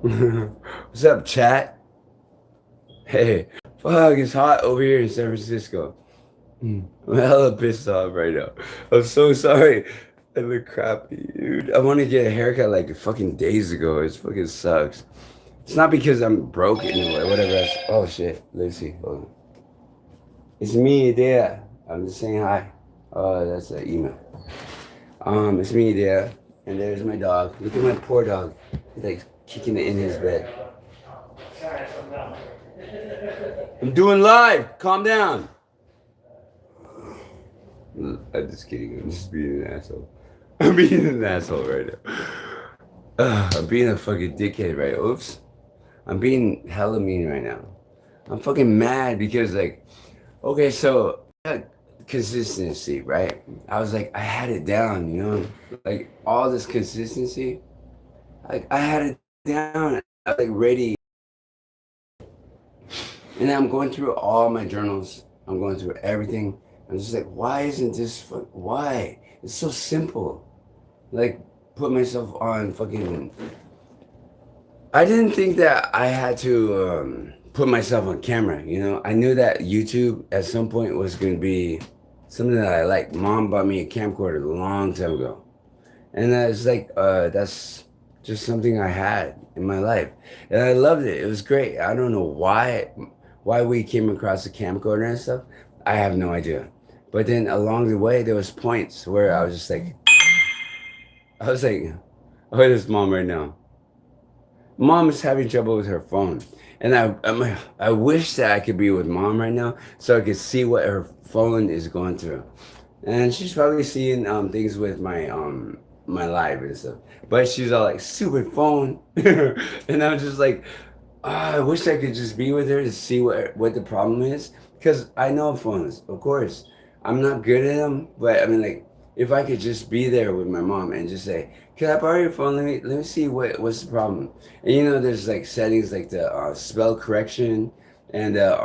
What's up, chat? Hey, fuck, it's hot over here in San Francisco. I'm hella pissed off right now. I'm so sorry. I look crappy, dude. I want to get a haircut like fucking days ago. It fucking sucks. It's not because I'm broken or whatever else. Oh shit. Let's see. Hold on. It's me, there. I'm just saying hi. Oh, that's an email. It's me, there. And there's my dog. Look at my poor dog. He's like kicking it in his bed. I'm doing live. Calm down. I'm just kidding. I'm just being an asshole. I'm being an asshole right now. I'm being a fucking dickhead right now. Oops. I'm being hella mean right now. I'm fucking mad because like, okay, so consistency, right? I was like, I had it down, you know, like all this consistency, like I had it down. I was like ready, and I'm going through all my journals. I'm going through everything. I'm just like, why isn't this? Why? It's so simple. Like, put myself on fucking. I didn't think that I had to put myself on camera. You know, I knew that YouTube at some point was going to be something that I like. Mom bought me a camcorder a long time ago, and it's like that's just something I had in my life, and I loved it. It was great. I don't know why we came across the camcorder and stuff. I have no idea. But then along the way, there was points where I was like, oh, this mom right now. Mom is having trouble with her phone, and I wish that I could be with mom right now so I could see what her phone is going through, and she's probably seeing things with my live and stuff. But she's all like stupid phone, and I'm just like, I wish I could just be with her to see what the problem is. Because I know phones, of course. I'm not good at them, but I mean, like, if I could just be there with my mom and just say, "Can I borrow your phone? Let me see what's the problem." And you know, there's like settings like the spell correction and the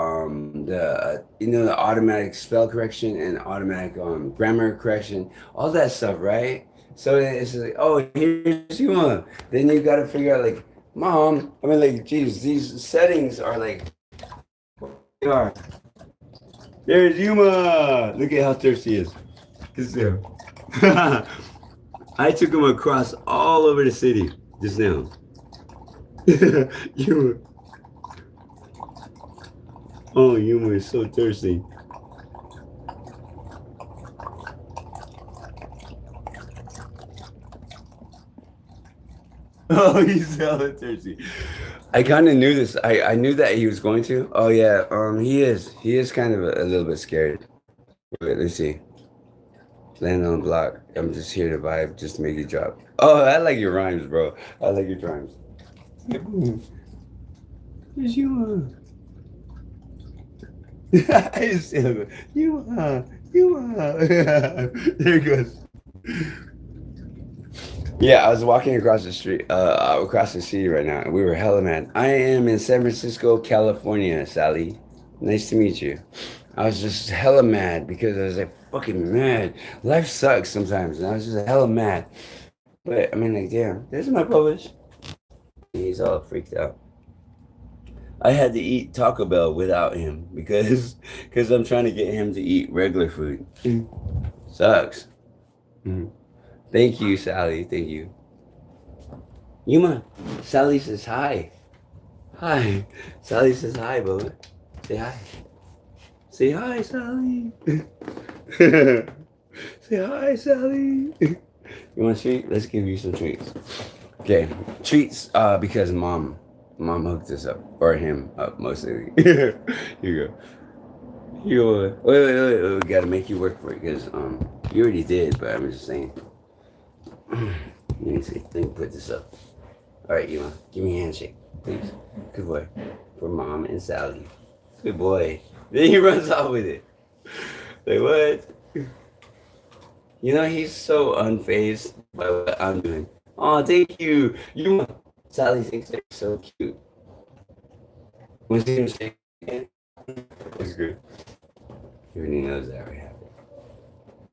automatic spell correction and automatic grammar correction, all that stuff, right? So it's just like, oh, here's yUMa. Then you got to figure out like, mom, I mean, like, geez, these settings are like, they are. There's yUMa. Look at how thirsty he is. He's there. I took him across all over the city just now. yUMa. Oh, yUMa is so thirsty. Oh, he's hella thirsty. I kind of knew this. I knew that he was going to. Oh yeah, he is. He is kind of a little bit scared. Wait, let's see. Land on the block. I'm just here to vibe, just to make you drop. Oh, I like your rhymes, bro. I like your rhymes. Yes, you are. You are. You are. There it goes. Yeah, I was walking across the street, across the city right now, and we were hella mad. I am in San Francisco, California, Sally. Nice to meet you. I was just hella mad because I was like fucking mad. Life sucks sometimes, and I was just hella mad. But I mean, like, damn, there's my publish. He's all freaked out. I had to eat Taco Bell without him because I'm trying to get him to eat regular food. Sucks. Mhm. Thank you, Sally. Thank you. yUMa, Sally says hi. Hi. Sally says hi, bro. Say hi. Say hi, Sally. Say hi, Sally. You want a treat? Let's give you some treats. Okay, treats. Because mom hooked us up or him up mostly. Here you go. Wait. We gotta make you work for it because you already did, but I'm just saying. Let me see. Let me put this up. All right, yUMa, give me a handshake, please. Good boy. For mom and Sally. Good boy. Then he runs off with it. Like what? You know, he's so unfazed by what I'm doing. Oh, thank you. You, Sally thinks they're so cute. Was he mistaken? It's good. He already knows that we have it.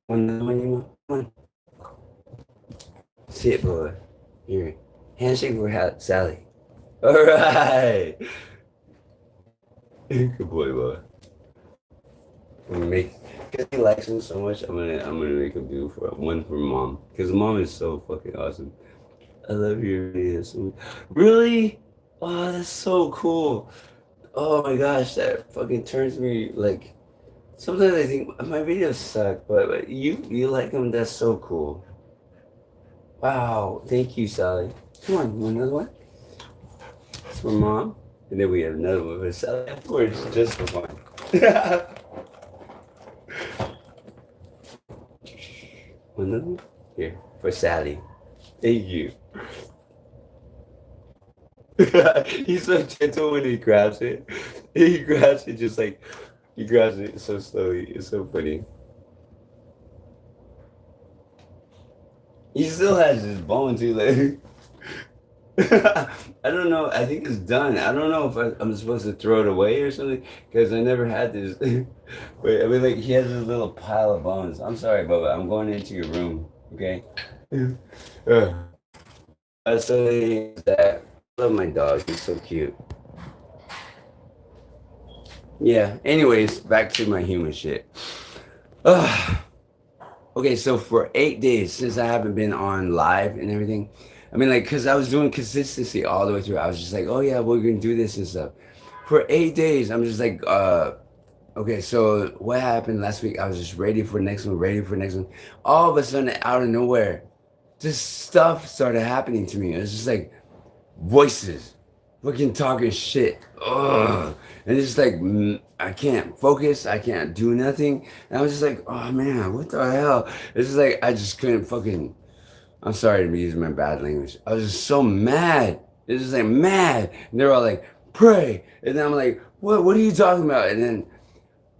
One, you want? Sit, boy. Here. Handshake for Sally. All right. Good boy, boy. I'm gonna make because he likes him so much. I'm gonna make a do for one for mom because mom is so fucking awesome. I love your videos. So much. Really? Oh, that's so cool. Oh my gosh, that fucking turns me like. Sometimes I think my videos suck, but you like them. That's so cool. Wow, thank you, Sally. Come on, you want another one? It's for mom, and then we have another one for Sally. Of course, just for fun. Another one here for Sally. Thank you. He's so gentle when he grabs it. He grabs it just like he grabs it so slowly. It's so funny. He still has his bone too. Like I don't know. I think it's done. I don't know if I'm supposed to throw it away or something because I never had this. Wait, I mean, like he has this little pile of bones. I'm sorry, Bubba. I'm going into your room. Okay. So that I love my dog. He's so cute. Yeah. Anyways, back to my human shit. Okay, so for 8 days since I haven't been on live and everything, I mean, like, cause I was doing consistency all the way through. I was just like, oh yeah, we're gonna do this and stuff. For 8 days, I'm just like, okay. So what happened last week? I was just ready for the next one, ready for the next one. All of a sudden, out of nowhere, just stuff started happening to me. It was just like voices, fucking talking shit. Ugh. And it's just like I can't focus, I can't do nothing. And I was just like, oh man, what the hell? It's just like I just couldn't fucking. I'm sorry to be using my bad language. I was just so mad. It's just like mad. And they're all like, pray. And then I'm like, what? What are you talking about? And then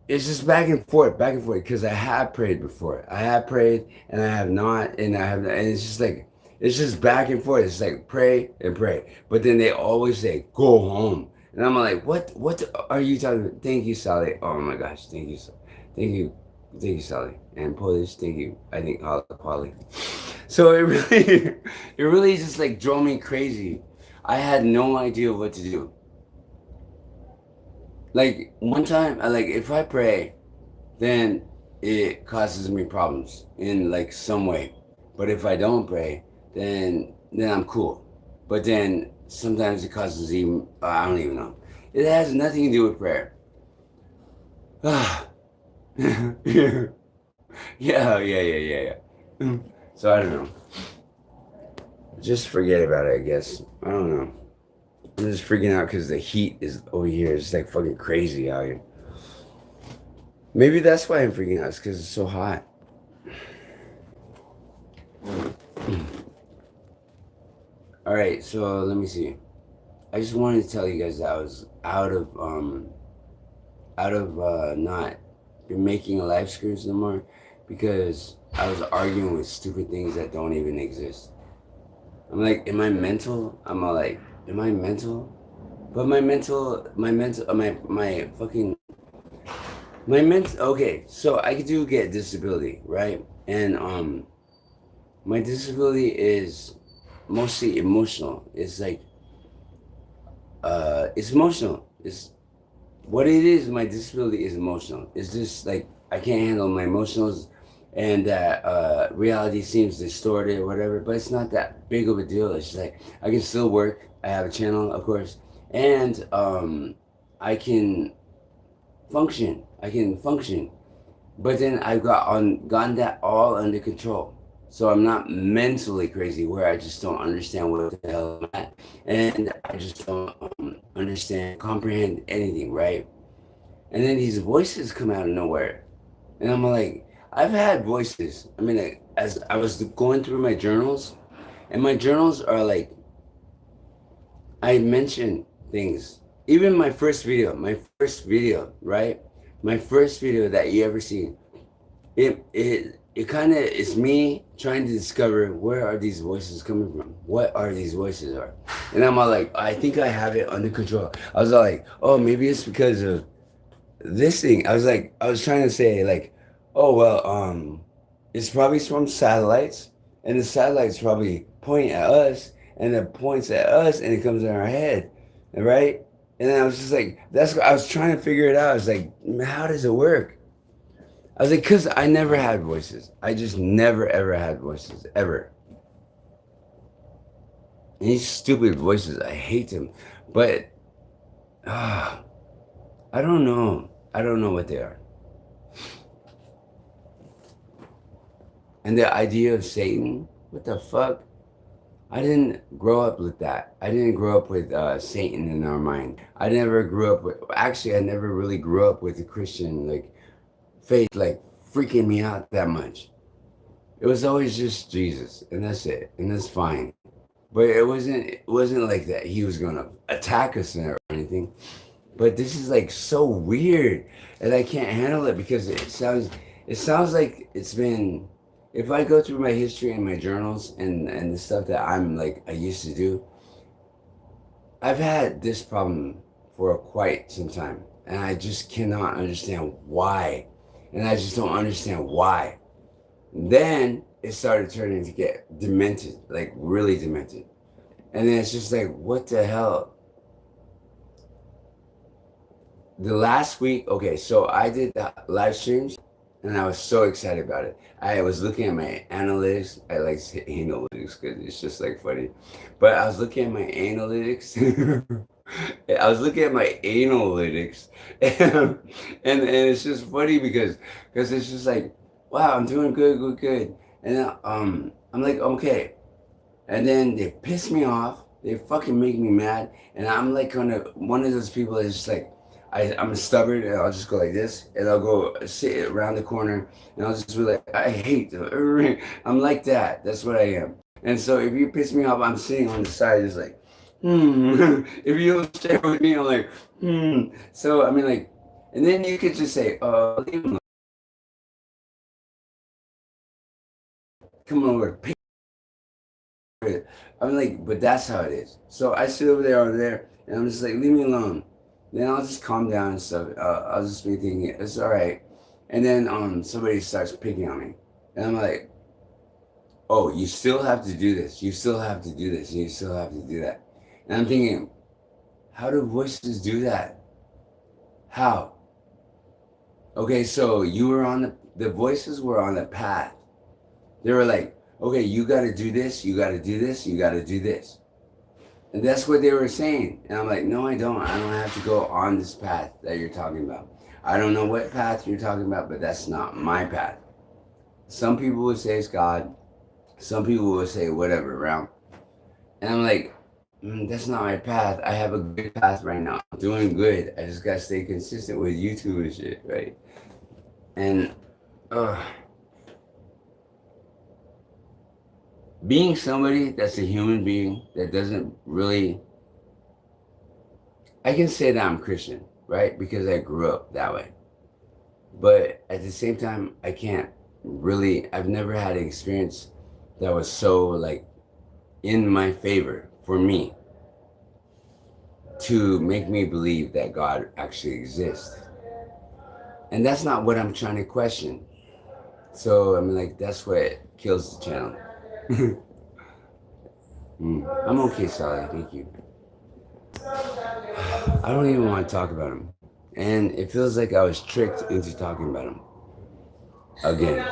it's just back and forth, because I have prayed before. I have prayed and I have not, and I have, and it's just like it's just back and forth. It's like pray and pray, but then they always say go home, and I'm like, what? What are you talking about? Thank you, Sally. Oh my gosh, thank you, thank you, thank you, Sally. And Polish, thank you. I think Polly. So it really, it really just like drove me crazy. I had no idea what to do. Like one time, I like if I pray, then it causes me problems in like some way. But if I don't pray, then I'm cool. But then sometimes it causes even I don't even know. It has nothing to do with prayer. Yeah, yeah. So I don't know. Just forget about it, I guess. I don't know. I'm just freaking out because the heat is over here. It's like fucking crazy out here. Maybe that's why I'm freaking out. It's because it's so hot. All right, so let me see. I just wanted to tell you guys that I was out of not making live streams no more because I was arguing with stupid things that don't even exist. I'm like, am I mental? I'm all like, am I mental? But my fucking my mental. Okay, so I do get disability, right? And my disability is mostly emotional. It's like it's emotional. It's what it is. My disability is emotional. It's just like I can't handle my emotions, and that reality seems distorted or whatever. But it's not that big of a deal. It's just like I can still work. I have a channel, of course, and I can function. I can function. But then I've gotten that all under control. So I'm not mentally crazy where I just don't understand what the hell I'm at. And I just don't understand, comprehend anything, right? And then these voices come out of nowhere. And I'm like, I've had voices. I mean, like, as I was going through my journals, and my journals are like, I mention things. Even my first video, right? My first video that you ever seen, it kind of is me trying to discover where are these voices coming from, what are these voices are, and I'm all like, I think I have it under control. I was all like, oh, maybe it's because of this thing. I was like, I was trying to say like, oh well, it's probably from satellites, and the satellites probably point at us, and it points at us, and it comes in our head, right? And then I was just like, that's I was trying to figure it out. I was like, how does it work? I was like, because I never had voices. I just never ever had voices ever. And these stupid voices, I hate them. But uh, I don't know. I don't know what they are. And the idea of Satan, what the fuck? I didn't grow up with that. I didn't grow up with Satan in our mind. I never grew up with, actually, I never really grew up with a Christian, like, faith, like, freaking me out that much. It was always just Jesus, and that's it, and that's fine. But it wasn't like that. He was gonna attack us or anything. But this is like so weird, and I can't handle it because it sounds like it's been. If I go through my history and my journals and the stuff that I'm like I used to do, I've had this problem for quite some time, and I just cannot understand why, and I just don't understand why. Then it started turning to get demented, like really demented, and then it's just like, what the hell? The last week, okay, so I did the live streams and I was so excited about it. I was looking at my analytics. I like to say analytics because it's just like funny. But I was looking at my analytics. I was looking at my analytics. And it's just funny because it's just like, wow, I'm doing good, good, good. And then, I'm like, okay, and then they piss me off. They fucking make me mad, and I'm like kind of one of those people that's just like, I'm stubborn, and I'll just go like this, and I'll go sit around the corner, and I'll just be like, I hate the. I'm like that. That's what I am. And so if you piss me off, I'm sitting on the side, just like, if you don't stay with me, I'm like, So I mean, like, and then you could just say, leave him come over. I'm like, but that's how it is. So I sit over there, and I'm just like, leave me alone. Then I'll just calm down and stuff. I'll just be thinking, it's all right. And then somebody starts picking on me. And I'm like, oh, you still have to do this. You still have to do this. You still have to do that. And I'm thinking, how do voices do that? How? Okay, so you were on the voices were on the path. They were like, okay, you got to do this, you got to do this, you got to do this. And that's what they were saying. And I'm like, no, I don't. I don't have to go on this path that you're talking about. I don't know what path you're talking about, but that's not my path. Some people would say it's God. Some people would say whatever, around. And I'm like, that's not my path. I have a good path right now. I'm doing good. I just got to stay consistent with YouTube and shit, right? And, being somebody that's a human being that doesn't really, I can say that I'm Christian, right? Because I grew up that way. But at the same time, I can't really, I've never had an experience that was so like in my favor for me to make me believe that God actually exists. And that's not what I'm trying to question. So, I mean, like, that's what kills the channel. I'm okay, Sally. Thank you. I don't even want to talk about him. And it feels like I was tricked into talking about him. Again.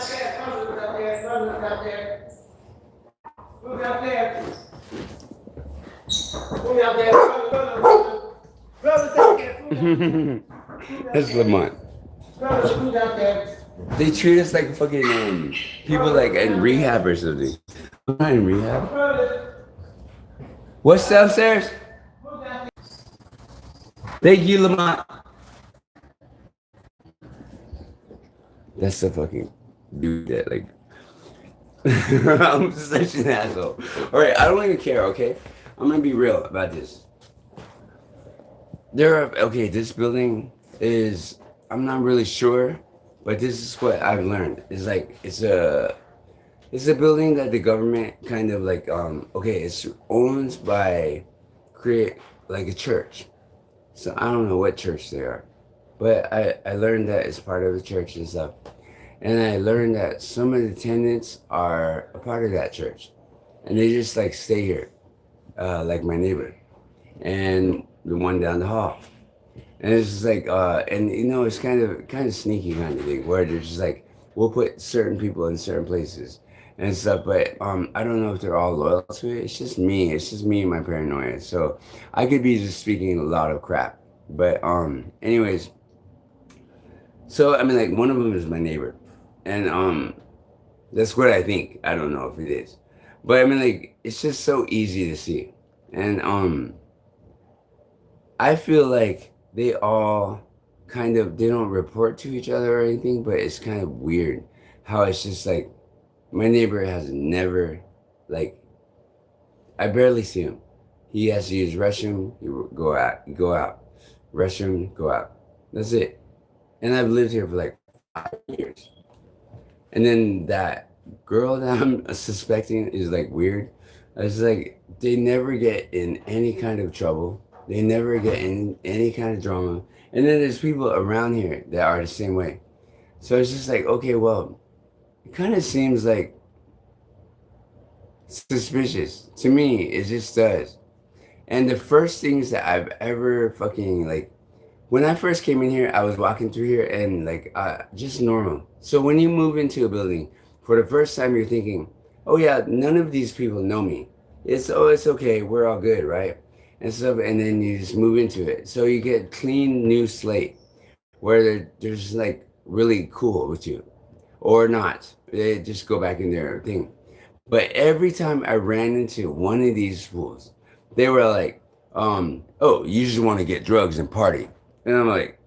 That's Lamont. They treat us like fucking people like in rehab or something. I'm not in rehab. What's downstairs? Thank you, Lamont. That's the fucking dude that like. I'm such an asshole. All right, I don't even care. Okay, I'm gonna be real about this. Okay. This building is. I'm not really sure, but this is what I've learned. It's like it's a building that the government kind of like okay, it's owned by create like a church. So I don't know what church they are, but I learned that it's part of the church and stuff. And I learned that some of the tenants are a part of that church, and they just like stay here. like my neighbor and the one down the hall. And it's just like, and you know, it's kind of sneaky kind of thing where there's just like, we'll put certain people in certain places and stuff, but I don't know if they're all loyal to it. It's just me. It's just me and my paranoia. So I could be just speaking a lot of crap. But anyways, so I mean, like one of them is my neighbor, and that's what I think. I don't know if it is, but I mean, like it's just so easy to see, and I feel like they all they don't report to each other or anything, but it's kind of weird how it's just like my neighbor has never, like, I barely see him. He has to use restroom, you go out, restroom, go out. That's it. And I've lived here for like 5 years. And then that girl that I'm suspecting is like weird. It's like they never get in any kind of trouble. They never get in any kind of drama. And then there's people around here that are the same way. So it's just like, okay, well, it kind of seems like suspicious. To me, it just does. And the first things that I've ever fucking like, when I first came in here, I was walking through here and like just normal. So when you move into a building for the first time, you're thinking, "Oh yeah, none of these people know me. It's okay, we're all good, right?" And stuff. And then you just move into it. So you get clean new slate where they're just like really cool with you, or not. They just go back in their thing. But every time I ran into one of these fools, they were like, "Oh, you just want to get drugs and party." And I'm like,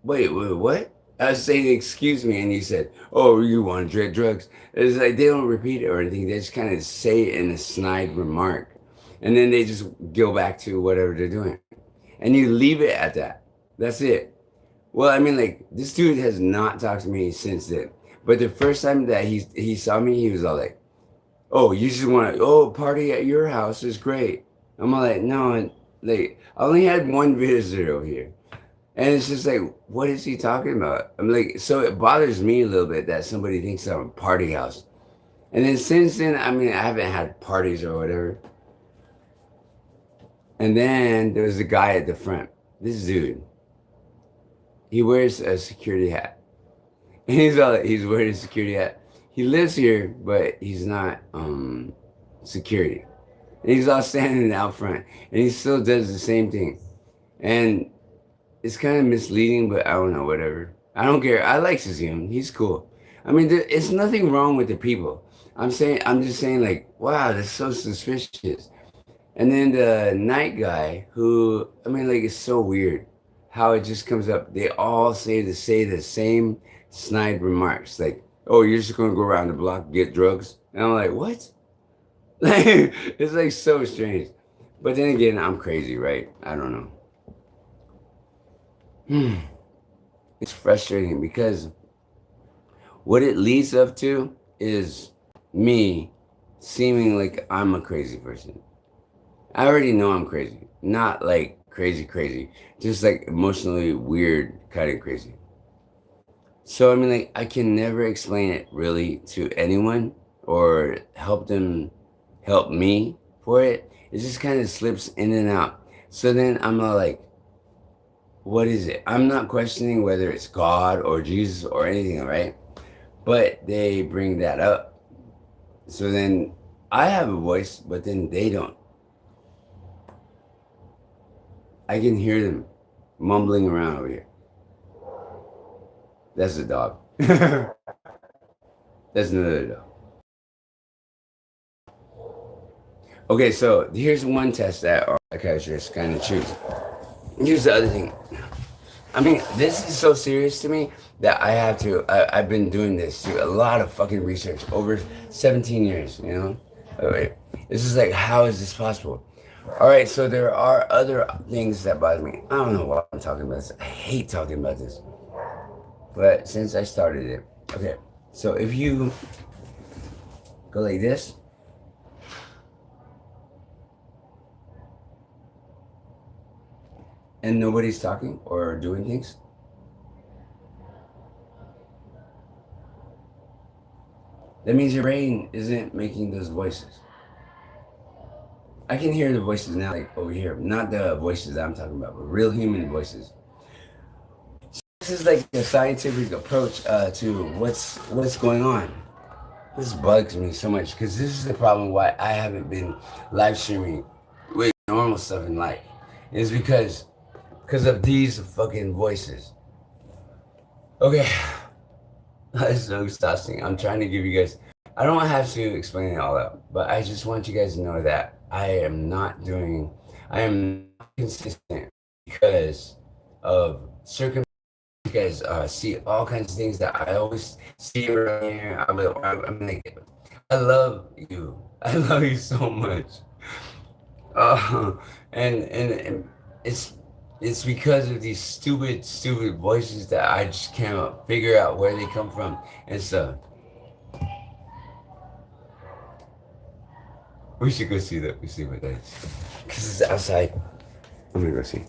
wait, what? I was saying, excuse me, and you said, "Oh, you want to drink drugs?" It's like they don't repeat it or anything. They just kind of say it in a snide remark, and then they just go back to whatever they're doing, and you leave it at that. That's it. Well, I mean, like this dude has not talked to me since then. But the first time that he saw me, he was all like, "Oh, you just want to party at your house is great." I'm all like, "No, like I only had one visitor over here." And it's just like, what is he talking about? I'm like, so it bothers me a little bit that somebody thinks I'm a party house. And then since then, I mean, I haven't had parties or whatever. And then there was a guy at the front. This dude, he wears a security hat. And he's wearing a security hat. He lives here, but he's not security. And he's all standing out front. And he still does the same thing. And it's kind of misleading, but I don't know, whatever. I don't care. I like to see him. He's cool. I mean, it's nothing wrong with the people. I'm just saying, like, wow, that's so suspicious. And then the night guy, who, I mean, like, it's so weird how it just comes up. They all say the same snide remarks, like, "Oh, you're just gonna go around the block get drugs," and I'm like, what? Like, it's like so strange. But then again, I'm crazy, right? I don't know. It's frustrating because what it leads up to is me seeming like I'm a crazy person. I already know I'm crazy. Not like crazy, crazy. Just like emotionally weird kind of crazy. So, I mean, like, I can never explain it really to anyone or help them help me for it. It just kind of slips in and out. So then I'm not like, what is it? I'm not questioning whether it's God or Jesus or anything, right? But they bring that up. So then I have a voice, but then they don't. I can hear them mumbling around over here. That's a dog. That's another dog. Okay, so here's one test that psychiatrists kind of choose. Here's the other thing. I mean, this is so serious to me that I've been doing this to a lot of fucking research over 17 years, you know? Alright. This is like, how is this possible? All right, so there are other things that bother me. I don't know why I'm talking about this. I hate talking about this. But since I started it, okay. So if you go like this, and nobody's talking or doing things, that means your brain isn't making those voices. I can hear the voices now, like over here. Not the voices that I'm talking about, but real human voices. This is like a scientific approach to what's going on. This bugs me so much because this is the problem why I haven't been live streaming with normal stuff in life. Is because of these fucking voices. Okay, that's so exhausting. I'm trying to give you guys. I don't have to explain it all out, but I just want you guys to know that I am not doing. I am not consistent because of circumstances. You guys see all kinds of things that I always see around here. I'm like, I love you. I love you so much. Uh, and it's because of these stupid voices that I just can't figure out where they come from and stuff. We should go see that. We see what that is. Cause it's outside. I'm gonna go see.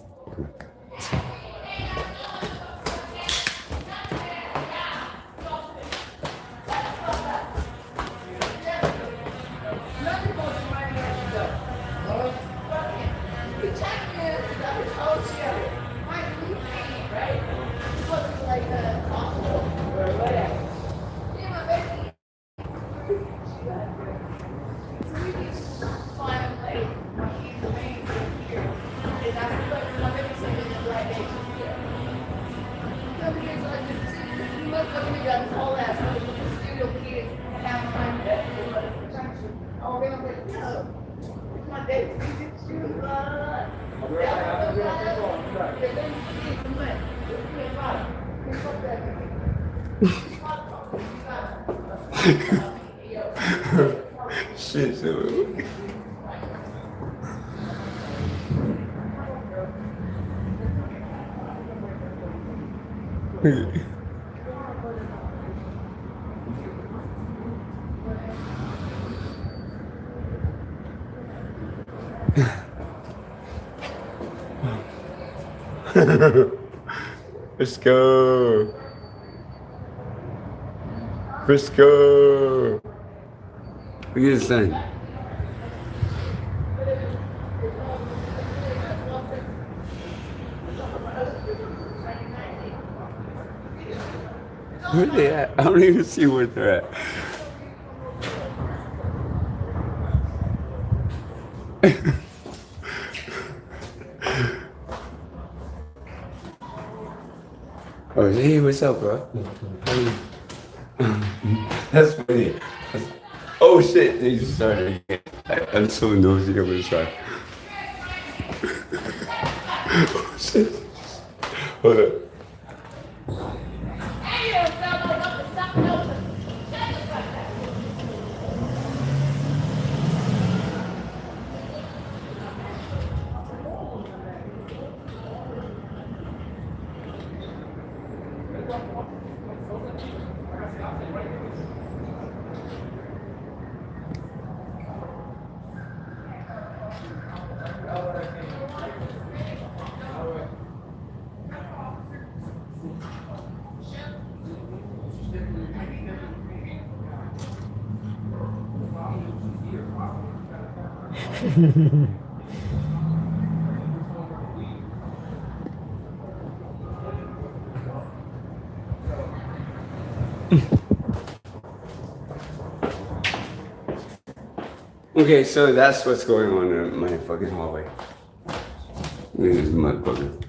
Shit, so Frisco. Frisco. Look at the sun. Where are they at? I don't even see where they're at. Oh, hey, what's up, bro? That's funny. Oh shit, they just started again. I'm so nosy, I'm gonna try. Oh shit. Hold up. Okay, so that's what's going on in my fucking hallway. Look at this motherfucker.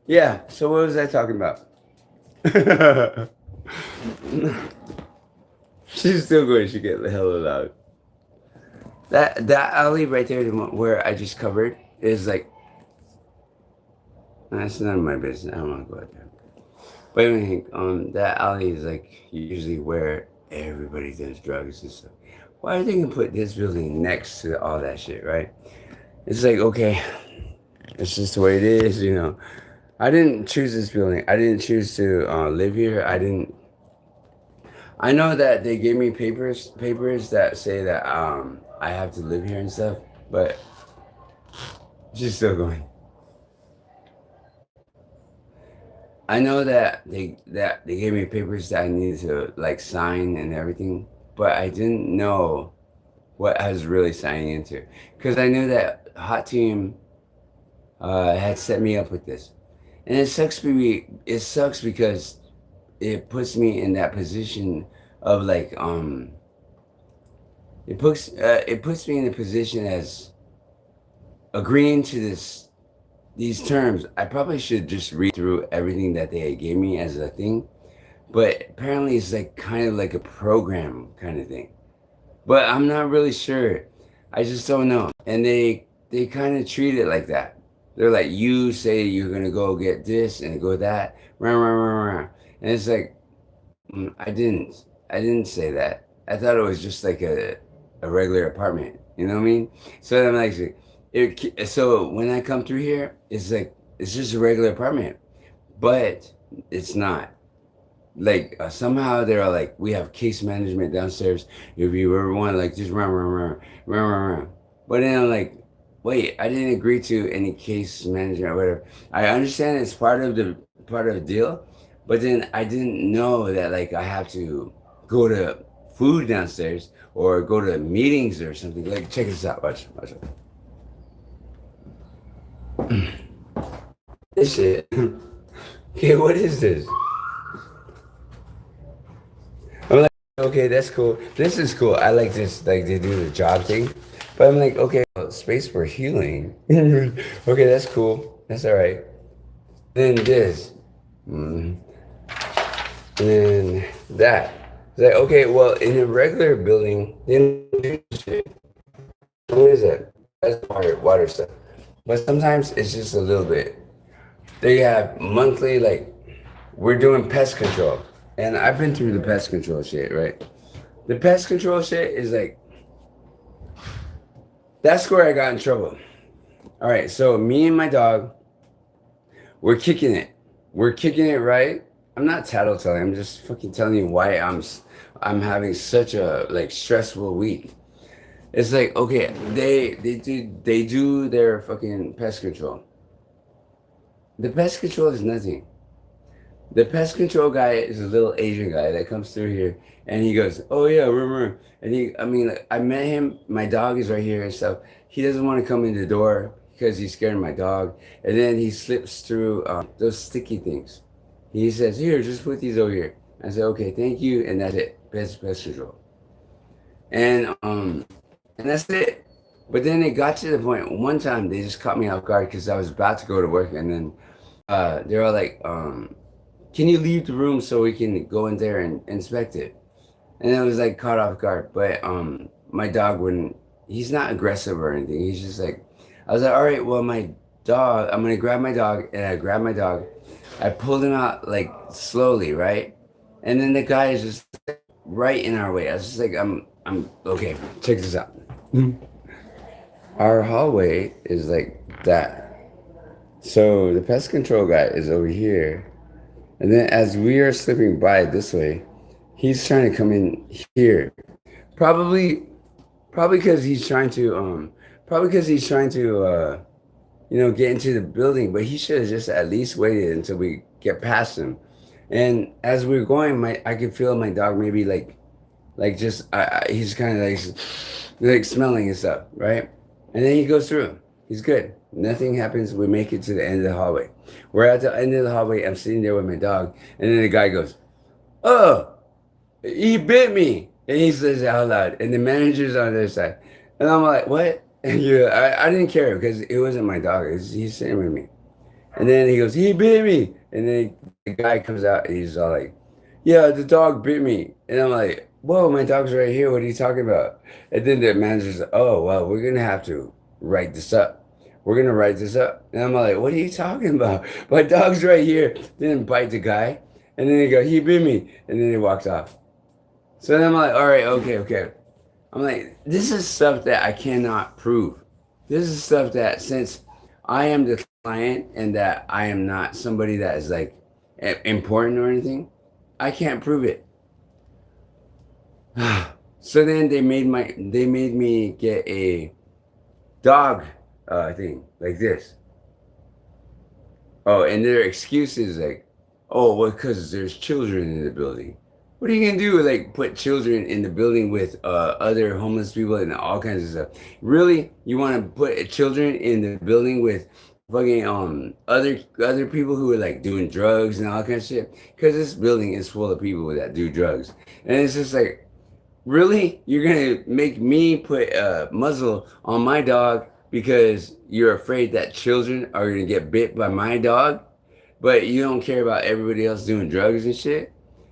Yeah, so what was I talking about? She's still going to get the hell loud. That alley right there, the one where I just covered, is like, that's none of my business. I don't want to go out there. But anyway, that alley is like usually where everybody does drugs and stuff. Why are they gonna put this building next to all that shit, right? It's like, okay, it's just the way it is, you know. I didn't choose this building. I didn't choose to live here. I know that they gave me papers that say that I have to live here and stuff, but she's still going. I know that they gave me papers that I needed to like sign and everything, but I didn't know what I was really signing into, because I knew that Hot Team had set me up with this, and it sucks because it puts me in that position of like it puts me in a position as agreeing to these terms. I probably should just read through everything that they gave me as a thing, but apparently it's like kind of like a program kind of thing. But I'm not really sure. I just don't know. And they kind of treat it like that. They're like, you say you're gonna go get this and go that, rah, rah, rah, rah. And it's like, I didn't say that. I thought it was just like a regular apartment. You know what I mean? So I'm like, so when I come through here, it's like it's just a regular apartment, but it's not. Like somehow they're like, we have case management downstairs. If you ever want, like, just run. But then I'm like, wait, I didn't agree to any case management or whatever. I understand it's part of the deal, but then I didn't know that like I have to go to food downstairs or go to meetings or something. Like, check this out. Watch. This shit. Okay, what is this? I'm like, okay, that's cool. This is cool. I like this, like they do the job thing. But I'm like, okay, well, space for healing. Okay, that's cool. That's all right. Then this. Mm. And then that. It's like, okay, well, in a regular building, they don't do shit. What is that? That's water stuff. But sometimes it's just a little bit. They have monthly, like, we're doing pest control. And I've been through the pest control shit, right? The pest control shit is like, that's where I got in trouble. All right, so me and my dog, we're kicking it. We're kicking it, right? I'm not tattletelling. I'm just fucking telling you why I'm having such a like stressful week. It's like, okay, they do their fucking pest control. The pest control is nothing. The pest control guy is a little Asian guy that comes through here, and he goes, "Oh yeah, remember?" And I mean, like, I met him. My dog is right here and stuff. He doesn't want to come in the door because he's scared of my dog. And then he slips through those sticky things. He says, "Here, just put these over here." I said, "Okay, thank you," and that's it. Pest control, and and that's it. But then it got to the point. One time they just caught me off guard because I was about to go to work, and then they were like, can you leave the room so we can go in there and inspect it? And I was like caught off guard. But my dog wouldn't, he's not aggressive or anything. He's just like, I was like, all right, well, my dog, I'm gonna grab my dog. And I grabbed my dog. I pulled him out like slowly, right? And then the guy is just right in our way. I was just like, I'm okay, check this out. Our hallway is like that. So the pest control guy is over here. And then as we are slipping by this way, he's trying to come in here. Probably probably because he's trying to get into the building, but he should have just at least waited until we get past him. And as we are going, my I could feel my dog maybe just he's kind of like smelling and stuff, right? And then he goes through. He's good. Nothing happens. We make it to the end of the hallway. We're at the end of the hallway. I'm sitting there with my dog, and then the guy goes, "Oh, he bit me," and he says it out loud. And the manager's on the other side, and I'm like, "What?" And I didn't care because it wasn't my dog. He's sitting with me. And then he goes, "He bit me," and then the guy comes out, and he's all like, "Yeah, the dog bit me," and I'm like, "Whoa, my dog's right here. What are you talking about?" And then the manager's like, "Oh, well, we're gonna have to write this up. We're gonna write this up." And I'm like, "What are you talking about? My dog's right here." Didn't bite the guy, and then they go, "He bit me," and then he walked off. So then I'm like, "All right, okay." I'm like, this is stuff that I cannot prove. This is stuff that since I am the client and that I am not somebody that is like important or anything, I can't prove it. So then they made me get a dog thing like this. Oh, and their excuse is like, oh, well, because there's children in the building. What are you gonna do? Like put children in the building with other homeless people and all kinds of stuff? Really, you want to put children in the building with fucking other people who are like doing drugs and all kinds of shit? Because this building is full of people that do drugs, and it's just like, really, you're gonna make me put a muzzle on my dog because you're afraid that children are gonna get bit by my dog, but you don't care about everybody else doing drugs and shit?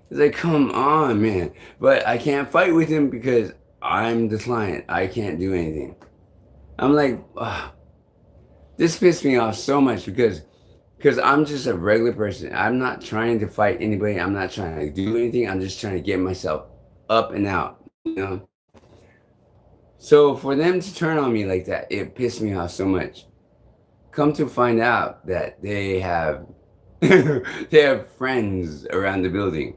It's like, come on, man. But I can't fight with him because I'm the client. I can't do anything. I'm like, ugh, this pissed me off so much because I'm just a regular person. I'm not trying to fight anybody. I'm not trying to do anything. I'm just trying to get myself up and out, you know? So for them to turn on me like that, it pissed me off so much. Come to find out that they have they have friends around the building.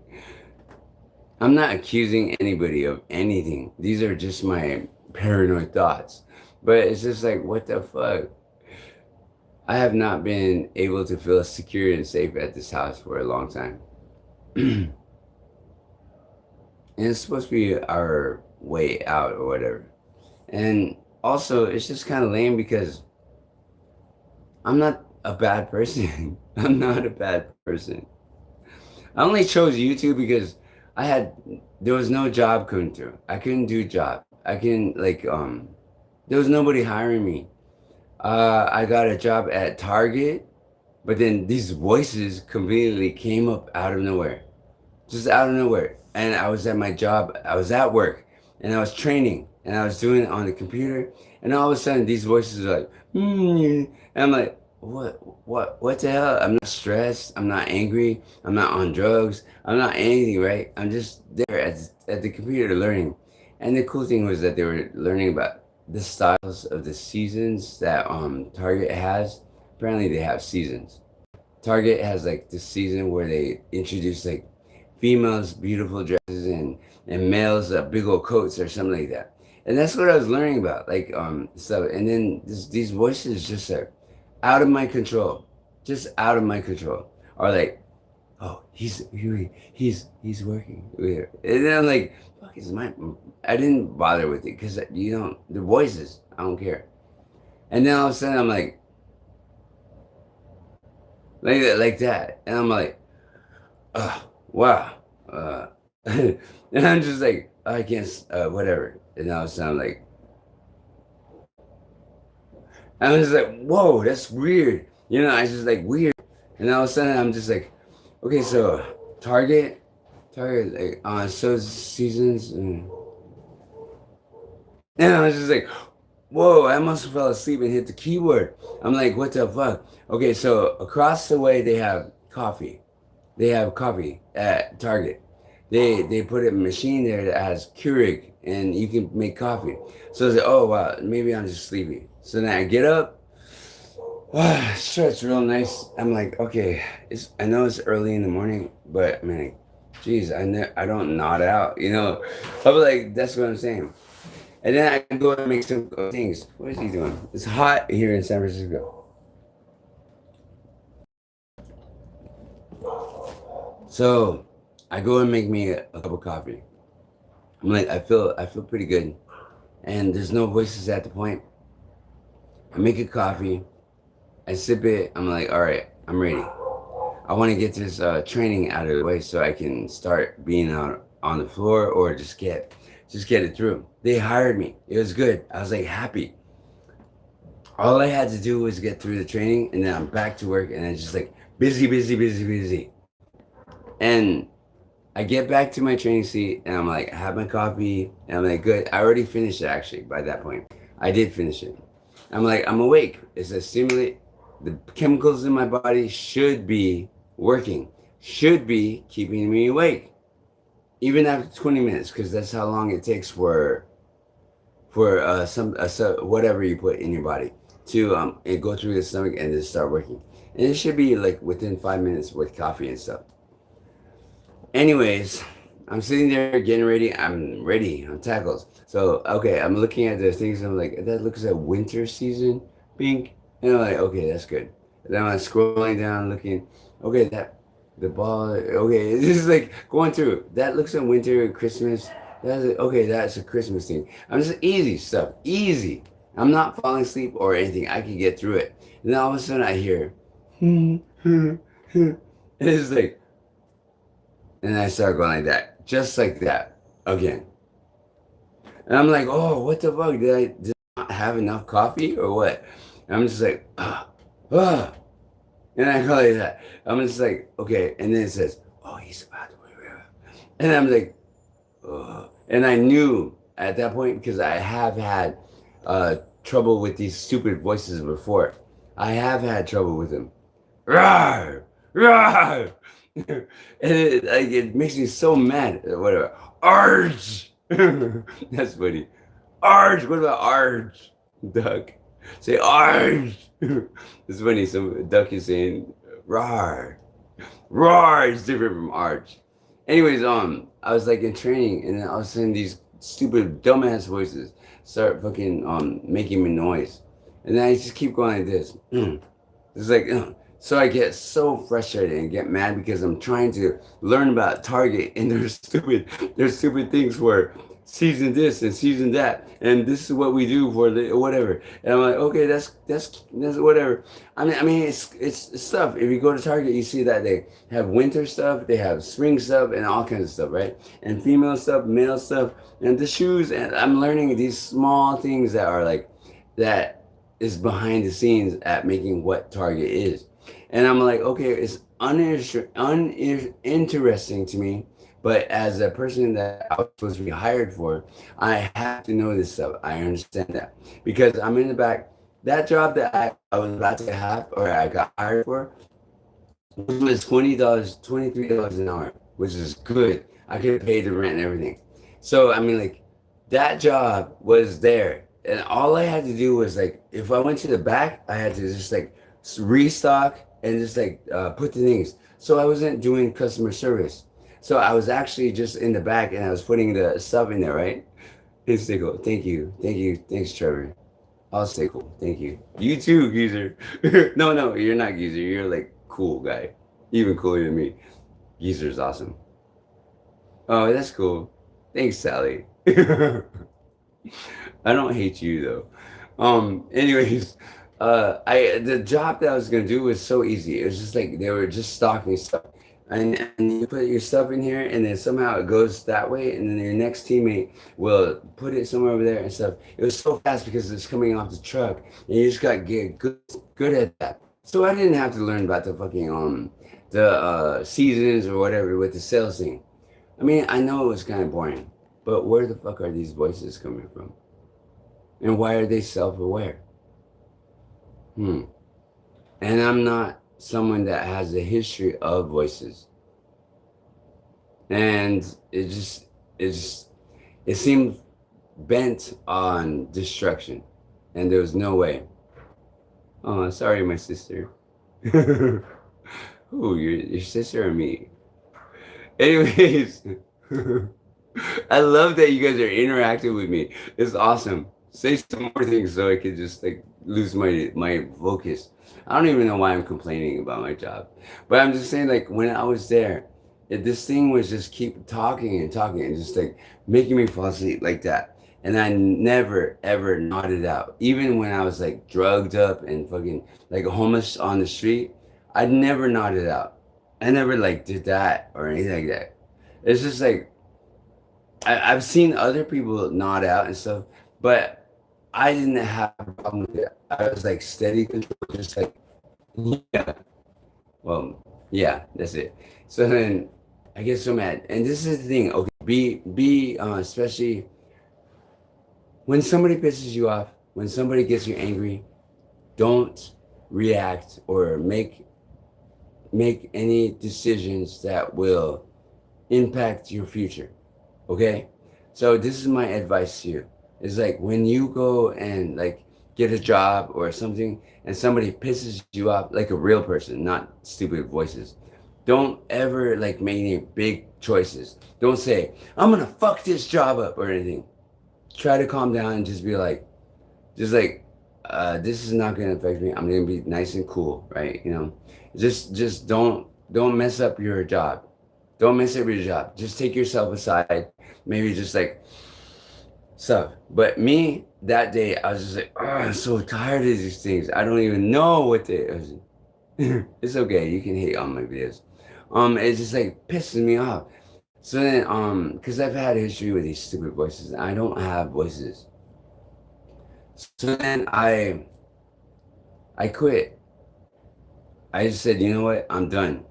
I'm not accusing anybody of anything. These are just my paranoid thoughts. But it's just like, what the fuck? I have not been able to feel secure and safe at this house for a long time. And it's supposed to be our way out or whatever. And also, it's just kind of lame because I'm not a bad person. I'm not a bad person. I only chose YouTube because there was no job coming through. I couldn't do job. I can like there was nobody hiring me. I got a job at Target, but then these voices conveniently came up out of nowhere, just out of nowhere. And I was at my job. I was at work, and I was training, and I was doing it on the computer. And all of a sudden, these voices are like, and I'm like, what the hell? I'm not stressed. I'm not angry. I'm not on drugs. I'm not anything, right? I'm just there at the computer learning. And the cool thing was that they were learning about the styles of the seasons that Target has. Apparently, they have seasons. Target has like this season where they introduce like females beautiful dresses and males big old coats or something like that. And that's what I was learning about, like stuff. And then these voices just are out of my control, just out of my control. Or like, oh, he's working here. And then I'm like, fuck, is my? I didn't bother with it because you don't the voices. I don't care. And then all of a sudden I'm like that, and I'm like, wow. And I'm just like, I can't, whatever. And all of a sudden I'm like, I was just like, whoa, that's weird. You know, I just like weird. And all of a sudden I'm just like, okay, so Target, like, so seasons. And I was just like, whoa, I must have fell asleep and hit the keyboard. I'm like, what the fuck? Okay, so across the way they have coffee. They have coffee at Target. They put a machine there that has Keurig and you can make coffee. So I was like, oh wow, maybe I'm just sleepy. So then I get up, stretch real nice. I'm like, okay, I know it's early in the morning, but I mean, like, geez, I don't nod out, you know. I was like, that's what I'm saying. And then I go and make some things. What is he doing? It's hot here in San Francisco. So I go and make me a cup of coffee. I'm like, I feel pretty good. And there's no voices at the point. I make a coffee. I sip it. I'm like, all right, I'm ready. I want to get this training out of the way so I can start being out on the floor or just get it through. They hired me. It was good. I was like happy. All I had to do was get through the training, and then I'm back to work, and it's just like busy, busy, busy, busy. And I get back to my training seat, and I'm like, I have my coffee, and I'm like, good. I already finished it actually by that point. I did finish it. I'm like, I'm awake. It's a stimulate. The chemicals in my body should be working, should be keeping me awake, even after 20 minutes, because that's how long it takes for whatever you put in your body to it go through the stomach and then start working. And it should be like within 5 minutes with coffee and stuff. Anyways, I'm sitting there getting ready. I'm ready. I'm tackled. So okay, I'm looking at the things. I'm like, that looks like winter season pink. And I'm like, okay, that's good. And then I'm scrolling down, looking. Okay, The ball. Okay, this is like going through. That looks like winter, Christmas. Okay. That's a Christmas thing. I'm just easy stuff. Easy. I'm not falling asleep or anything. I can get through it. And then all of a sudden I hear, and it's like, and I start going like that, just like that again. And I'm like, oh, what the fuck? Did I not have enough coffee or what? And I'm just like, ah. And I call it that. I'm just like, okay. And then it says, oh, he's about to. And I'm like, oh. And I knew at that point because I have had trouble with these stupid voices before. I have had trouble with them. Rawr! Rawr! And it makes me so mad. Whatever. Arge! That's funny. Arge! What about Arge? Duck. Say Arge! It's funny. Some duck is saying Rawr. Rawr is different from Arge. Anyways, I was like in training, and then all of a sudden these stupid dumbass voices start fucking making me noise, and then I just keep going like this. It's like, so I get so frustrated and get mad because I'm trying to learn about Target and there's stupid things for season this and season that, and this is what we do for the whatever. And I'm like, okay, that's whatever. I mean, it's stuff. If you go to Target, you see that they have winter stuff, they have spring stuff, and all kinds of stuff, right? And female stuff, male stuff, and the shoes. And I'm learning these small things that are like that is behind the scenes at making what Target is. And I'm like, okay, it's uninteresting to me, but as a person that I was supposed to be hired for, I have to know this stuff. I understand that because I'm in the back. That job that I was about to have or I got hired for was $20, $23 an hour, which is good. I could pay the rent and everything. So I mean, like that job was there, and all I had to do was like, if I went to the back, I had to just like restock and just like put the things. So I wasn't doing customer service. So I was actually just in the back, and I was putting the stuff in there, right? It's stay cool. Thank you, thanks, Trevor. I'll stay cool. Thank you. You too, geezer. No, you're not geezer. You're like cool guy, even cooler than me. Geezer's awesome. Oh, that's cool. Thanks, Sally. I don't hate you though. Anyways, I the job that I was gonna do was so easy. It was just like they were just stocking stuff, and you put your stuff in here, and then somehow it goes that way, and then your next teammate will put it somewhere over there and stuff. It was so fast because it's coming off the truck, and you just got to get good at that. So I didn't have to learn about the fucking the seasons or whatever with the sales thing. I mean, I know it was kind of boring, but where the fuck are these voices coming from? And why are they self-aware? And I'm not someone that has a history of voices. And it seemed bent on destruction. And there was no way. Oh, sorry, my sister. Who, your sister or me? Anyways, I love that you guys are interacting with me. It's awesome. Say some more things so I could just like lose my focus. I don't even know why I'm complaining about my job, but I'm just saying like when I was there, this thing was just keep talking and talking and just like making me fall asleep like that. And I never ever nodded out, even when I was like drugged up and fucking like homeless on the street. I never nodded out. I never like did that or anything like that. It's just like I've seen other people nod out and stuff, but I didn't have a problem with it. I was like steady control, just like yeah. Well, yeah, that's it. So then I get so mad, and this is the thing. Okay, be especially when somebody pisses you off, when somebody gets you angry, don't react or make any decisions that will impact your future. Okay? So this is my advice to you. It's like when you go and like get a job or something and somebody pisses you off, like a real person, not stupid voices. Don't ever like make any big choices. Don't say, I'm gonna fuck this job up or anything. Try to calm down and just be like, just like this is not going to affect me. I'm going to be nice and cool, right? You know, just don't Don't mess up your job. Don't mess up your job. Just take yourself aside. Maybe just like stuff. But me, that day, I was just like, oh, I'm so tired of these things. I don't even know what they. It's okay. You can hate on my videos. It just like pisses me off. So then, because I've had history with these stupid voices, and I don't have voices. So then I quit. I just said, you know what? I'm done.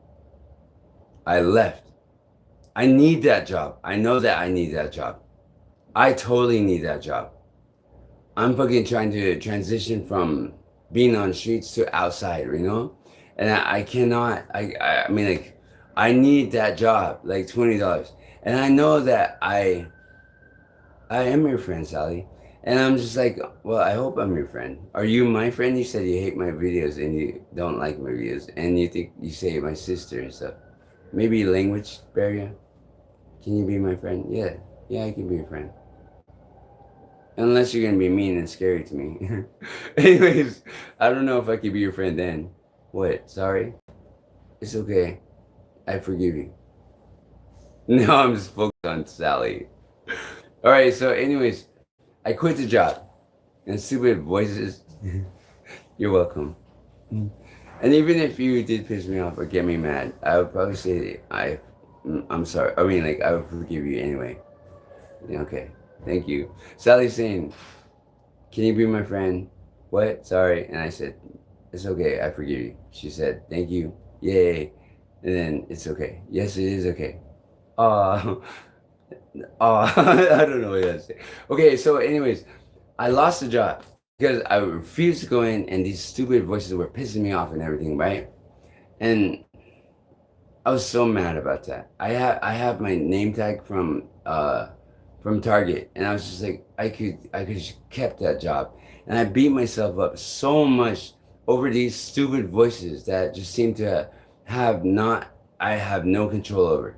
I left. I need that job. I know that I need that job. I totally need that job. I'm fucking trying to transition from being on streets to outside, you know? And I cannot, I mean, like, I need that job, like $20. And I know that I am your friend, Sally. And I'm just like, well, I hope I'm your friend. Are you my friend? You said you hate my videos and you don't like my videos. And you think you say my sister and stuff. Maybe language barrier. Can you be my friend? Yeah. Yeah, I can be your friend. Unless you're gonna be mean and scary to me. Anyways, I don't know if I could be your friend then. What? Sorry? It's okay. I forgive you. Now I'm just focused on Sally. Alright, so anyways, I quit the job. And stupid voices. You're welcome. And even if you did piss me off or get me mad, I would probably say I'm sorry. I mean, like, I would forgive you anyway. Yeah, okay. Thank you. Sally's saying, can you be my friend? What? Sorry. And I said, it's okay. I forgive you. She said, thank you. Yay. And then it's okay. Yes, it is okay. Oh, I don't know what to say. Okay, so anyways, I lost the job because I refused to go in and these stupid voices were pissing me off and everything, right? And I was so mad about that. I have my name tag from Target, and I was just like, I could just kept that job, and I beat myself up so much over these stupid voices that just seem to have not I have no control over.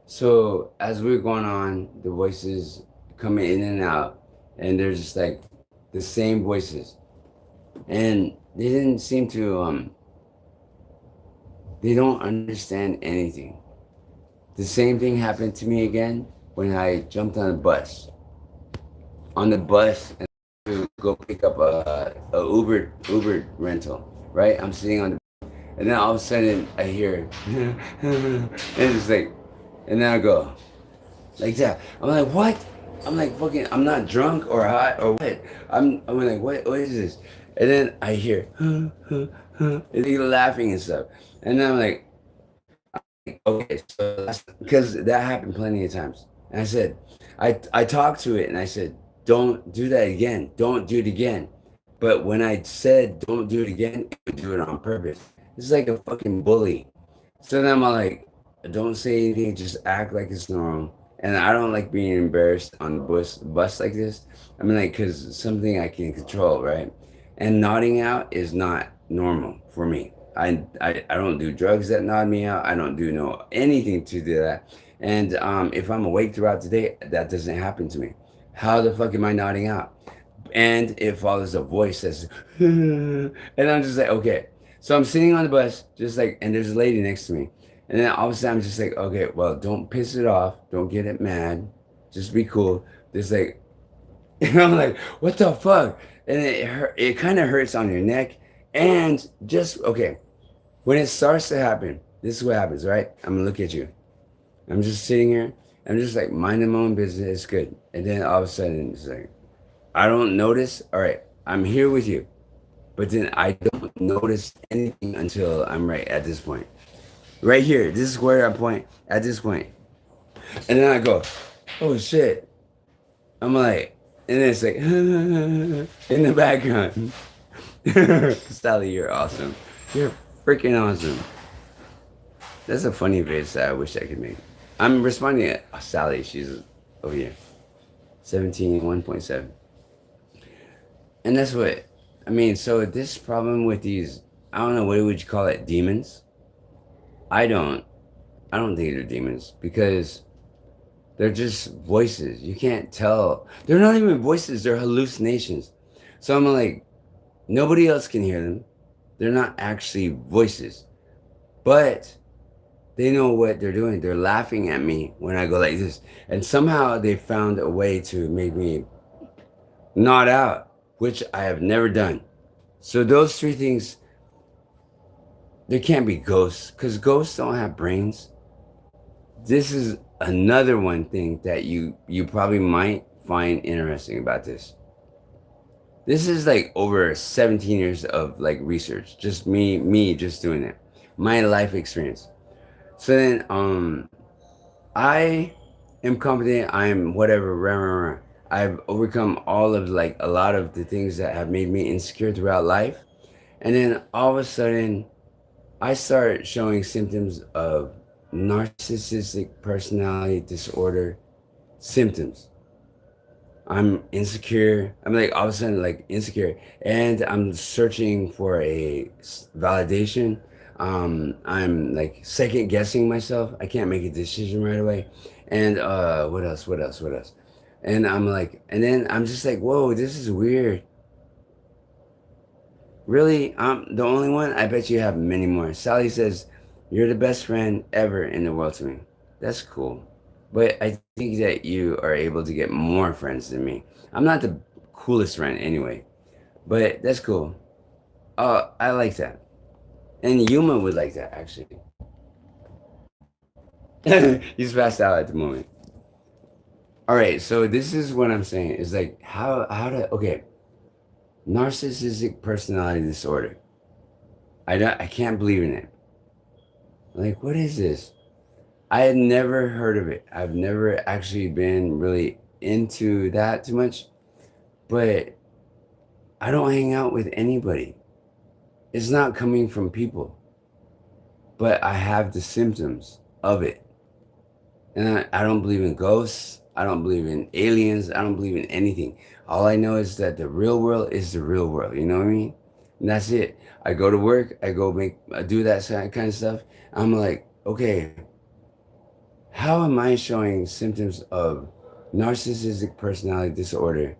So as we're going on, the voices coming in and out, and they're just like the same voices, and they didn't seem to they don't understand anything. The same thing happened to me again when I jumped on a bus. On the bus and to go pick up a Uber rental, right? I'm sitting on the and then all of a sudden I hear and it's like and then I go like that. I'm like, what? I'm like fucking I'm not drunk or high or what? I'm like, what is this? And then I hear and they laughing and stuff. And then I'm like, okay, so that's because that happened plenty of times. And I said, I talked to it and I said, don't do that again. Don't do it again. But when I said don't do it again, it would do it on purpose. It's like a fucking bully. So then I'm like, don't say anything, just act like it's normal. And I don't like being embarrassed on the bus like this. I mean, like, cause something I can control, right? And nodding out is not normal for me. I don't do drugs that nod me out. I don't do no anything to do that. And if I'm awake throughout the day, that doesn't happen to me. How the fuck am I nodding out? And it follows a voice that's, and I'm just like, okay. So I'm sitting on the bus, just like, and there's a lady next to me. And then all of a sudden I'm just like, okay, well, don't piss it off. Don't get it mad. Just be cool. Just like, and I'm like, what the fuck? And it kind of hurts on your neck. And just, okay, when it starts to happen, this is what happens, right? I'm gonna look at you. I'm just sitting here. I'm just like minding my own business. It's good. And then all of a sudden, it's like, I don't notice. All right, I'm here with you. But then I don't notice anything until I'm right at this point. Right here. This is where I point at this point. And then I go, oh shit. I'm like, and then it's like, in the background. Sally, you're awesome. You're freaking awesome. That's a funny face that I wish I could make. I'm responding to Sally. She's over here. 17, 1.7. And that's what, I mean, so this problem with these, I don't know, what would you call it, demons? I don't, I don't think they're demons because they're just voices. You can't tell. They're not even voices, they're hallucinations. So I'm like, nobody else can hear them. They're not actually voices. but they know what they're doing. They're laughing at me when I go like this. And somehow they found a way to make me nod out, which I have never done. So those three things, there can't be ghosts because ghosts don't have brains. This is another one thing that you probably might find interesting about this. This is like over 17 years of like research, just me just doing it, my life experience. So then I am confident. I am whatever. Rah, rah, rah. I've overcome all of like a lot of the things that have made me insecure throughout life. And then all of a sudden, I start showing symptoms of narcissistic personality disorder symptoms. I'm insecure. I'm like all of a sudden like insecure, and I'm searching for a validation. I'm like second guessing myself. I can't make a decision right away. And what else? What else? What else? And I'm like, and then I'm just like, whoa, this is weird. Really? I'm the only one? I bet you have many more. Sally says, you're the best friend ever in the world to me. That's cool. But I think that you are able to get more friends than me. I'm not the coolest friend anyway. But that's cool. I like that. And yUMa would like that actually. He's passed out at the moment. All right, so this is what I'm saying. Is like how to okay, narcissistic personality disorder. I can't believe in it. Like, what is this? I had never heard of it. I've never actually been really into that too much, but I don't hang out with anybody. It's not coming from people, but I have the symptoms of it. And I don't believe in ghosts. I don't believe in aliens. I don't believe in anything. All I know is that the real world is the real world. You know what I mean? And that's it. I go to work. I do that kind of stuff. I'm like, okay, how am I showing symptoms of narcissistic personality disorder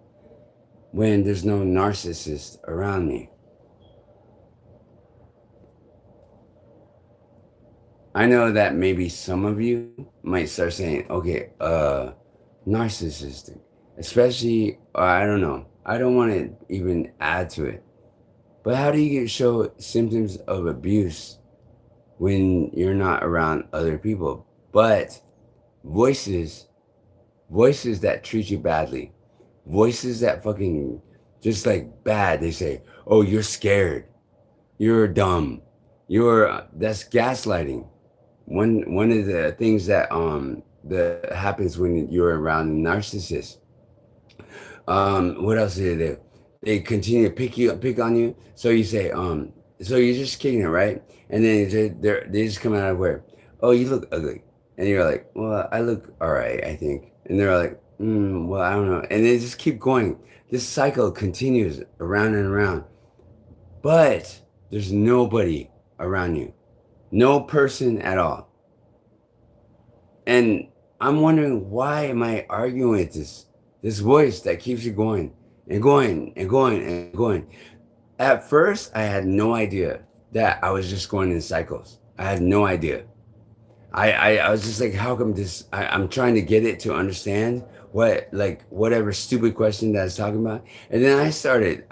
when there's no narcissist around me? I know that maybe some of you might start saying, okay, narcissistic, especially, I don't know. I don't want to even add to it. But how do you show symptoms of abuse when you're not around other people? But voices, voices that treat you badly, voices that fucking just like bad. They say, "Oh, you're scared. You're dumb. That's gaslighting." One of the things that happens when you're around a narcissist. What else do they do? They continue to pick on you. So you say, so you're just kicking it, right? And then they just come out of where, oh, you look ugly, and you're like, well, I look all right, I think, and they're like, well, I don't know, and they just keep going. This cycle continues around and around, but there's nobody around you, no person at all, and I'm wondering why am I arguing with this voice that keeps you going and going and going and going. At first, I had no idea that I was just going in cycles. I had no idea. I was just like, how come this? I'm trying to get it to understand what, like, whatever stupid question that I was talking about. And then I started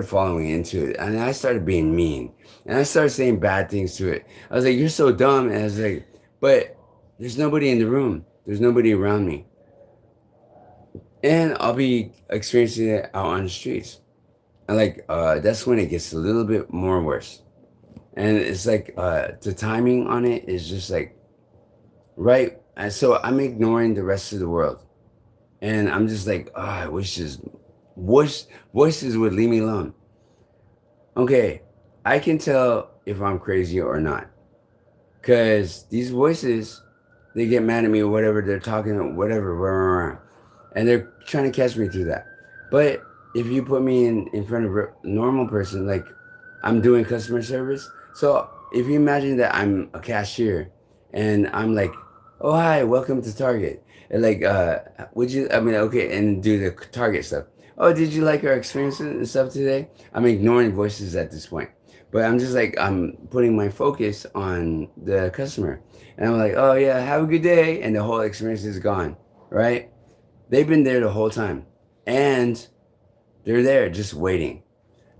following into it, and I started being mean, and I started saying bad things to it. I was like, you're so dumb. And I was like, but there's nobody in the room. There's nobody around me. And I'll be experiencing it out on the streets. And like that's when it gets a little bit more worse. And it's like the timing on it is just like right. And so I'm ignoring the rest of the world. And I'm just like, oh, I wish voices would leave me alone. Okay, I can tell if I'm crazy or not. Cause these voices, they get mad at me or whatever, they're talking or whatever, and they're trying to catch me through that. But if you put me in front of a normal person, like I'm doing customer service, so if you imagine that I'm a cashier and I'm like, oh hi, welcome to Target, and like would you, I mean, okay, and do the Target stuff. Oh, did you like our experiences and stuff today? I'm ignoring voices at this point. but I'm just like, I'm putting my focus on the customer. And I'm like, oh yeah, have a good day. And the whole experience is gone, right? They've been there the whole time. And they're there just waiting.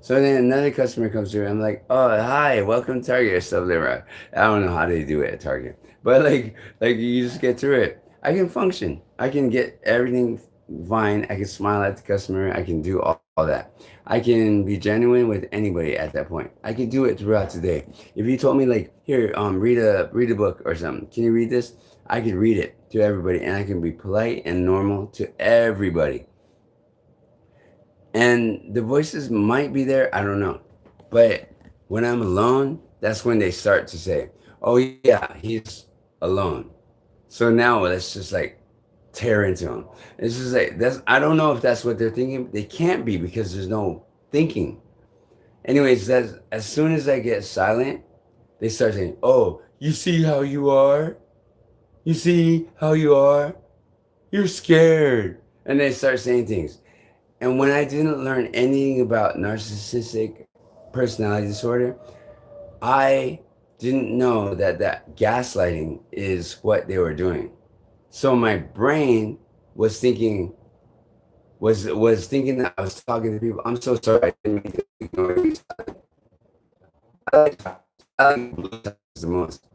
So then another customer comes through. I'm like, oh hi, welcome to Target or stuff like that. I don't know how they do it at Target, but like you just get through it. I can function. I can get everything fine. I can smile at the customer. I can do all that. I can be genuine with anybody at that point. I can do it throughout the day. If you told me like, here, read a book or something. Can you read this? I could read it to everybody, and I can be polite and normal to everybody. And the voices might be there, I don't know. But when I'm alone, that's when they start to say, oh, yeah, he's alone. So now let's just like tear into him. It's just like, I don't know if that's what they're thinking. They can't be because there's no thinking. Anyways, that's, as soon as I get silent, they start saying, oh, you see how you are? You see how you are? You're scared. And they start saying things. And when I didn't learn anything about narcissistic personality disorder, I didn't know that gaslighting is what they were doing. So my brain was thinking was thinking that I was talking to people. I'm so sorry. I didn't mean to ignore you. I like blue ties the most.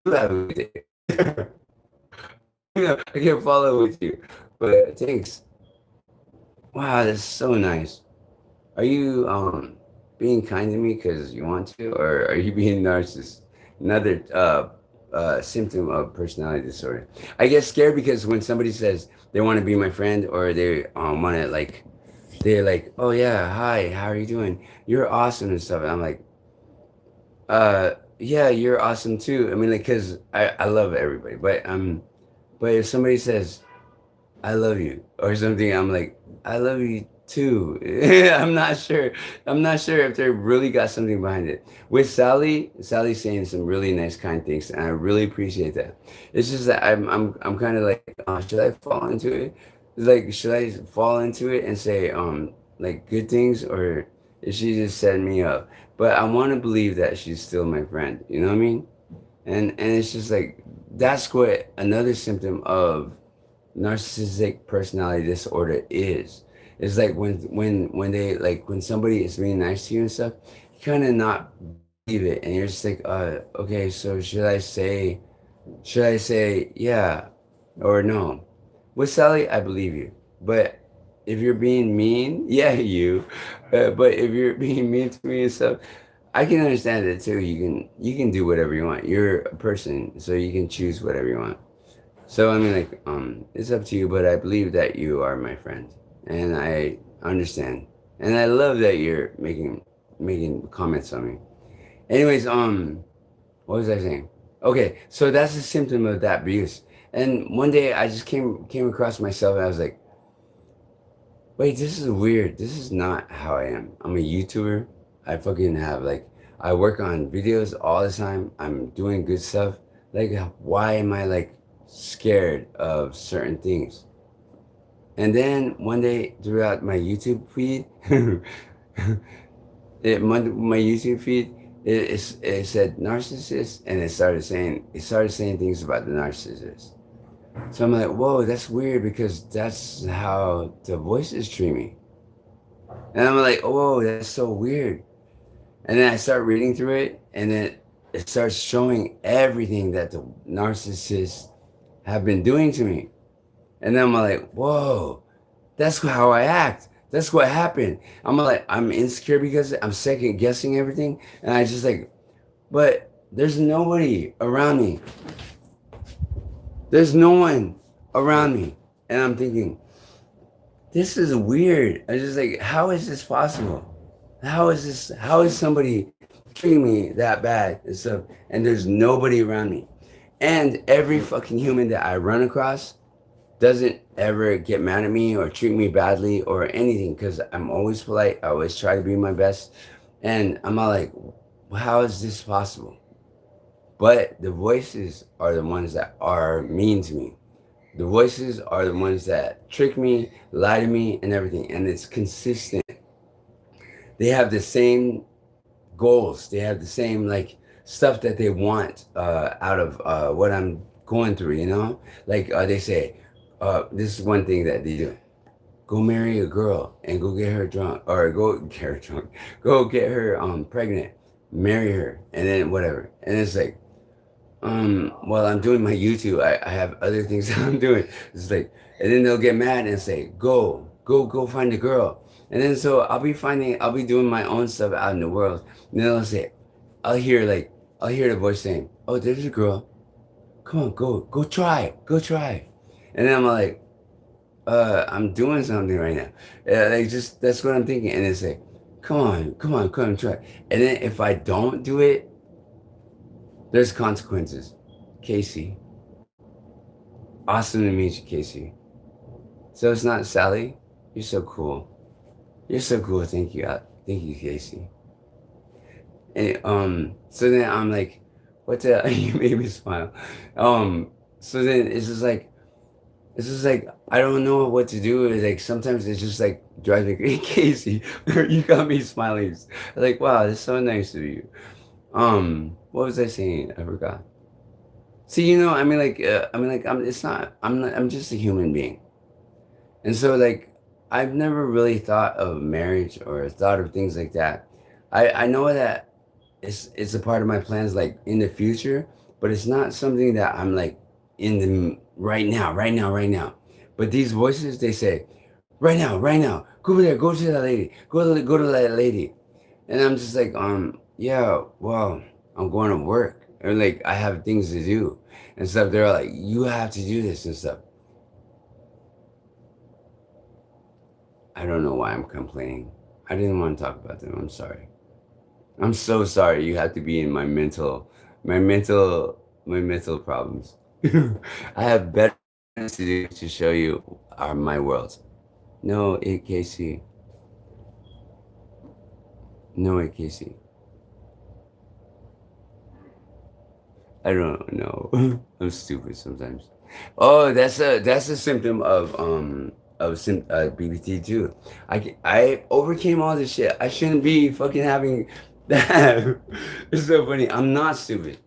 You have a good day. I can't follow with you, but thanks. Wow, that's so nice. Are you being kind to me because you want to, or are you being narcissist? Another symptom of personality disorder. I get scared because when somebody says they want to be my friend, or they want to like, they're like, oh yeah, hi, how are you doing? You're awesome and stuff. And I'm like, yeah, you're awesome too. I mean, like, cause I love everybody, but if somebody says I love you or something, I'm like, I love you too. I'm not sure. I'm not sure if they really got something behind it. With Sally's saying some really nice, kind things, and I really appreciate that. It's just that I'm kind of like, should I fall into it? Like, should I fall into it and say like good things, or is she just setting me up? But I want to believe that she's still my friend. You know what I mean? And it's just like that's what another symptom of narcissistic personality disorder is. It's like when they like when somebody is being nice to you and stuff, you kind of not believe it, and you're just like, okay, so should I say yeah or no? With Sally, I believe you, but if you're being mean, yeah, but if you're being mean to me and stuff, I can understand it too. You can do whatever you want. You're a person, so you can choose whatever you want. So I mean, like, it's up to you, but I believe that you are my friend, and I understand, and I love that you're making comments on me. Anyways, what was I saying? Okay, so that's a symptom of that abuse. And one day I just came across myself, and I was like, wait, this is weird. This is not how I am. I'm a YouTuber. I fucking have like I work on videos all the time. I'm doing good stuff. Like, why am I like scared of certain things? And then one day throughout my YouTube feed, my YouTube feed, it said narcissist, and it started saying things about the narcissist. So I'm like, whoa, that's weird because that's how the voices treat me. And I'm like, whoa, that's so weird. And then I start reading through it, and then it starts showing everything that the narcissists have been doing to me. And then I'm like, whoa, that's how I act. That's what happened. I'm like, I'm insecure because I'm second guessing everything. And I just like, but there's nobody around me. There's no one around me. And I'm thinking, this is weird. I just like, how is this possible? How is somebody treating me that bad and stuff? And there's nobody around me. And every fucking human that I run across doesn't ever get mad at me or treat me badly or anything because I'm always polite. I always try to be my best. And I'm all like, how is this possible? But the voices are the ones that are mean to me. The voices are the ones that trick me, lie to me, and everything. And it's consistent. They have the same goals. They have the same like stuff that they want out of what I'm going through. You know, like they say, this is one thing that they do: go marry a girl and go get her drunk, or go get her drunk, go get her pregnant, marry her, and then whatever. And it's like, while I'm doing my YouTube, I have other things that I'm doing. It's like, and then they'll get mad and say, go find a girl. And then so I'll be doing my own stuff out in the world. And then they'll say, I'll hear the voice saying, oh, there's a girl. Come on, go try. And then I'm like, I'm doing something right now. Like just, that's what I'm thinking. And they say, come on, try. And then if I don't do it, there's consequences. Casey. Awesome to meet you, Casey. So it's not Sally? You're so cool. You're so cool. Thank you. Thank you, Casey. And so then I'm like, what the you made me smile. So then it's just like I don't know what to do. It's like sometimes it's just like drives me crazy. Casey, you got me smiling. Like, wow, that's so nice of you. What was I saying? I forgot. See, you know, I'm just a human being. And so like, I've never really thought of marriage or thought of things like that. I know that it's a part of my plans like in the future, but it's not something that I'm like in the right now. But these voices, they say, right now, go over there, go to that lady, go to that lady. And I'm just like, yeah, well, I'm going to work, or like I have things to do and stuff. They're like, you have to do this and stuff. I don't know why I'm complaining. I didn't want to talk about them. I'm sorry. I'm so sorry. You have to be in my mental problems. I have better things to do to show you my world. No, AKC. No, AKC. I don't know. I'm stupid sometimes. Oh, that's a symptom of BBT too. I overcame all this shit. I shouldn't be fucking having that. It's so funny. I'm not stupid.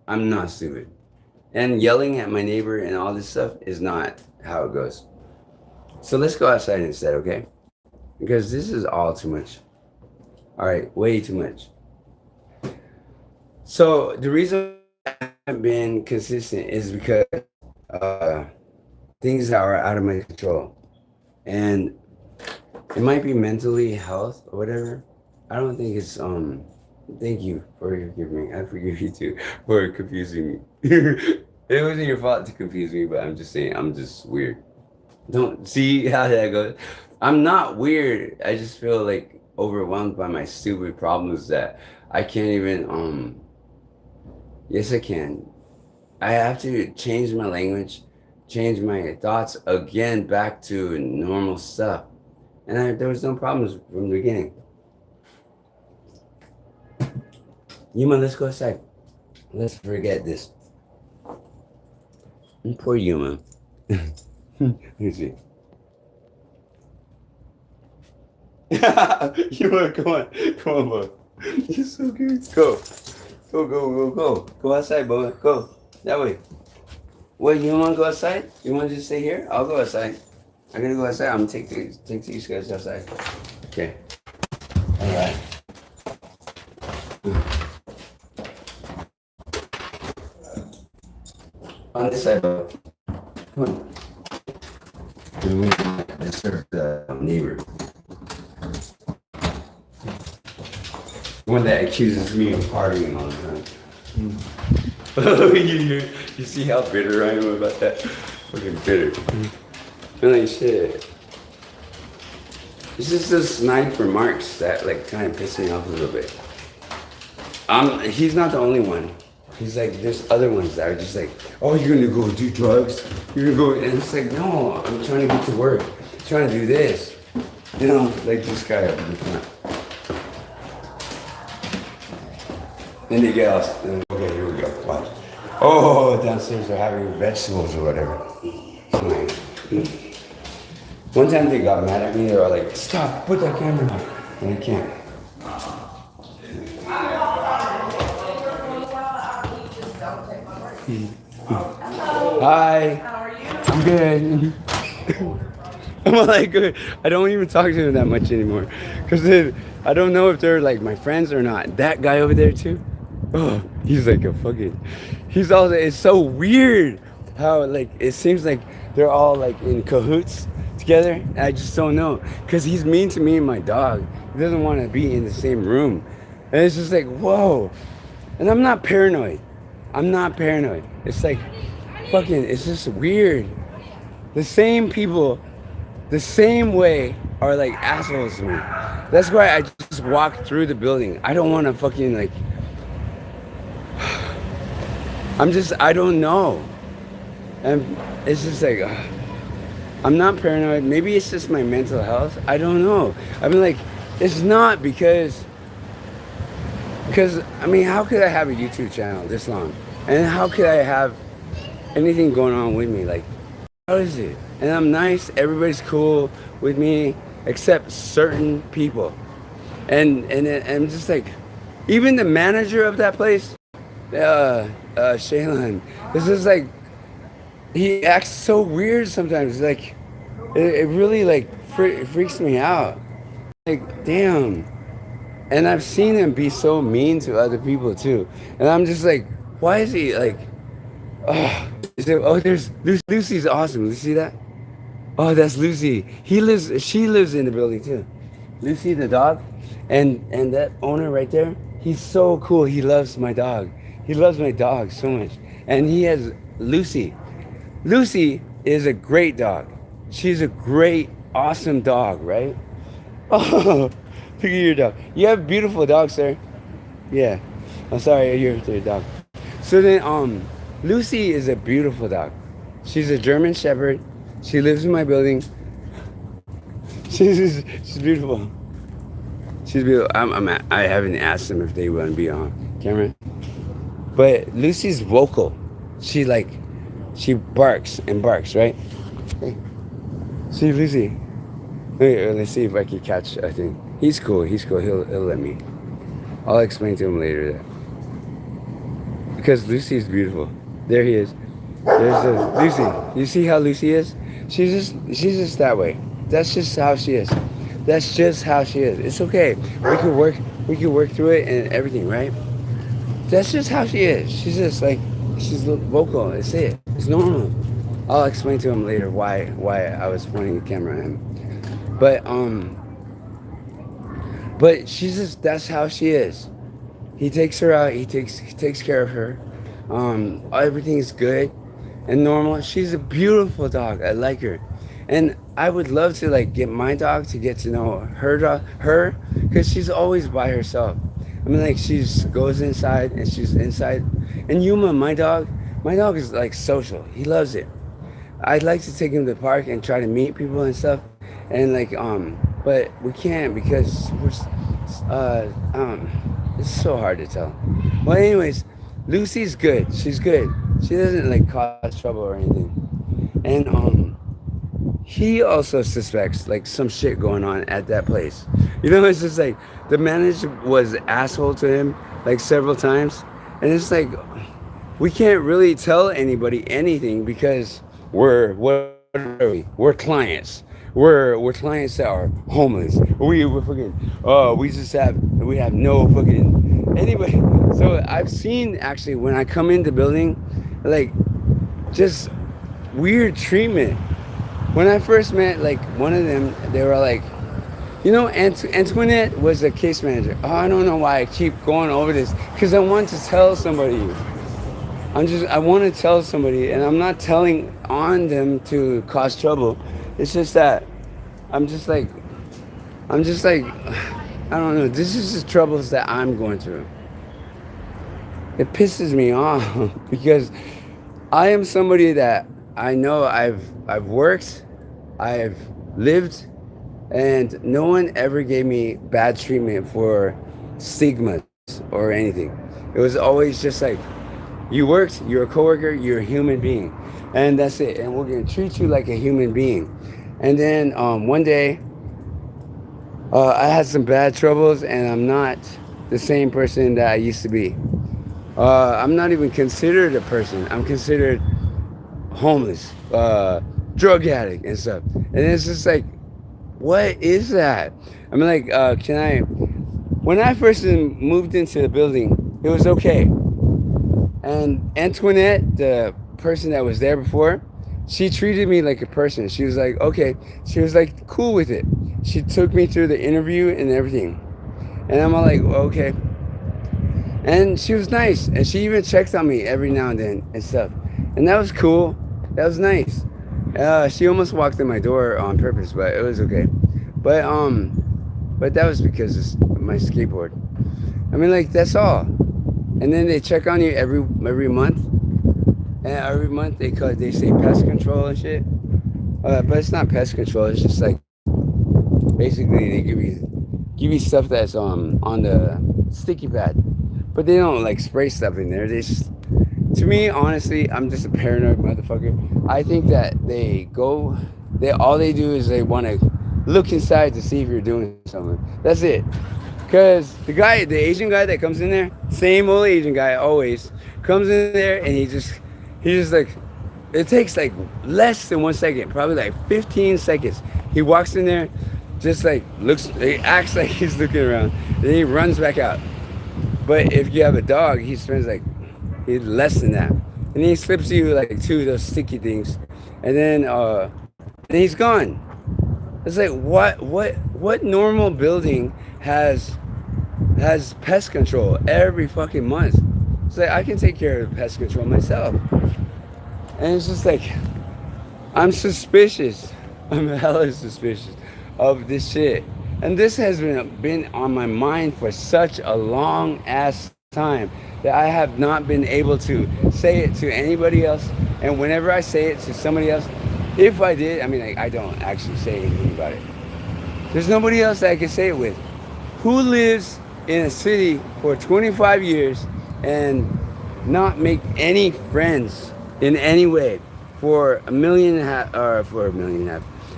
I'm not stupid. And yelling at my neighbor and all this stuff is not how it goes. So let's go outside instead, okay? Because this is all too much. All right, way too much. So the reason I've been consistent is because uh, things that are out of my control, and it might be mentally health or whatever. I don't think it's Thank you for forgiving me. I forgive you too for confusing me. It wasn't your fault to confuse me, but I'm just saying I'm just weird. Don't see how that goes. I'm not weird. I just feel like overwhelmed by my stupid problems that I can't even yes I can. I have to change my language, change my thoughts again back to normal stuff. And there was no problems from the beginning. yUMa, let's go outside. Let's forget this. Poor yUMa. Let me see. yUMa, come on, bud. You're so good. Go outside, boy. Go that way. What, you want to go outside? You want to just stay here? I'll go outside. I'm gonna go outside. I'm gonna take these guys outside. Okay. All right. On this side, bro. Come on. Let's serve the neighbor. One that accuses me of partying all the time. You see how bitter I am about that? Fucking bitter. I'm like, shit. It's just those snide remarks that like kind of piss me off a little bit. He's not the only one. He's like, there's other ones that are just like, oh, you're gonna go do drugs? You're gonna go, and it's like, no, I'm trying to get to work. I'm trying to do this. You know, like this guy up in the front. Then they get us. Okay, here we go. Watch. Oh, downstairs they're having vegetables or whatever. One time they got mad at me. They were like, "Stop! Put that camera on." And I can't. Hi. How are you? I'm good. I'm like, I don't even talk to them that much anymore, cause I don't know if they're like my friends or not. That guy over there too. Oh, he's like a fucking. He's all. It's so weird how like it seems like they're all like in cahoots together. And I just don't know, cause he's mean to me and my dog. He doesn't want to be in the same room, and it's just like whoa. And I'm not paranoid. I'm not paranoid. It's like fucking. It's just weird. The same people the same way are like assholes to me. That's why I just walk through the building. I don't want to fucking like. I don't know. And it's just like, I'm not paranoid. Maybe it's just my mental health. I don't know. I mean, like, it's not because, I mean, how could I have a YouTube channel this long? And how could I have anything going on with me? Like, how is it? And I'm nice. Everybody's cool with me, except certain people. And I'm just like, even the manager of that place, Shaylan, this is like, he acts so weird sometimes. Like, it really like freaks me out. Like, damn. And I've seen him be so mean to other people too. And I'm just like, why is he like? Oh, there's Lucy's awesome. You see that? Oh, that's Lucy. She lives in the building too. Lucy the dog, and that owner right there. He's so cool. He loves my dog. He loves my dog so much. And he has Lucy. Lucy is a great dog. She's a great, awesome dog, right? Oh, look at your dog. You have a beautiful dog, sir. Yeah. I'm sorry, you're your dog. So then, Lucy is a beautiful dog. She's a German Shepherd. She lives in my building. She's beautiful. She's beautiful. I haven't asked them if they want to be on camera. But Lucy's vocal. She barks and barks, right? Hey. See Lucy. Let's see if I can catch a thing. He's cool. He'll let me. I'll explain to him later that. Because Lucy's beautiful. There he is. There's Lucy. You see how Lucy is? She's just that way. That's just how she is. That's just how she is. It's okay. We could work through it and everything, right? That's just how she is. She's just like she's vocal. It's it. It's normal. I'll explain to him later why I was pointing the camera at him. But she's just that's how she is. He takes her out. He takes care of her. Everything's good and normal. She's a beautiful dog. I like her, and I would love to like get my dog to get to know her, because she's always by herself. I mean, like she goes inside and she's inside. And yUMa, my dog is like social. He loves it. I'd like to take him to the park and try to meet people and stuff, and like but we can't because it's so hard to tell. Well, anyways, Lucy's good. She's good. She doesn't like cause trouble or anything. And he also suspects like some shit going on at that place. You know, it's just like the manager was asshole to him like several times, and it's like we can't really tell anybody anything because what are we? We're clients. We're clients that are homeless. We're fucking we have no fucking anybody. So I've seen actually when I come into the building, like just weird treatment. When I first met like one of them, they were like, you know, Antoinette was a case manager. Oh, I don't know why I keep going over this because I want to tell somebody. I want to tell somebody, and I'm not telling on them to cause trouble. It's just that I'm just like, I don't know. This is the troubles that I'm going through. It pisses me off because I am somebody that I know I've worked, I've lived, and no one ever gave me bad treatment for stigmas or anything. It was always just like, you worked, you're a coworker, you're a human being, and that's it. And we're gonna treat you like a human being. And then one day, I had some bad troubles, and I'm not the same person that I used to be. I'm not even considered a person. I'm considered homeless, drug addict and stuff. And it's just like, what is that? I mean, like, can I? When I first moved into the building, it was okay. And Antoinette, the person that was there before, she treated me like a person. She was like, okay. She was like, cool with it. She took me through the interview and everything. And I'm all like, okay. And she was nice. And she even checked on me every now and then and stuff. And that was cool. That was nice. She almost walked in my door on purpose, but it was okay. But that was because of my skateboard. I mean, like, that's all. And then they check on you every month. And every month they say pest control and shit. But it's not pest control. It's just like basically they give you stuff that's on the sticky pad. But they don't like spray stuff in there. They just, to me, honestly, I'm just a paranoid motherfucker. I think that all they do is they want to look inside to see if you're doing something. That's it. Because the Asian guy that comes in there, same old Asian guy always, comes in there and he's just like, it takes like less than 1 second, probably like 15 seconds. He walks in there, just like he acts like he's looking around, then he runs back out. But if you have a dog, he spends like less than that, and he slips you like 2 of those sticky things, and then he's gone. It's like what normal building has pest control every fucking month? It's like I can take care of pest control myself, and it's just like I'm suspicious. I'm hella suspicious of this shit. And this has been on my mind for such a long ass time that I have not been able to say it to anybody else. And whenever I say it to somebody else, if I did, I mean, I don't actually say anything about it. There's nobody else that I can say it with. Who lives in a city for 25 years and not make any friends in any way for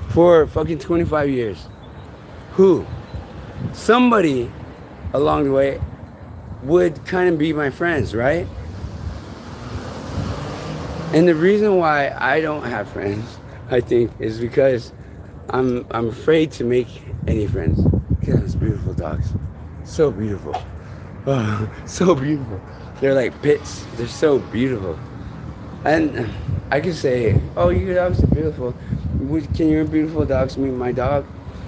for fucking 25 years? Who? Somebody along the way would kind of be my friends, right? And the reason why I don't have friends, I think, is because I'm afraid to make any friends. Look at those beautiful dogs. So beautiful. Oh, so beautiful. They're like pits. They're so beautiful. And I could say, oh, your dogs are beautiful. Can your beautiful dogs meet my dog?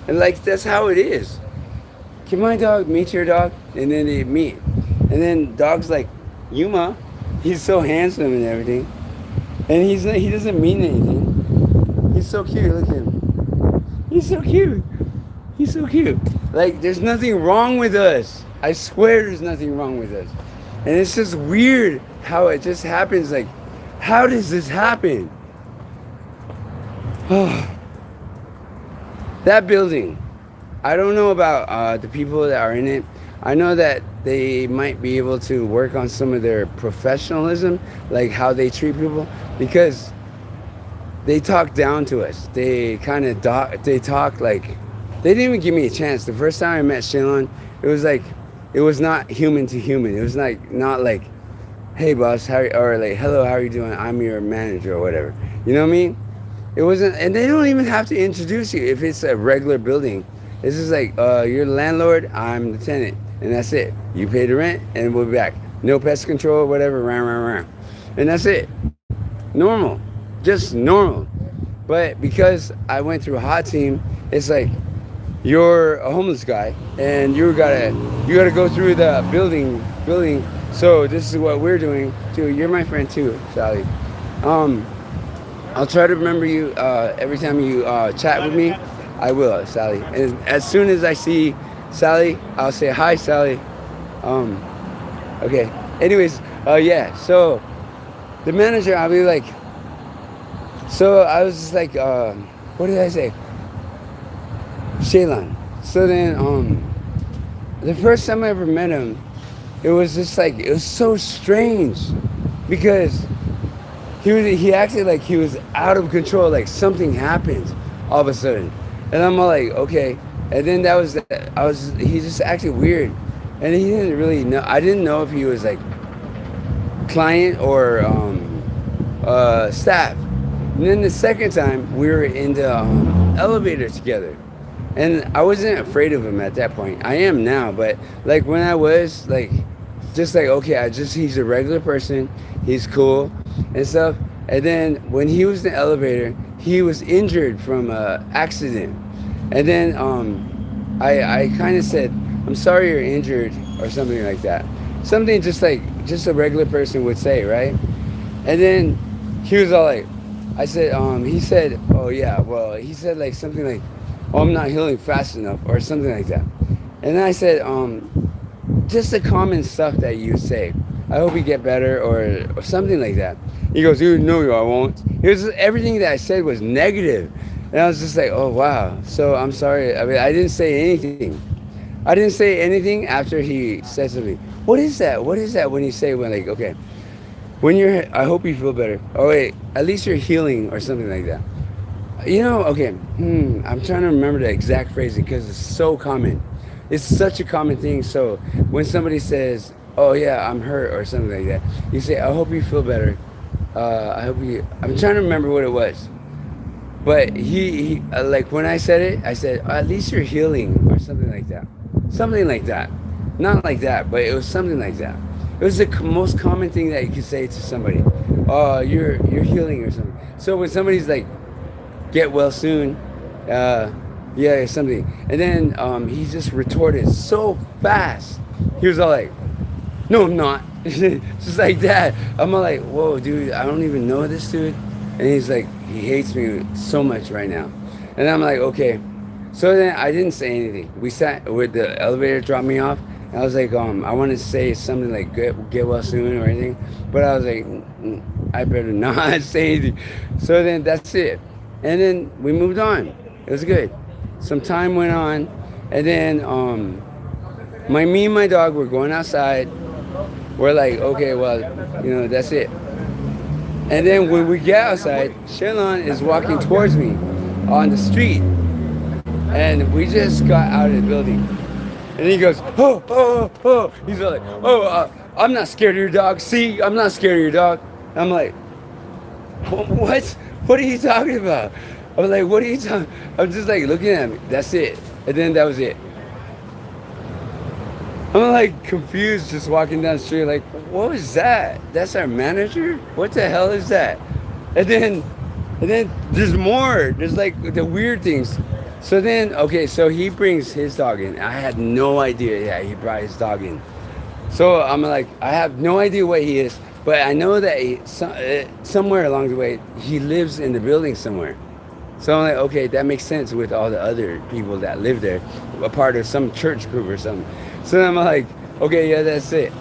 And like, that's how it is. Can my dog meet your dog? And then they meet. And then dogs like yUMa, he's so handsome and everything. And he doesn't mean anything. He's so cute, look at him. He's so cute. He's so cute. Like, there's nothing wrong with us. I swear there's nothing wrong with us. And it's just weird how it just happens. Like, how does this happen? That building, I don't know about the people that are in it. I know that they might be able to work on some of their professionalism, like how they treat people, because they talk down to us. They kind of talk like, they didn't even give me a chance. The first time I met Shilon, it was like, it was not human to human. It was like, not like, hey boss, or like, hello, how are you doing? I'm your manager or whatever. You know what I mean? It wasn't, and they don't even have to introduce you if it's a regular building. It's just like, you're the landlord, I'm the tenant, and that's it. You pay the rent, and we'll be back. No pest control, whatever, rah. And that's it. Normal. Just normal. But because I went through a hot team, it's like, you're a homeless guy, and you gotta go through the building. So this is what we're doing too. You're my friend too, Sally. I'll try to remember you every time you chat with me. I will, Sally. And as soon as I see Sally, I'll say, hi, Sally. Okay. Anyways, yeah. So the manager, I'll be like, so I was just like, what did I say? Shaylon. So then, the first time I ever met him, it was just like, it was so strange because he acted like he was out of control, like something happened all of a sudden. And I'm all like, okay. And then he just acted weird. And he didn't really know, I didn't know if he was like client or staff. And then the second time, we were in the elevator together. And I wasn't afraid of him at that point. I am now, but like when I was like, just like okay, he's a regular person, he's cool and stuff. And then when he was in the elevator, he was injured from a accident. And then I kind of said, "I'm sorry you're injured" or something like that. Something just a regular person would say, right? And then he was all like, I said, he said, "Oh yeah, well," he said like something like, "Oh, I'm not healing fast enough" or something like that. And then I said, just the common stuff that you say. I hope you get better or something like that. He goes, "Dude, no, I won't." Everything that I said was negative. And I was just like, "Oh, wow. So I'm sorry." I mean, I didn't say anything. I didn't say anything after he said something. What is that? What is that when you say, when like, okay, when you're, I hope you feel better. Oh, wait, at least you're healing or something like that. Okay, I'm trying to remember the exact phrasing because it's so common. It's such a common thing. So when somebody says, "Oh yeah, I'm hurt" or something like that, you say, "I hope you feel better." I hope you. I'm trying to remember what it was, but he like when I said it, I said, "At least you're healing" or something like that, something like that. Not like that, but it was something like that. It was the most common thing that you could say to somebody. "Oh, you're healing" or something. So when somebody's like, "Get well soon," yeah, something. And then he just retorted so fast. He was all like, "No, I'm not." Just like that. I'm all like, "Whoa, dude, I don't even know this dude." And he's like, he hates me so much right now. And I'm like, okay. So then I didn't say anything. We sat with the elevator, dropped me off. And I was like, I wanted to say something like get well soon or anything. But I was like, I better not say anything. So then that's it. And then we moved on. It was good. Some time went on. And then me and my dog were going outside. We're like, okay, well, that's it. And then when we get outside, Shaylon is walking towards me on the street. And we just got out of the building. And he goes, "Oh, oh, oh." He's like, "Oh, I'm not scared of your dog. See, I'm not scared of your dog." I'm like, "What? What are you talking about?" I was like, "What are you talking?" I'm just like looking at him. That's it. And then that was it. I'm like confused, just walking down the street, like, "What was that? That's our manager? What the hell is that?" And then there's more. There's like the weird things. So then, okay, so he brings his dog in. I had no idea. Yeah, he brought his dog in. So I'm like, I have no idea what he is, but I know that somewhere along the way he lives in the building somewhere. So I'm like, okay, that makes sense with all the other people that live there, a part of some church group or something. So I'm like, okay, yeah, that's it.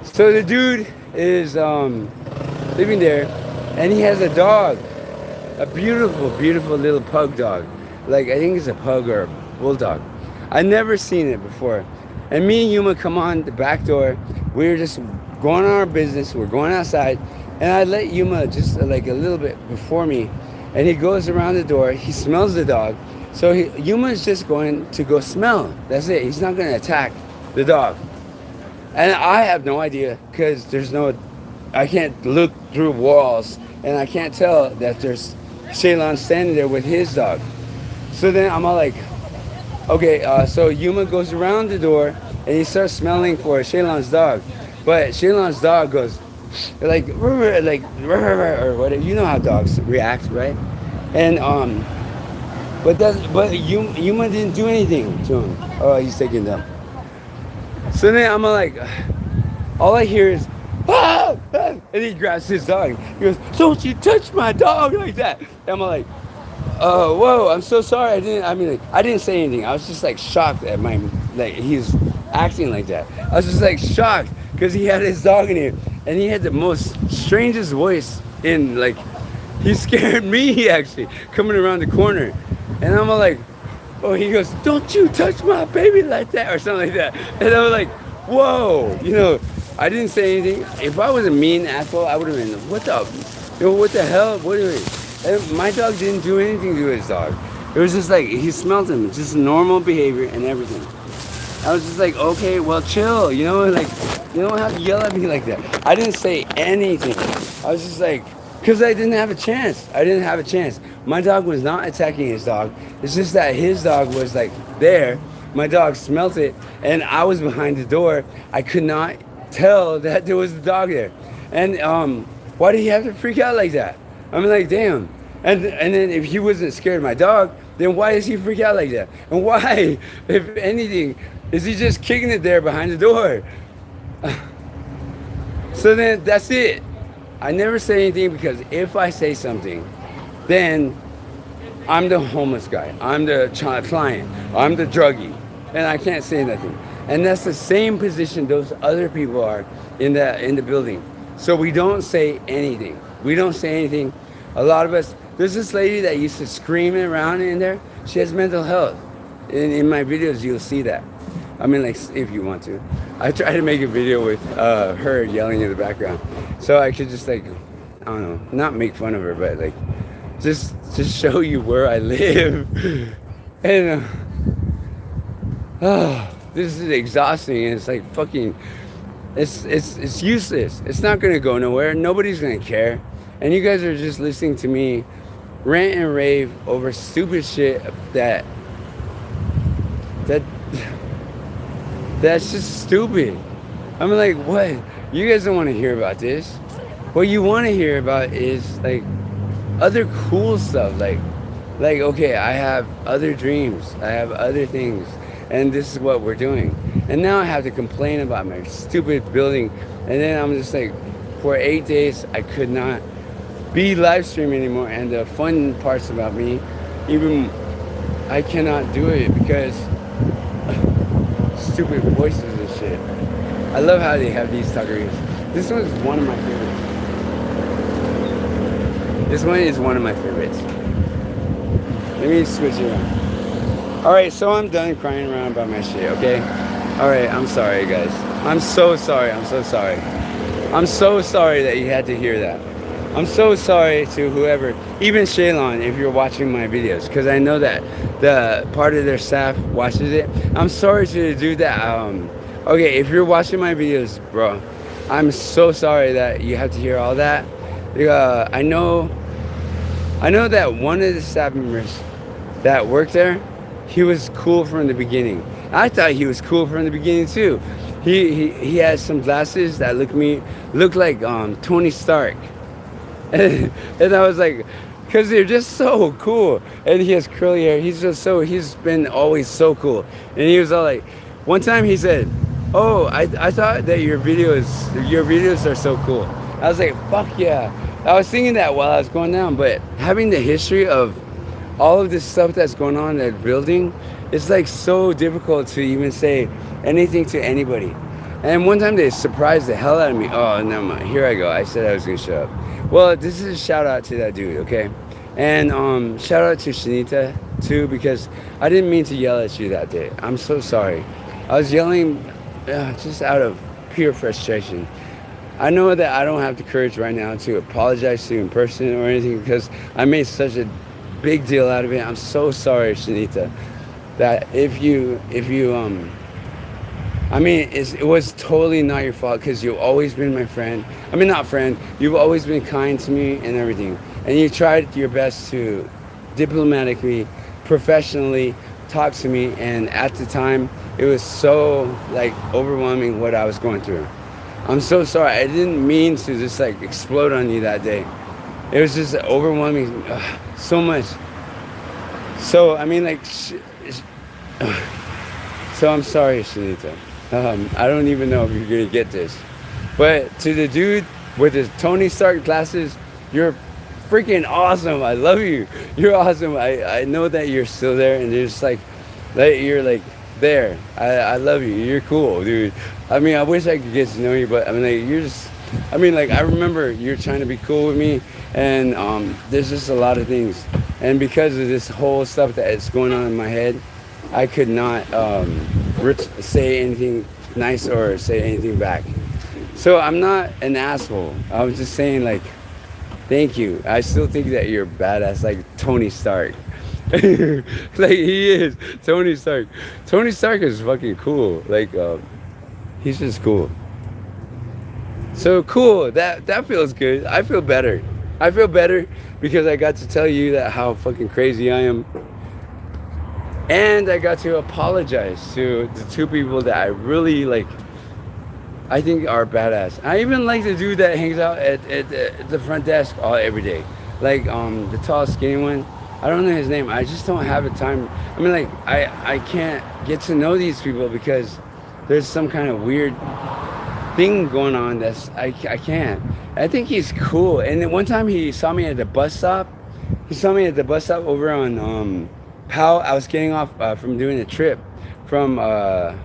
So the dude is living there, and he has a dog, a beautiful, beautiful little pug dog. Like, I think it's a pug or a bulldog. I've never seen it before. And me and yUMa come on the back door. We were just going on our business. We're going outside. And I let yUMa just like a little bit before me. And he goes around the door. He smells the dog. So yUMA is just going to go smell. That's it. He's not going to attack the dog. And I have no idea because I can't look through walls. And I can't tell that there's Shaylon standing there with his dog. So then I'm all like, okay, so yUMa goes around the door and he starts smelling for Shaylon's dog. But Shaylon's dog goes like or whatever. You know how dogs react, right? And but yUMa didn't do anything to him. Oh, he's taking them. So then I'm like, all I hear is, "Ah!" And he grabs his dog. He goes, "Don't you touch my dog like that." And I'm like, "Oh, whoa, I'm so sorry. I didn't say anything. I was just like shocked at he's acting like that. I was just like shocked because he had his dog in here and he had the most strangest voice he scared me actually coming around the corner. And I'm all like, oh, he goes, "Don't you touch my baby like that," or something like that. And I was like, whoa, I didn't say anything. If I was a mean asshole, I would have been, what the hell? What are you? And my dog didn't do anything to his dog. It was just like, he smelled him, just normal behavior and everything. I was just like, okay, well, chill, you don't have to yell at me like that. I didn't say anything. I was just like, Because I didn't have a chance. I didn't have a chance. My dog was not attacking his dog. It's just that his dog was like there. My dog smelt it, and I was behind the door. I could not tell that there was a dog there. And why did he have to freak out like that? I'm like, damn. And then if he wasn't scared of my dog, then why does he freak out like that? And why, if anything, is he just kicking it there behind the door? So then that's it. I never say anything because if I say something, then I'm the homeless guy. I'm the client. I'm the druggie. And I can't say nothing. And that's the same position those other people are in the building. So we don't say anything. We don't say anything. A lot of us, there's this lady that used to scream around in there. She has mental health. In my videos, you'll see that. I mean, like, if you want to. I try to make a video with her yelling in the background. So I could just, like, I don't know, not make fun of her, but, like, just show you where I live. And, this is exhausting. And it's, like, fucking, it's useless. It's not going to go nowhere. Nobody's going to care. And you guys are just listening to me rant and rave over stupid shit that's just stupid. I'm like, what? You guys don't want to hear about this. What you want to hear about is like other cool stuff. Like, okay, I have other dreams. I have other things. And this is what we're doing. And now I have to complain about my stupid building. And then I'm just like, for 8 days, I could not be live streaming anymore. And the fun parts about me, even I cannot do it because stupid voices and shit. I love how they have these tuckeries. This one is one of my favorites. This one is one of my favorites. Let me switch it around. Alright, so I'm done crying around about my shit, okay? Alright, I'm sorry, guys. I'm so sorry. I'm so sorry. I'm so sorry that you had to hear that. I'm so sorry to whoever, even Shaylon, if you're watching my videos, because I know that the part of their staff watches it. I'm sorry to do that. Okay, if you're watching my videos, bro, I'm so sorry that you have to hear all that. I know that one of the staff members that worked there, he was cool from the beginning. I thought he was cool from the beginning too. He had some glasses that looked like Tony Stark. And I was like, because they're just so cool. And he has curly hair. He's been always so cool. And he was all like, one time he said, oh, I thought that your videos are so cool. I was like, fuck yeah. I was thinking that while I was going down, but having the history of all of this stuff that's going on in that building, it's like so difficult to even say anything to anybody. And one time they surprised the hell out of me. Oh, never mind. Here I go. I said I was going to shut up. Well, this is a shout out to that dude, okay? And shout out to Shanita, too, because I didn't mean to yell at you that day. I'm so sorry. I was yelling just out of pure frustration. I know that I don't have the courage right now to apologize to you in person or anything because I made such a big deal out of it. I'm so sorry, Shanita, that if you I mean, it was totally not your fault because you've always been my friend. I mean, not friend. You've always been kind to me and everything. And you tried your best to diplomatically, professionally talk to me. And at the time, it was so, like, overwhelming what I was going through. I'm so sorry. I didn't mean to just, like, explode on you that day. It was just overwhelming so much. So, I mean, like, so I'm sorry, Shanita. I don't even know if you're gonna get this, but to the dude with his Tony Stark glasses, you're freaking awesome. I love you. You're awesome. I know that you're still there, and you're just like you're like there. I love you. You're cool, dude. I mean, I wish I could get to know you, but I mean, like, you're just. I mean, like, I remember you're trying to be cool with me, and there's just a lot of things, and because of this whole stuff that is going on in my head, I could not say anything nice or say anything back. So I'm not an asshole. I was just saying, like, thank you. I still think that you're badass, like Tony Stark. Like, he is Tony Stark. Tony Stark is fucking cool. Like, he's just cool. So cool. That feels good. I feel better. I feel better because I got to tell you that how fucking crazy I am. And I got to apologize to the two people that I really like, I think are badass. I even like the dude that hangs out at the front desk every day. Like the tall skinny one. I don't know his name. I just don't have the time. I mean like I can't get to know these people because there's some kind of weird thing going on that's I can't. I think he's cool. And then one time he saw me at the bus stop. He saw me at the bus stop over on Powell. I was getting off from doing a trip right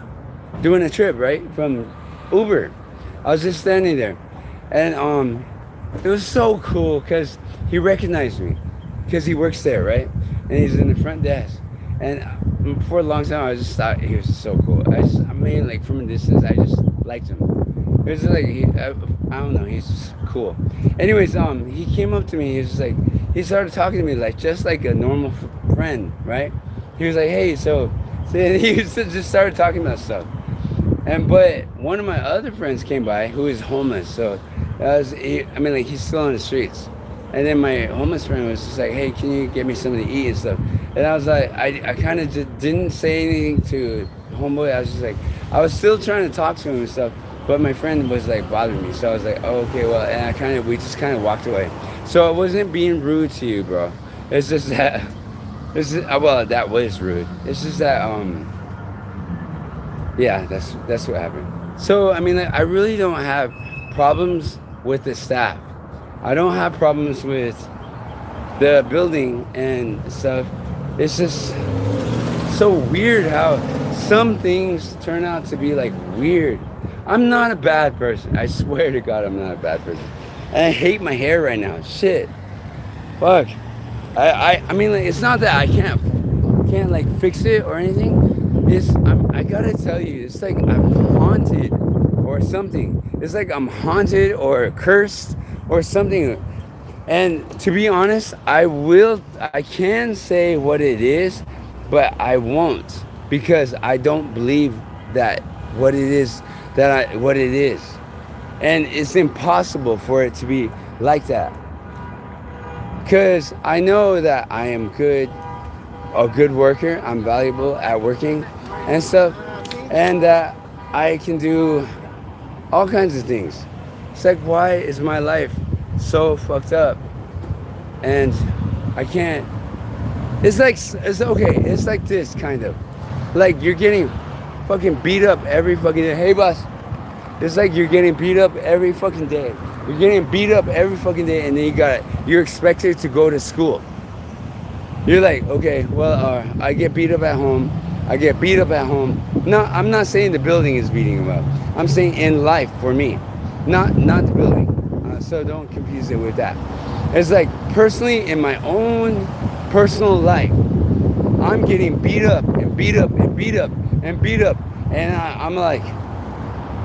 from Uber. I was just standing there, and it was so cool because he recognized me because he works there, right? And he's in the front desk. And for a long time, I just thought he was so cool. I mean, like from a distance, I just liked him. It was like I don't know, he's just cool. Anyways, he came up to me. He was just like, he started talking to me like just like a normal friend, right? He was like, hey, so he just started talking about stuff. But one of my other friends came by who is homeless. So I mean, like he's still on the streets. And then my homeless friend was just like, hey, can you get me something to eat and stuff? And I was like, I kind of just didn't say anything to homeboy. I was just like, I was still trying to talk to him and stuff, but my friend was like bothering me. So I was like, oh, okay, well, and we just kind of walked away. So I wasn't being rude to you, bro. It's just that, well, that was rude. It's just that, yeah, that's what happened. So, I mean, like, I really don't have problems with the staff. I don't have problems with the building and stuff. It's just so weird how some things turn out to be like weird. I'm not a bad person. I swear to God, I'm not a bad person. And I hate my hair right now. Shit. Fuck. I mean, like, it's not that I can't like fix it or anything. I gotta tell you, it's like I'm haunted or something. It's like I'm haunted or cursed or something. And to be honest, I can say what it is, but I won't because I don't believe that what it is what it is. And it's impossible for it to be like that. Because I know that I am a good worker, I'm valuable at working and stuff, and that I can do all kinds of things. It's like, why is my life so fucked up? And I can't. It's okay. It's like this kind of, like you're getting fucking beat up every fucking day. Hey, boss. It's like you're getting beat up every fucking day. You're getting beat up every fucking day, and then you're expected to go to school. You're like, okay, well, I get beat up at home. I get beat up at home. No, I'm not saying the building is beating him up. I'm saying in life for me, not the building. So don't confuse it with that. It's like personally in my own personal life, I'm getting beat up and beat up and beat up and beat up, and I'm like,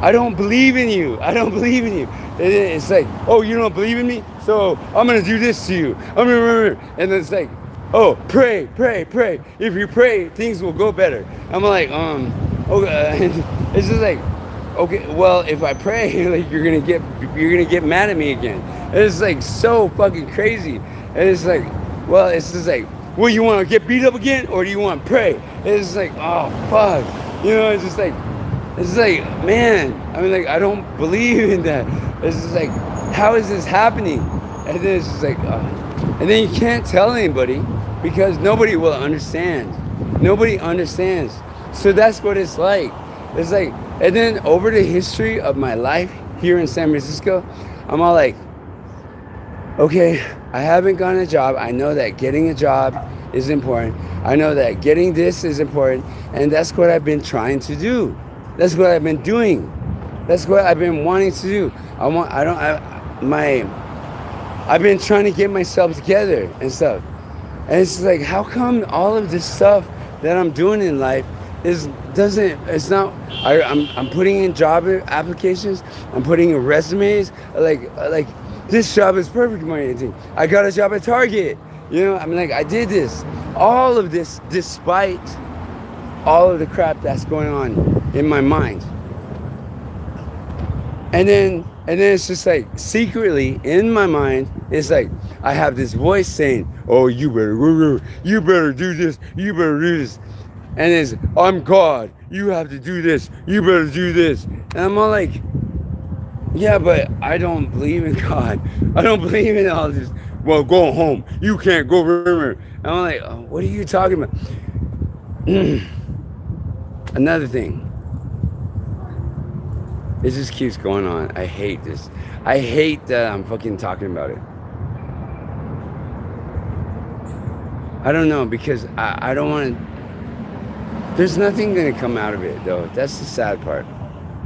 I don't believe in you. I don't believe in you. And it's like, oh, you don't believe in me? So I'm gonna do this to you. And then it's like, oh, pray. If you pray, things will go better. I'm like, okay. It's just like, okay, well, if I pray, like you're gonna get mad at me again. And it's like so fucking crazy. And it's like, well, it's just like, well, you want to get beat up again, or do you want to pray? And it's like, oh fuck, you know, it's just like, man, I mean, like, I don't believe in that. It's just like, how is this happening? And then it's just like, and then you can't tell anybody because nobody will understand. Nobody understands. So that's what it's like. It's like, and then over the history of my life here in San Francisco, I'm all like, okay, I haven't gotten a job. I know that getting a job is important. I know that getting this is important. And that's what I've been trying to do. That's what I've been doing. That's what I've been wanting to do. I've been trying to get myself together and stuff. And it's like, how come all of this stuff that I'm doing in life I'm putting in job applications, I'm putting in resumes, like this job is perfect for anything. I got a job at Target. You know, I mean, like, I did this. All of this despite all of the crap that's going on in my mind. And then And then it's just like secretly in my mind, it's like I have this voice saying, "Oh, you better do this, you better do this," and it's, "I'm God, you have to do this, you better do this," and I'm all like, "Yeah, but I don't believe in God. I don't believe in all this. Well, go home. You can't go." And I'm like, oh, "What are you talking about?" Another thing. It just keeps going on. I hate this. I hate that I'm fucking talking about it. I don't know, because I don't want to. There's nothing going to come out of it, though. That's the sad part.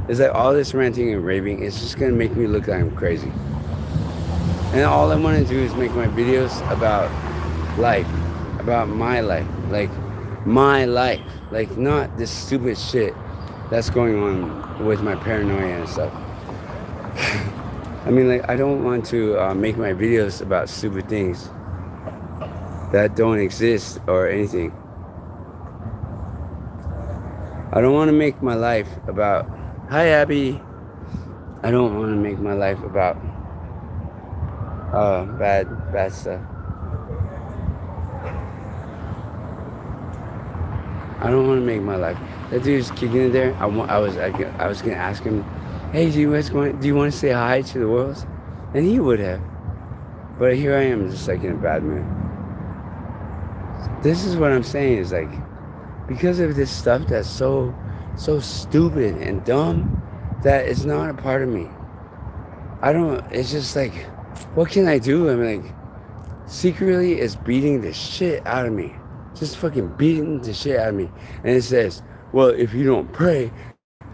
It's like all this ranting and raving, it's just going to make me look like I'm crazy. And all I want to do is make my videos about life, about my life. Like, my life. Like, not this stupid shit that's going on with my paranoia and stuff. I mean, like, I don't want to make my videos about stupid things that don't exist or anything. I don't want to make my life about, hi Abby. I don't want to make my life about bad stuff. I don't want to make my life. That dude's kicking it there. I was gonna ask him, hey, do you want to say hi to the world? And he would have. But here I am, just like in a bad mood. This is what I'm saying, is like, because of this stuff that's so stupid and dumb, that it's not a part of me. It's just like, what can I do? I mean, like, secretly it's beating the shit out of me. Just fucking beating the shit out of me. And it says, well, if you don't pray,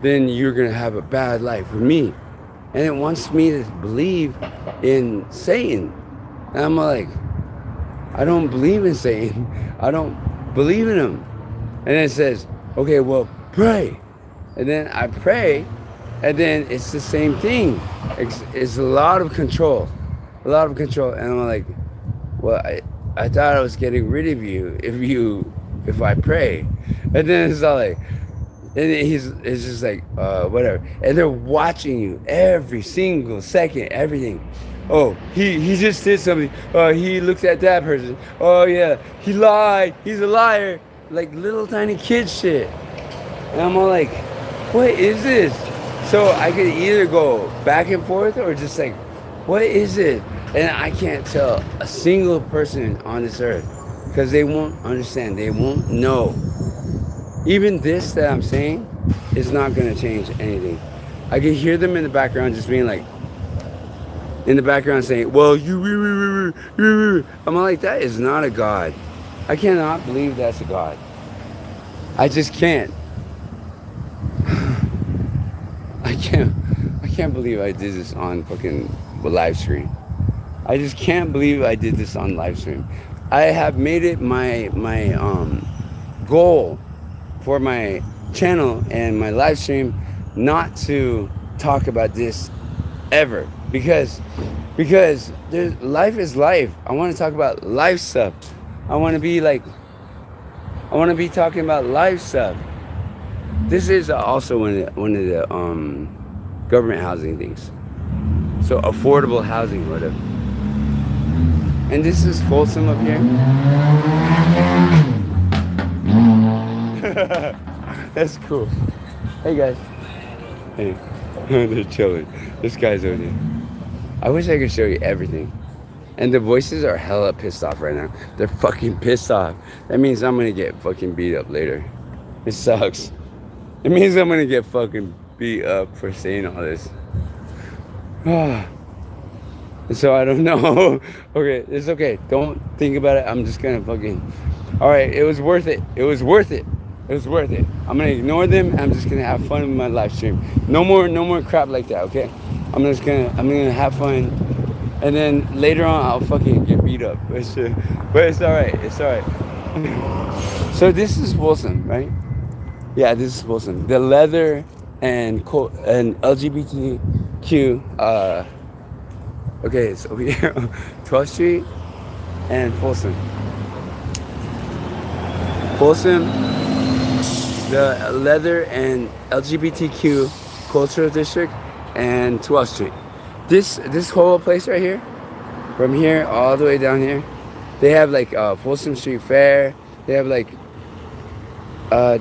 then you're gonna have a bad life with me. And it wants me to believe in Satan. And I'm like, I don't believe in Satan. I don't believe in him. And it says, okay, well, pray. And then I pray, and then it's the same thing. It's a lot of control. A lot of control. And I'm like, well, I thought I was getting rid of you if I pray. And then it's all like, and it's just like, whatever. And they're watching you every single second, everything. Oh, he just did something. Oh, he looked at that person. Oh yeah, he lied. He's a liar. Like little tiny kid shit. And I'm all like, what is this? So I could either go back and forth or just like, what is it? And I can't tell a single person on this earth, because they won't understand. They won't know. Even this that I'm saying is not going to change anything. I can hear them in the background just being like, in the background saying, well, I'm like, that is not a God. I cannot believe that's a God. I just can't. I can't believe I did this on fucking live stream. I just can't believe I did this on live stream. I have made it my goal for my channel and my live stream not to talk about this ever, because life is life. I want to talk about life stuff. I want to be talking about life stuff. This is also one of the government housing things. So affordable housing, whatever. And this is Folsom up here. That's cool. Hey guys. Hey. They're chilling. This guy's over there. I wish I could show you everything. And the voices are hella pissed off right now. They're fucking pissed off. That means I'm gonna get fucking beat up later. It sucks. It means I'm gonna get fucking beat up for saying all this. So I don't know. Okay, it's okay. Don't think about it. I'm just gonna fucking. Alright, it was worth it. It was worth it. It was worth it. I'm gonna ignore them. I'm just gonna have fun with my live stream. No more crap like that, okay? I'm gonna have fun. And then later on I'll fucking get beat up. But it's alright. It's alright. So this is Folsom, right? Yeah, this is Folsom. The leather and LGBTQ okay, it's over here. 12th Street and Folsom. Folsom, the leather and LGBTQ cultural district, and 12th Street. This whole place right here, from here all the way down here, they have like Folsom Street Fair. They have like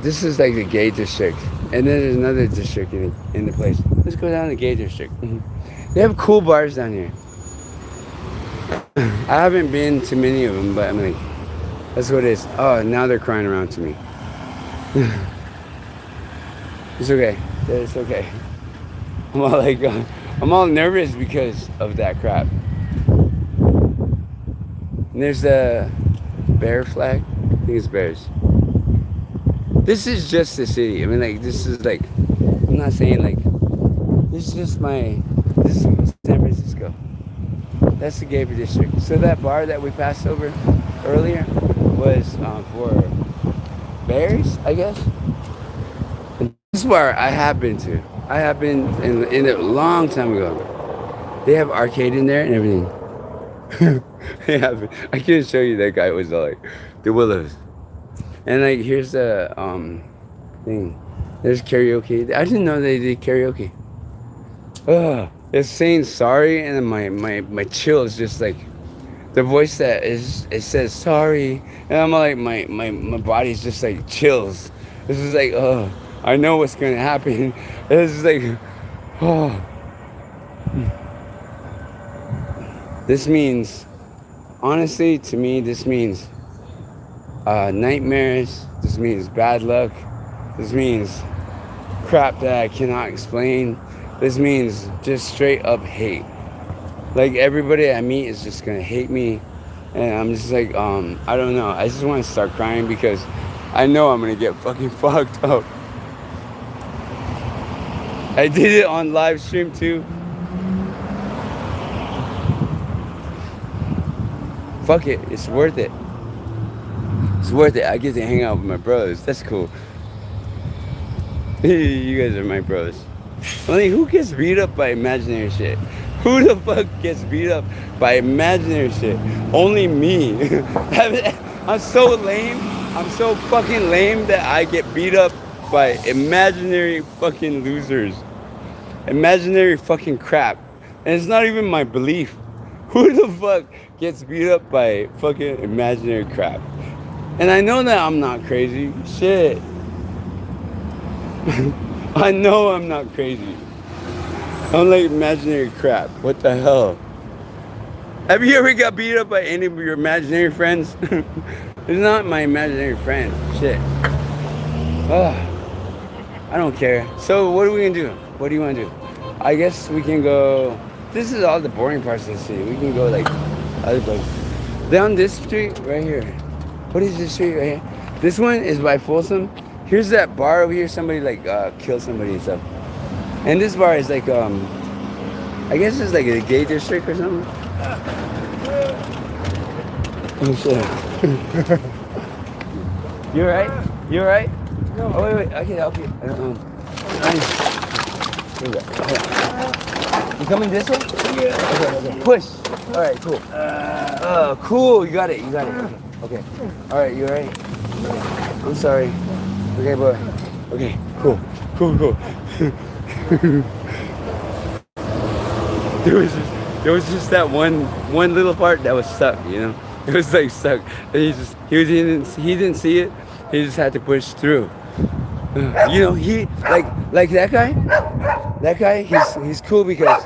this is like the gay district, and then there's another district in the place. Let's go down to the gay district. They have cool bars down here. I haven't been to many of them, but I'm like, that's what it is. Oh, now they're crying around to me. It's okay. It's okay. I'm all like, I'm all nervous because of that crap. And there's the bear flag. I think it's bears. This is just the city. I mean, like, this is like, I'm not saying like, this is just this is San Francisco. That's the gay district. So that bar that we passed over earlier was for bears, I guess. And this bar I have been to. I have been in a long time ago. They have arcade in there and everything. They have. I can't show you. That guy was like the Willows. And like here's the thing. There's karaoke. I didn't know they did karaoke. It's saying sorry, and then my chill is just like the voice that it says sorry, and I'm like my body's just like chills. This is like I know what's gonna happen. This is like This means, honestly, to me, this means nightmares. This means bad luck. This means crap that I cannot explain. This means just straight up hate. Like everybody I meet is just gonna hate me, and I'm just like, I don't know. I just want to start crying because I know I'm gonna get fucking fucked up. I did it on live stream too. Fuck it, it's worth it. It's worth it. I get to hang out with my brothers. That's cool. You guys are my bros. Only who gets beat up by imaginary shit? Who the fuck gets beat up by imaginary shit? Only me. I'm so lame. I'm so fucking lame that I get beat up by imaginary fucking losers. Imaginary fucking crap. And it's not even my belief. Who the fuck gets beat up by fucking imaginary crap? And I know that I'm not crazy. Shit. I know I'm not crazy. I'm like imaginary crap. What the hell? Have you ever got beat up by any of your imaginary friends? It's not my imaginary friend. Shit. I don't care. So what are we gonna do? What do you want to do? I guess we can go. This is all the boring parts of the city. We can go like other places. Down this street right here. What is this street right here? This one is by Folsom. Here's that bar over here. Somebody like killed somebody and stuff. And this bar is like I guess it's like a gay district or something. Oh shit. You alright? You alright? No. Oh wait. I can help you. Here we go. Okay. You coming this way? Yeah. Okay. Push. All right. Cool. Cool. You got it. You got it. Okay. All right. You alright? I'm sorry. Okay, boy. Okay. Cool. Cool. There was just that one little part that was stuck. You know, it was like stuck. And he didn't see it. He just had to push through. You know, he like that guy. That guy, he's cool because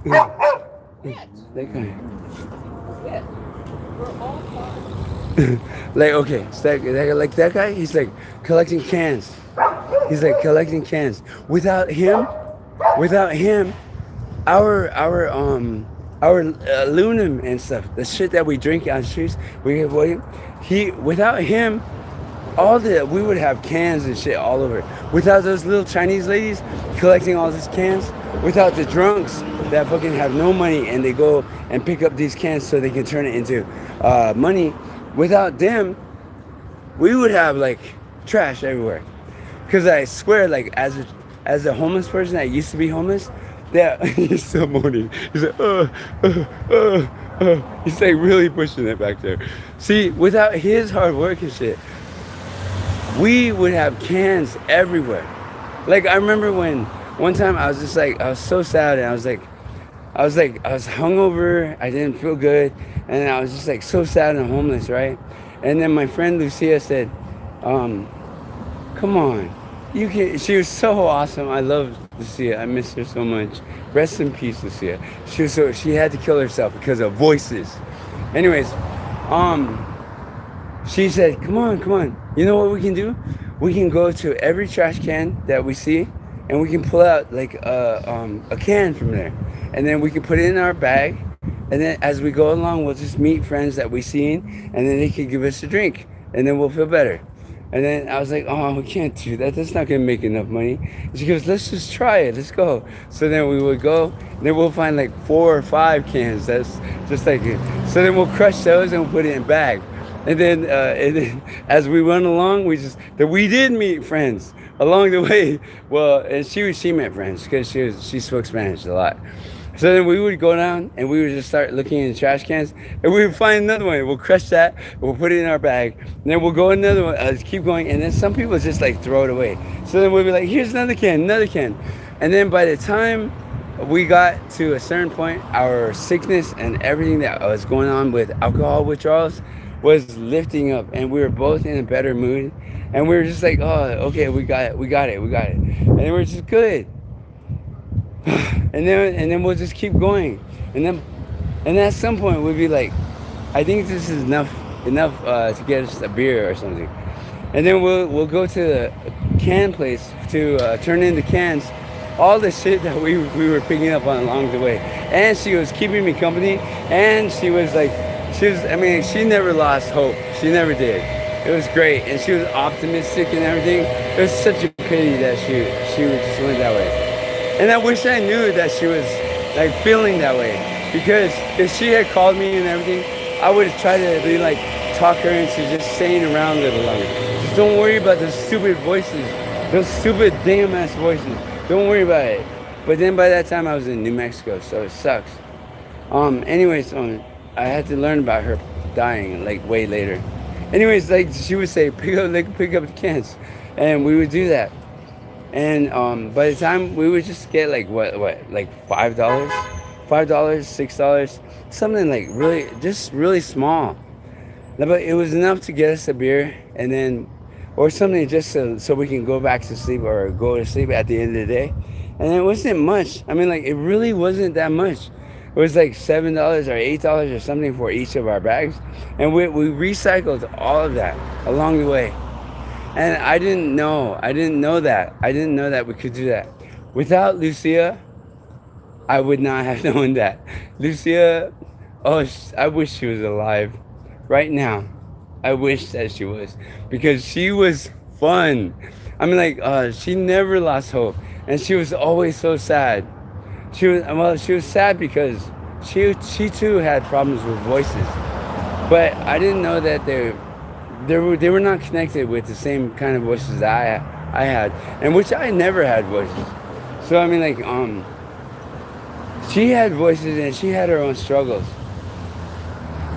that guy. Like okay, so like that guy, he's like collecting cans. He's like collecting cans. Without him, our aluminum and stuff, the shit that we drink on the streets, without him, we would have cans and shit all over. Without those little Chinese ladies collecting all these cans, without the drunks that fucking have no money and they go and pick up these cans so they can turn it into money, without them, we would have like trash everywhere. Cause I swear, like as a homeless person that used to be homeless, that he's still moaning. He's like, he's like really pushing it back there. See, without his hard work and shit, we would have cans everywhere. Like I remember when one time I was just like, I was so sad and I was like, I was hungover. I didn't feel good, and I was just like so sad and homeless, right? And then my friend Lucia said, um, "Come on, you can." She was so awesome. I love Lucia. I miss her so much. Rest in peace, Lucia. She had to kill herself because of voices. Anyways, um, she said, "Come on, come on. You know what we can do? We can go to every trash can that we see, and we can pull out like a can from there, and then we can put it in our bag, and then as we go along, we'll just meet friends that we seen, and then they can give us a drink, and then we'll feel better." And then I was like, "Oh, we can't do that. That's not gonna make enough money." And she goes, "Let's just try it. Let's go." So then we would go. And then we'll find like 4 or 5 cans. That's just like it. So then we'll crush those and we'll put it in a bag. And then as we went along, we did meet friends along the way. Well, and she met friends because she spoke Spanish a lot. So then we would go down and we would just start looking in the trash cans and we would find another one. We'll crush that, we'll put it in our bag, and then we'll go another one, keep going, and then some people just like throw it away. So then we'll be like, "Here's another can, another can." And then by the time we got to a certain point, our sickness and everything that was going on with alcohol withdrawals was lifting up, and we were both in a better mood, and we were just like, "Oh, okay, we got it, we got it, we got it," and we're just good. And then we'll just keep going, and at some point we'll be like, "I think this is enough to get us a beer or something," and then we'll go to the can place to turn in the cans, all the shit that we were picking up on along the way. And she was keeping me company, and she was I mean, she never lost hope. She never did. It was great, and she was optimistic and everything. It was such a pity that she just went that way. And I wish I knew that she was like feeling that way, because if she had called me and everything, I would have tried to be like talk her into just staying around a little longer. Just don't worry about those stupid voices, those stupid damn ass voices. Don't worry about it. But then by that time I was in New Mexico, so it sucks. Anyways, I had to learn about her dying like way later. Anyways, like she would say, pick up the cans, and we would do that. And by the time we would just get like what like $5, $6, something like really small. But it was enough to get us a beer, and then or something just so we can go back to sleep or go to sleep at the end of the day. And it wasn't much. I mean, like it really wasn't that much. It was like $7 or $8 or something for each of our bags, and we recycled all of that along the way. And I didn't know that we could do that. Without Lucia, I would not have known that. Lucia, oh, I wish she was alive right now. I wish that she was, because she was fun. I mean, like, she never lost hope, and she was always so sad. She was sad because she too had problems with voices, but I didn't know that they were not connected with the same kind of voices that I had, and which I never had voices. So I mean, like, she had voices and she had her own struggles,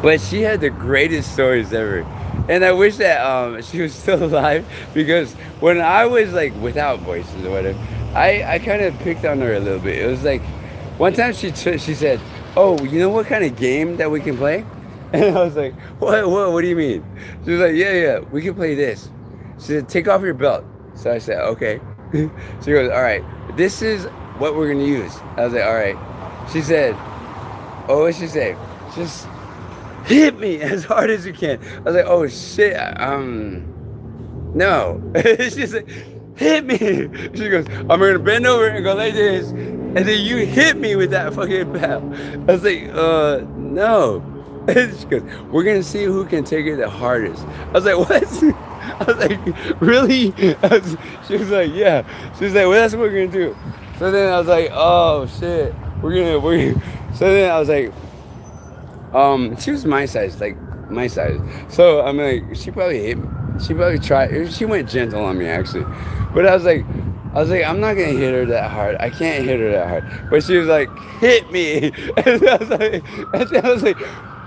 but she had the greatest stories ever. And I wish that she was still alive, because when I was like without voices or whatever, I kind of picked on her a little bit. It was like one time she said, "Oh, you know what kind of game that we can play?" And I was like, what do you mean? She was like, yeah, we can play this. She said, "Take off your belt." So I said, "Okay." She goes, "All right, this is what we're gonna use." I was like, "All right." She said, "Oh, what'd she say? Just hit me as hard as you can." I was like, "Oh shit, no." She's like, "Hit me." She goes, "I'm gonna bend over and go like this, and then you hit me with that fucking belt." I was like, no." She goes, "We're gonna see who can take it the hardest." I was like, "What?" I was like, "Really?" She was like, "Yeah." She was like, "Well, that's what we're gonna do." So then I was like, "Oh shit, we're gonna." So then I was like, she was my size, like my size. So I'm like, she probably hit me. She probably tried. She went gentle on me actually, but I was like, I'm not gonna hit her that hard. I can't hit her that hard. But she was like, "Hit me," and I was like,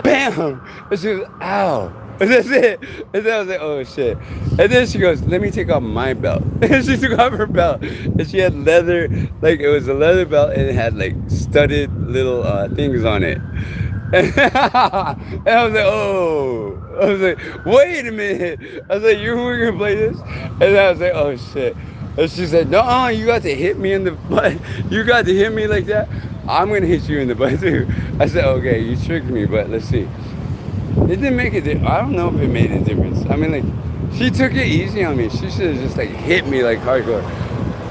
bam. And she was, "Ow." And that's it. And then I was like, oh shit. And then she goes, let me take off my belt. And she took off her belt. And she had leather, like it was a leather belt and it had like studded little things on it. And I was like, oh. I was like, wait a minute. I was like, you were gonna play this? And then I was like, oh shit. And she said, no, you got to hit me in the butt. You got to hit me like that. I'm gonna hit you in the butt too. I said, okay, you tricked me, but let's see. It didn't make a difference. I don't know if it made a difference. I mean, like, she took it easy on me. She should have just like hit me like hardcore.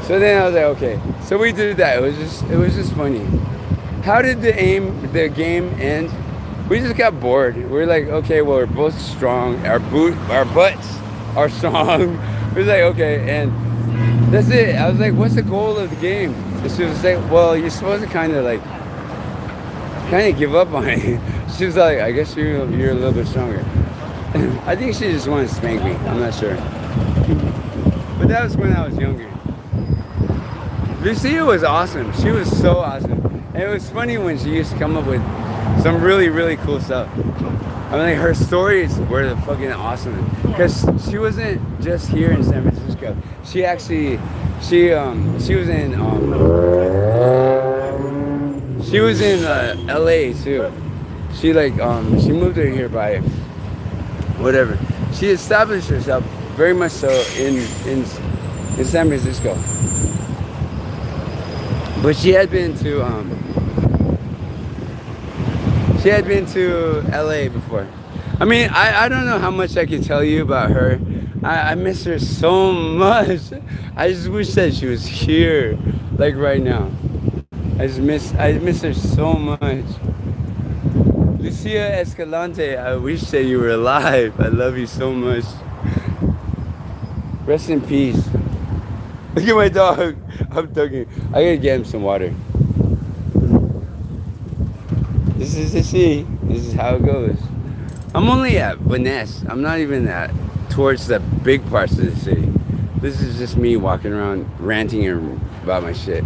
So then I was like, okay. So we did that. It was just funny. How did the game end? We just got bored. We're like, okay, well, we're both strong. Our butts are strong. We're like, okay, and that's it. I was like, what's the goal of the game? And she was like, well, you're supposed to kind of give up on it. She was like, I guess you're a little bit stronger. I think she just wanted to spank me. I'm not sure. But that was when I was younger. Lucia was awesome. She was so awesome. And it was funny when she used to come up with some really, really cool stuff. I mean, like, her stories were fucking awesome. Because she wasn't just here in San Francisco. She actually, she was in LA too. She she moved her here by whatever. She established herself very much so in San Francisco. But she had been to LA before. I mean, I don't know how much I can tell you about her. I miss her so much. I just wish that she was here, like right now. I miss her so much. Lucia Escalante, I wish that you were alive. I love you so much. Rest in peace. Look at my dog. I'm talking. I gotta get him some water. This is the sea. This is how it goes. I'm only at Vanessa. I'm not even towards the big parts of the city. This is just me walking around ranting about my shit.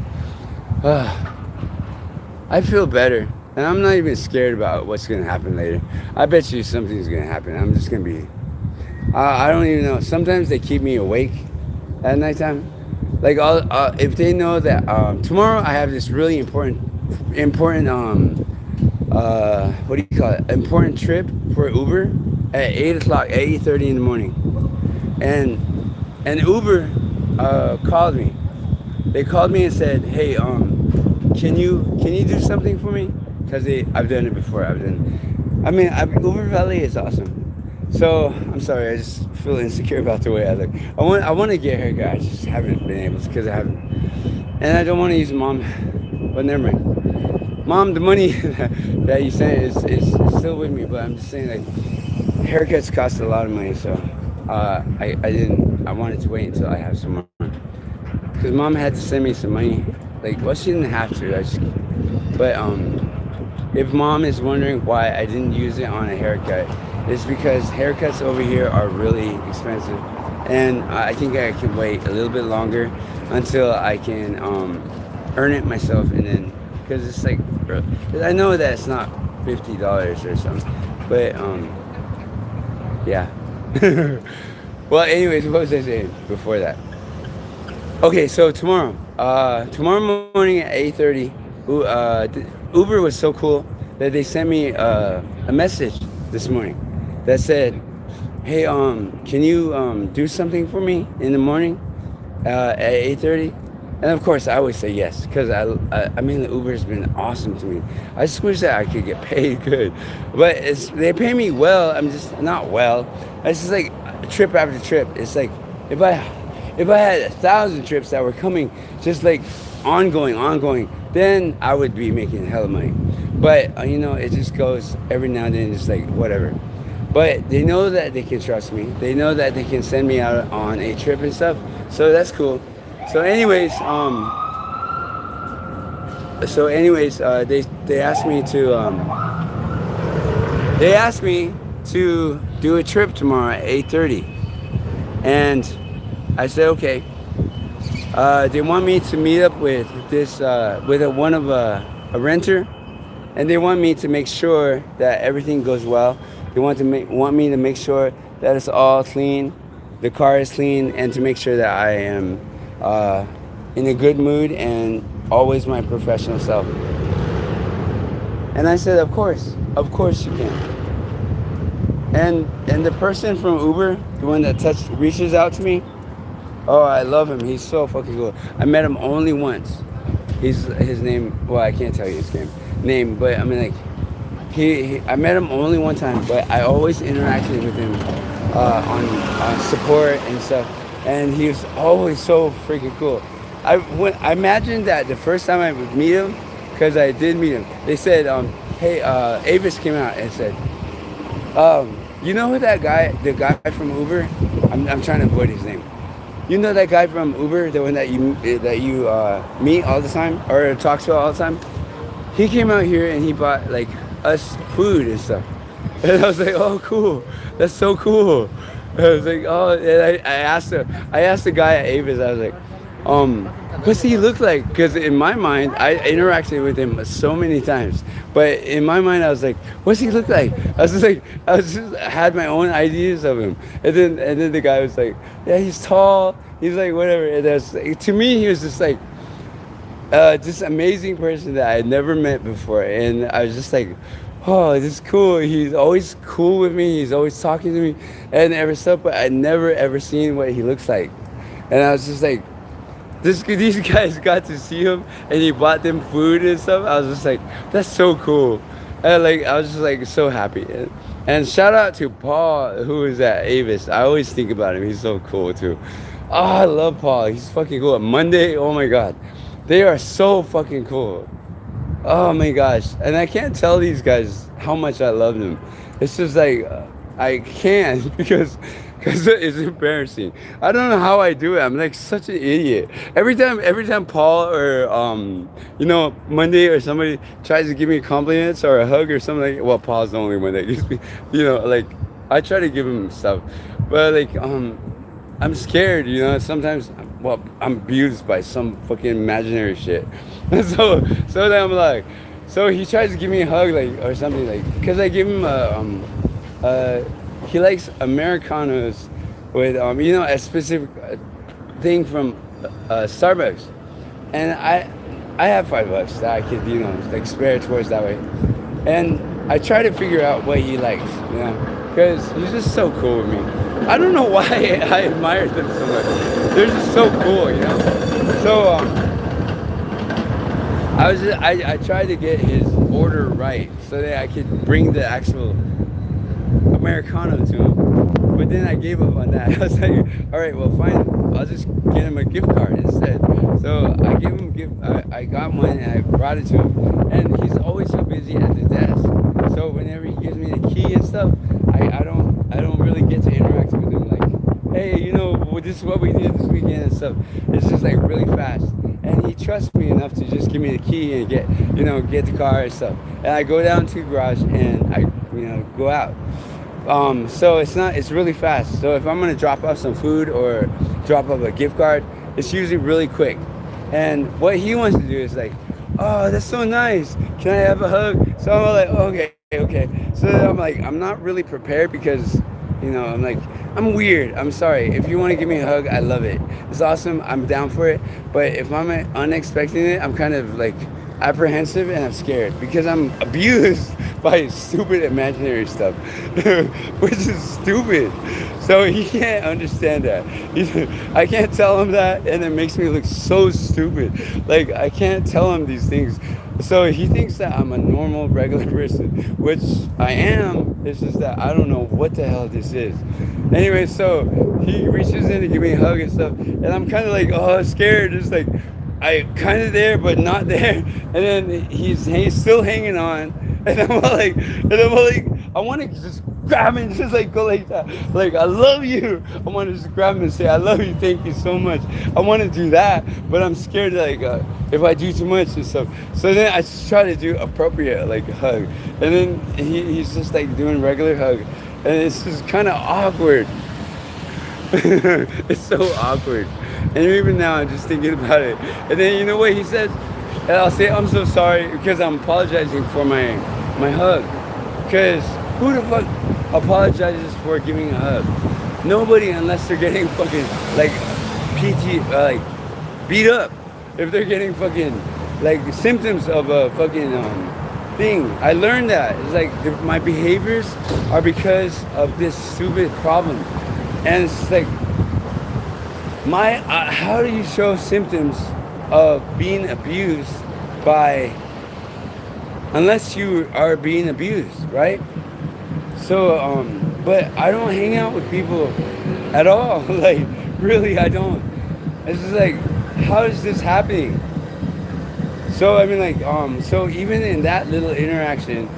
I feel better. And I'm not even scared about what's going to happen later. I bet you something's going to happen. I'm just going to be... I don't even know. Sometimes they keep me awake at nighttime. Like, if they know that tomorrow I have this really important what do you call it? Important trip for Uber at 8 o'clock, 8:30 in the morning. And Uber called me. They called me and said, hey, can you do something for me? Because I've done it before. Uber Valet is awesome. So I'm sorry, I just feel insecure about the way I look. I want to get haircut. I just haven't been able to because I haven't. And I don't want to use Mom. But never mind. Mom, the money that you sent is still with me. But I'm just saying, like, haircuts cost a lot of money. So I wanted to wait until I have some more. Because Mom had to send me some money. Like, well, she didn't have to. If Mom is wondering why I didn't use it on a haircut, it's because haircuts over here are really expensive. And I think I can wait a little bit longer until I can earn it myself. And then, because it's like, I know that it's not $50 or something. But, yeah. Well, anyways, what was I saying before that? Okay, so tomorrow morning at 8:30, Uber was so cool that they sent me a message this morning that said, hey, can you do something for me in the morning at 8:30? And of course, I always say yes, because I mean, the Uber's been awesome to me. I just wish that I could get paid good, but they pay me well. I'm just not well. It's just like trip after trip. It's like if I had 1,000 trips that were coming just like ongoing, then I would be making hella money. But it just goes every now and then, just like whatever. But they know that they can trust me. They know that they can send me out on a trip and stuff. So that's cool. So anyways, they asked me to do a trip tomorrow at 8:30, and I said okay. They want me to meet up with a renter, and they want me to make sure that everything goes well They want me to make sure that it's all clean, the car is clean, and to make sure that I am in a good mood and always my professional self. And I said, of course you can. And the person from Uber, the one that reaches out to me, oh, I love him. He's so fucking cool. I met him only once. His name. Well, I can't tell you his name, but I mean, like, I met him only one time, but I always interacted with him on support and stuff, and he was always so freaking cool. I imagined that the first time I would meet him, because I did meet him. They said, hey, Avis came out and said, you know who the guy from Uber? I'm trying to avoid his name. You know that guy from Uber, the one that you meet all the time or talk to all the time? He came out here and he bought like us food and stuff. And I was like, oh, cool. That's so cool. I was like, oh, and I asked the guy at Avis, I was like, what's he look like? Because in my mind, I interacted with him so many times. But in my mind, I was like, what's he look like? I had my own ideas of him. And then the guy was like, yeah, he's tall. He's like, whatever. And to me, he was just like, this amazing person that I had never met before. And I was just like, oh, this is cool. He's always cool with me. He's always talking to me and every stuff. But I never ever seen what he looks like. And I was just like, these guys got to see him and he bought them food and stuff. I was just like, that's so cool. And like, I was just like so happy. And shout out to Paul, who is at Avis. I always think about him. He's so cool too. Oh, I love Paul. He's fucking cool. Monday, oh my God. They are so fucking cool. Oh my gosh. And I can't tell these guys how much I love them. It's just like, I can't because it's embarrassing. I don't know how I do it. I'm like such an idiot. Every time Paul or Monday or somebody tries to give me compliments or a hug or something like, well, Paul's the only one that gives me, like I try to give him stuff, but like I'm scared. Sometimes I'm abused by some fucking imaginary shit. so then I'm like, so he tries to give me a hug like or something like, because I give him he likes Americanos with a specific thing from Starbucks, and I have $5 that I could like spare towards that way, and I try to figure out what he likes, because he's just so cool with me. I don't know why I admire them so much. They're just so cool, So I tried to get his order right so that I could bring the actual Americano to him, but then I gave up on that. I was like, all right, well, fine, I'll just get him a gift card instead. So I gave him a gift. I got one and I brought it to him, and he's always so busy at the desk. So whenever he gives me the key and stuff, I don't really get to interact with him. Like, hey, this is what we did this weekend and stuff. It's just like really fast, and he trusts me enough to just give me the key and get the car and stuff. And I go down to the garage and I go out. So it's really fast. So if I'm gonna drop off some food or drop off a gift card, it's usually really quick. And what he wants to do is like, oh, that's so nice. Can I have a hug? So I'm like, okay. So then I'm like, I'm not really prepared because, I'm like, I'm weird. I'm sorry. If you want to give me a hug, I love it. It's awesome. I'm down for it. But if I'm unexpecting it, I'm kind of like apprehensive and I'm scared because I'm abused by stupid imaginary stuff, which is stupid. So he can't understand that. I can't tell him that, and it makes me look so stupid. Like, I can't tell him these things. So he thinks that I'm a normal, regular person, which I am. It's just that I don't know what the hell this is. Anyway, so he reaches in to give me a hug and stuff, and I'm kind of like, oh, scared. Just like, I kind of there, but not there. And then he's still hanging on. And I'm like, I want to just grab him and just like go like that. Like, I love you. I want to just grab him and say, I love you. Thank you so much. I want to do that, but I'm scared like if I do too much and stuff. So then I just try to do appropriate like a hug. And then he's just like doing regular hug. And it's just kind of awkward. It's so awkward. And even now I'm just thinking about it. And then you know what he says? And I'll say, I'm so sorry because I'm apologizing for my hug. Because Who the fuck apologizes for giving a hug? Nobody, unless they're getting fucking like PT, beat up. If they're getting fucking like symptoms of a fucking thing. I learned that. It's like my behaviors are because of this stupid problem. And it's like, how do you show symptoms of being abused by, unless you are being abused, right? So, but I don't hang out with people at all. Like, really, I don't. It's just like, how is this happening? So, I mean, like, so even in that little interaction,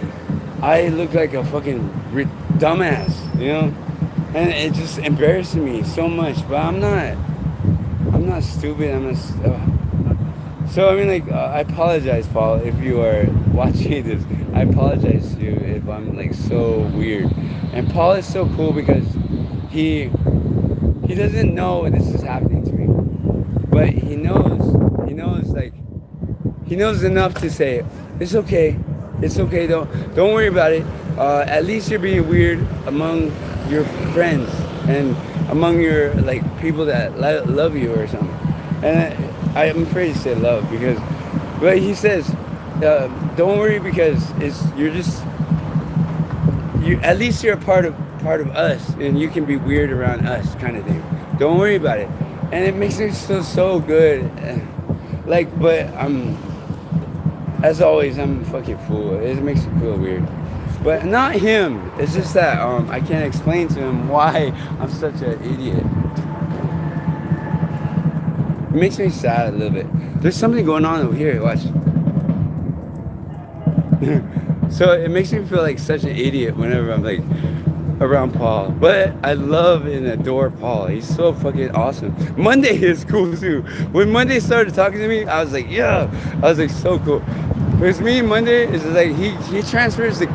I look like a fucking dumbass, you know? And it just embarrassed me so much, but I'm not stupid, So, I mean, like, I apologize, Paul, if you are watching this. I apologize to you if I'm, like, so weird. And Paul is so cool because he doesn't know this is happening to me. But he knows, like, he knows enough to say, it's okay, don't worry about it. At least you're being weird among your friends and among your, like, people that love you or something. And I'm afraid to say love because, but he says, don't worry because at least you're a part of us and you can be weird around us, kind of thing. Don't worry about it. And it makes me feel so good. Like, but as always, I'm a fucking fool. It makes me feel weird. But not him. It's just that I can't explain to him why I'm such an idiot. It makes me sad a little bit. There's something going on over here. Watch. So it makes me feel like such an idiot whenever I'm like around Paul. But I love and adore Paul. He's so fucking awesome. Monday is cool too. When Monday started talking to me, I was like, yeah. I was like, so cool. Because me, Monday is like he transfers the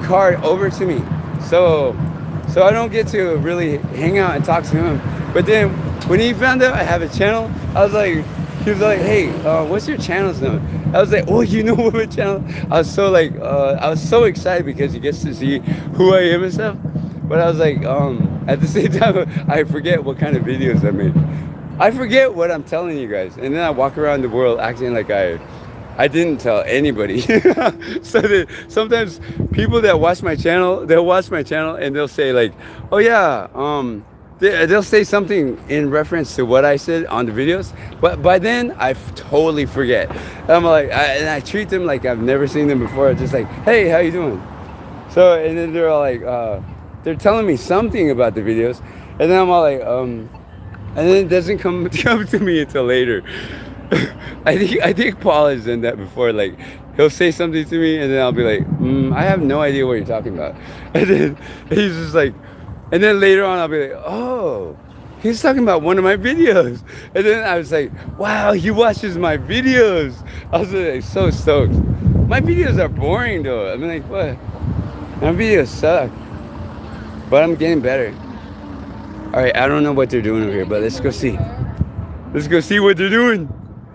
card over to me. So I don't get to really hang out and talk to him. But then when he found out I have a channel, he was like, hey, what's your channel's name? I was like, oh, you know what my channel? I was so excited because he gets to see who I am and stuff. But I was like, at the same time, I forget what kind of videos I made. I forget what I'm telling you guys. And then I walk around the world acting like I didn't tell anybody. So that sometimes people that watch my channel, they'll watch my channel and they'll say like, oh yeah, they'll say something in reference to what I said on the videos, but by then I totally forget. I'm like, I treat them like I've never seen them before. Just like, hey, how you doing? So, and then they're all like, they're telling me something about the videos, and then I'm all like, and then it doesn't come to me until later. I think Paul has done that before. Like, he'll say something to me, and then I'll be like, I have no idea what you're talking about. And then he's just like, and then later on I'll be like, oh, he's talking about one of my videos. And then I was like, wow, he watches my videos. I was like so stoked. My videos are boring though. I mean, like, what? My videos suck. But I'm getting better. All right, I don't know what they're doing over here, but let's go see. Let's go see what they're doing.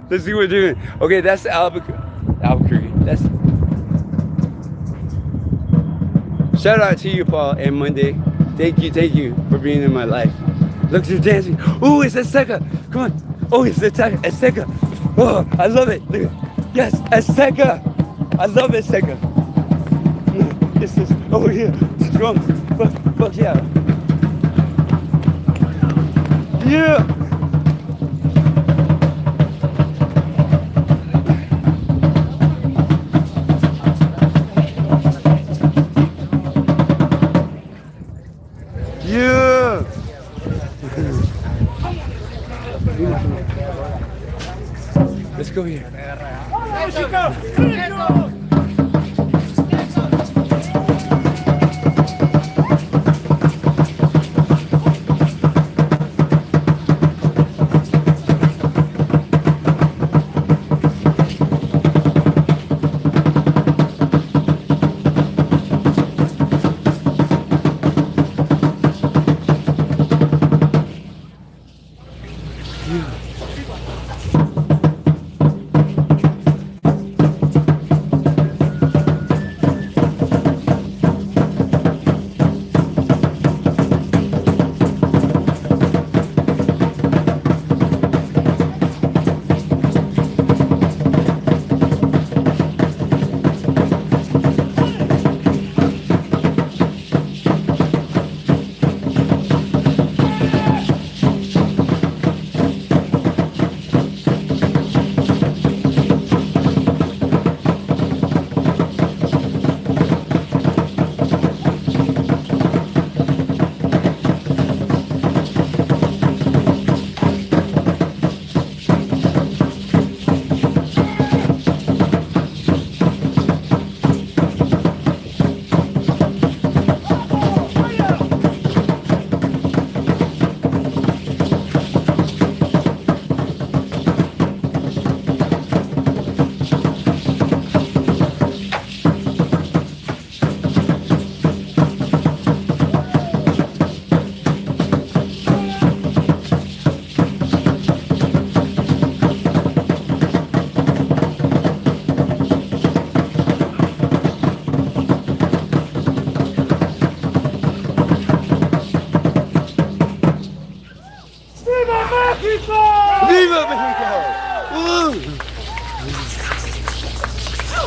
Let's see what they're doing. Okay, that's the Albuquerque. That's. Shout out to you, Paul, and Monday. Thank you for being in my life. Look, they're dancing. Oh, it's Azteca. Come on. Oh, it's Azteca. Oh, I love it. Look. Yes, Azteca. I love Azteca. Yes, yes. Oh, yeah. Drunk. Fuck yeah. Yeah. Yeah. Let's go here.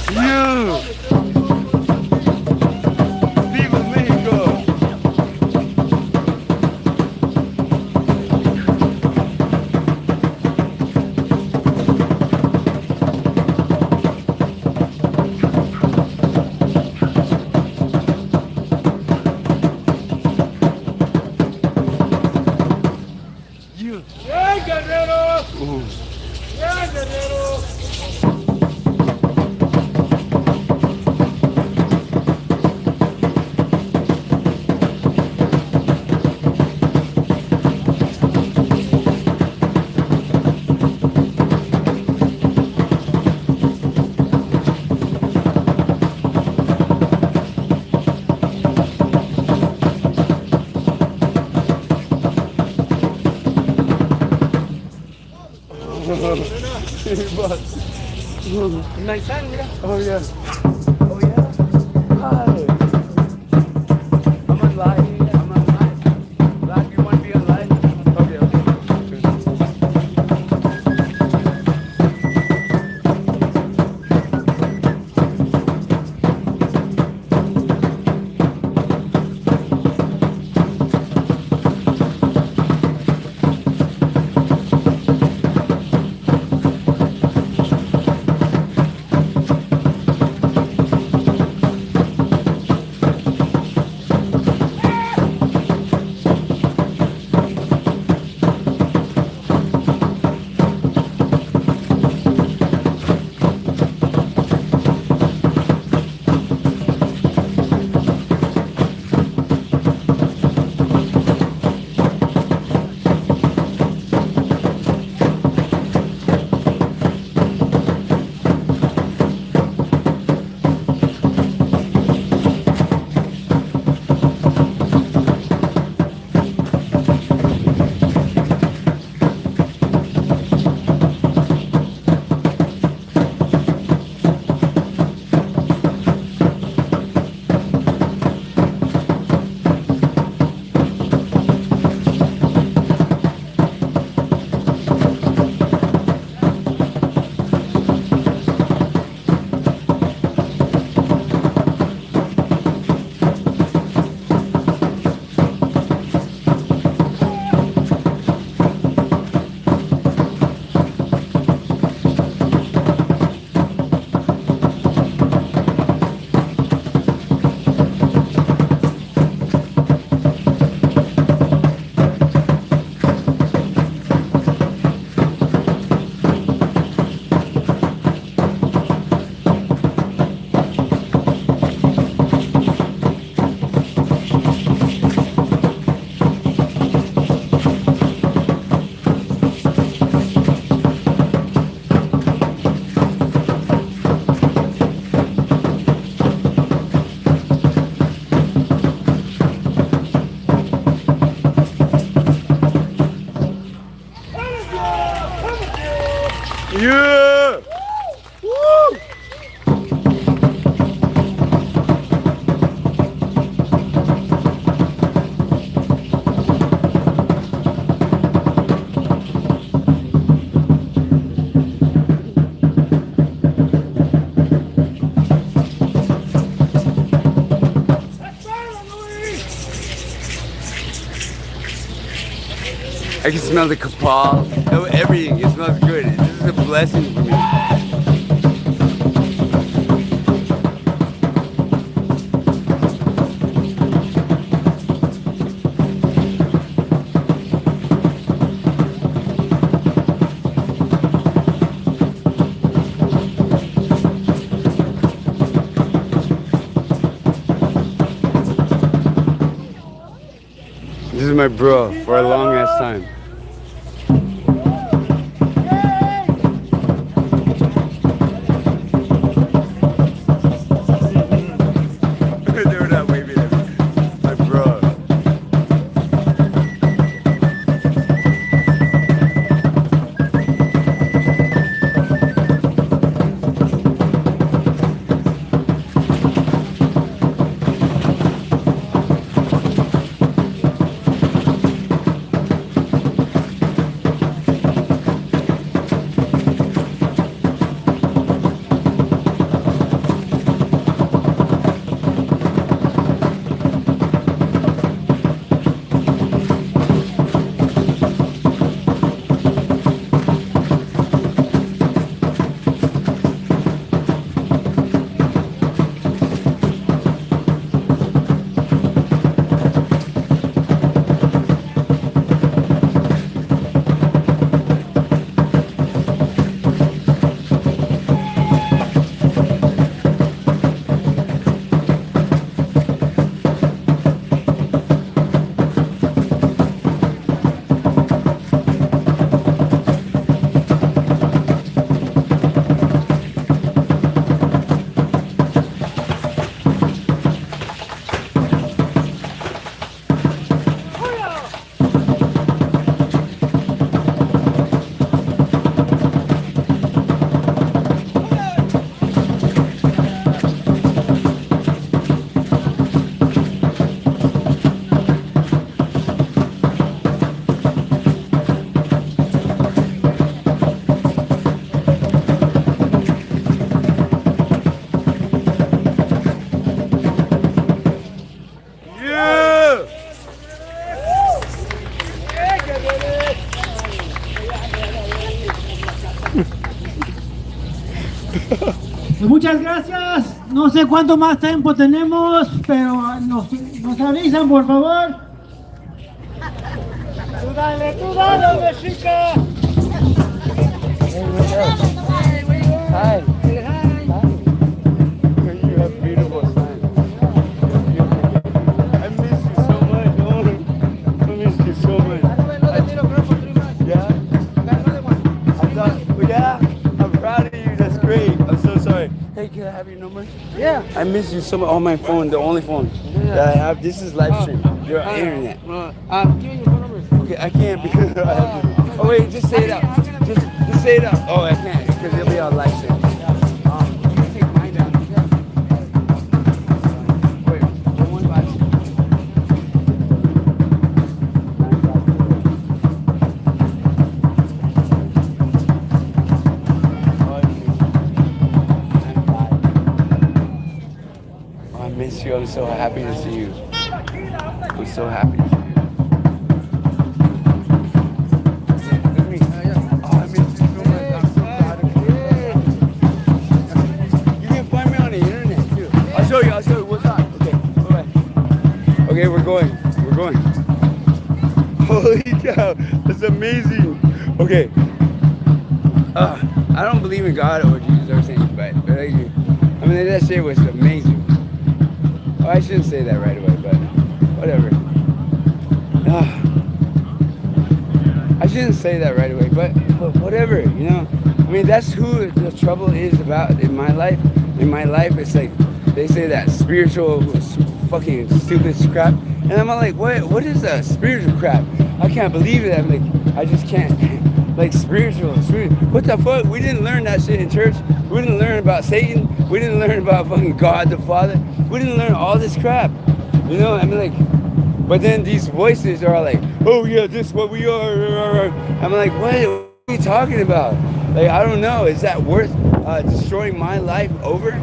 You! Viva Mexico! You! ¡Bien, guerrero! Ooh. ¡Bien, guerrero! Nice sun, mira. Oh, yeah. Oh yeah? Hi. I'm on live. I'm on live. Live, you want to be on live? Okay, okay. Yeah! Woo! I can smell the kapal. Oh, everything. It smells good. This is a blessing for me. This is my bro for a long ass time. They were not waving at me. My bro. muchas gracias. No sé cuánto más tiempo tenemos, pero nos avisan, por favor. Tú dale, mexica. Hi. You have beautiful smile. I miss you so much. I miss you so much. Yeah. Yeah. I'm proud of you. That's great. I'm so sorry. Hey, can I have your number? Yeah. I miss you so much on my phone. The only phone that I have. This is live stream. Your internet. Give me your phone number. Okay, I can't because I have to. Oh wait, just say it out. Just say it out. Oh, I can't because it'll be on live stream. You can take mine down. Wait, one last. Oh, I miss you. I'm so happy to see you. I'm so happy. I'll show you what's up. Okay, bye. Okay, we're going. Holy cow, that's amazing. Okay. I don't believe in God or Jesus or anything, but I mean that shit was amazing. Oh, I shouldn't say that right away, but whatever. I shouldn't say that right away, but whatever, you know. I mean, that's who the trouble is about in my life. In my life, it's like they say that spiritual fucking stupid crap, and I'm like, what is that spiritual crap? I can't believe it. I'm like, I just can't. Like spiritual. What the fuck? We didn't learn that shit in church. We didn't learn about Satan. We didn't learn about fucking God the Father. We didn't learn all this crap. You know, I mean, like, but then these voices are like, oh yeah, this is what we are. I'm like, what are you talking about? Like, I don't know. Is that worth destroying my life over?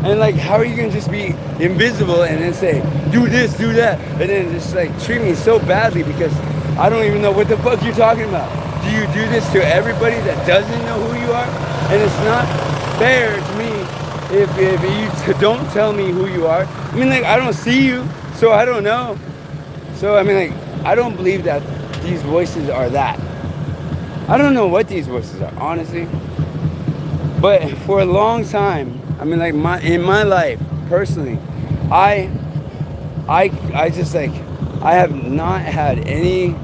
And like, how are you gonna just be invisible and then say, do this, do that, and then just like treat me so badly because I don't even know what the fuck you're talking about? Do you do this to everybody that doesn't know who you are? And it's not fair to me if you don't tell me who you are. I mean, like, I don't see you, so I don't know. So I mean, like, I don't believe that these voices are that. I don't know what these voices are, honestly. But for a long time, I mean, like, in my life personally, I just like, I have not had any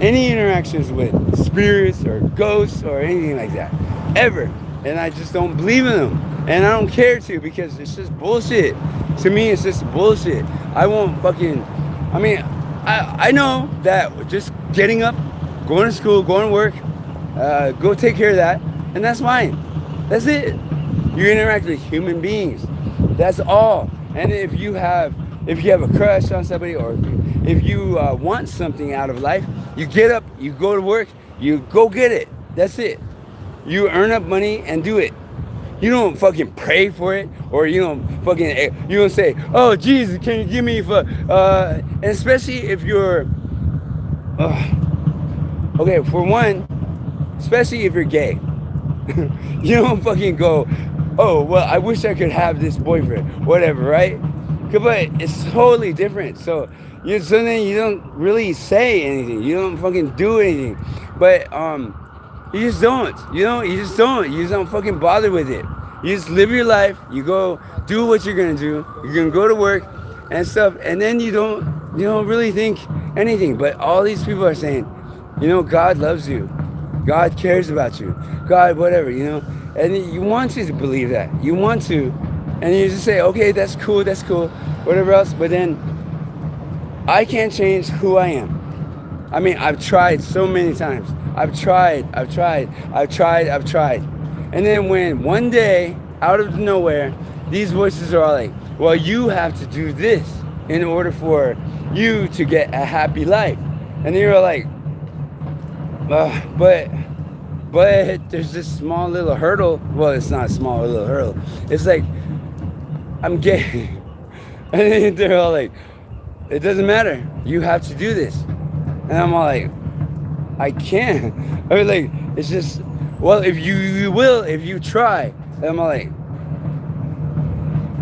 interactions with spirits or ghosts or anything like that ever, and I just don't believe in them, and I don't care to because it's just bullshit. To me, it's just bullshit. I won't fucking. I mean, I know that just getting up, going to school, going to work, go take care of that, and that's fine. That's it. You interact with human beings. That's all. And if you have a crush on somebody, or if you want something out of life, you get up, you go to work, you go get it. That's it. You earn up money and do it. You don't fucking pray for it, or you don't say, oh Jesus, can you give me and especially if you're okay, for one, especially if you're gay. You don't fucking go, oh well, I wish I could have this boyfriend, whatever, right? But it's totally different. So then you don't really say anything. You don't fucking do anything. But you just don't. You know, you just don't fucking bother with it. You just live your life. You go do what you're gonna do. You're gonna go to work and stuff, and then you don't really think anything. But all these people are saying, you know, God loves you. God cares about you. God, whatever, you know. And you want to believe that. You want to. And you just say, okay, that's cool, whatever else. But then I can't change who I am. I mean, I've tried so many times. I've tried. And then when one day, out of nowhere, these voices are all like, well, you have to do this in order for you to get a happy life. And you're like, but there's this small little hurdle. Well, it's not a small little hurdle. It's like, I'm gay. And then they're all like, it doesn't matter. You have to do this. And I'm all like, I can't. I mean, like, it's just, well, if you will, if you try. And I'm all like,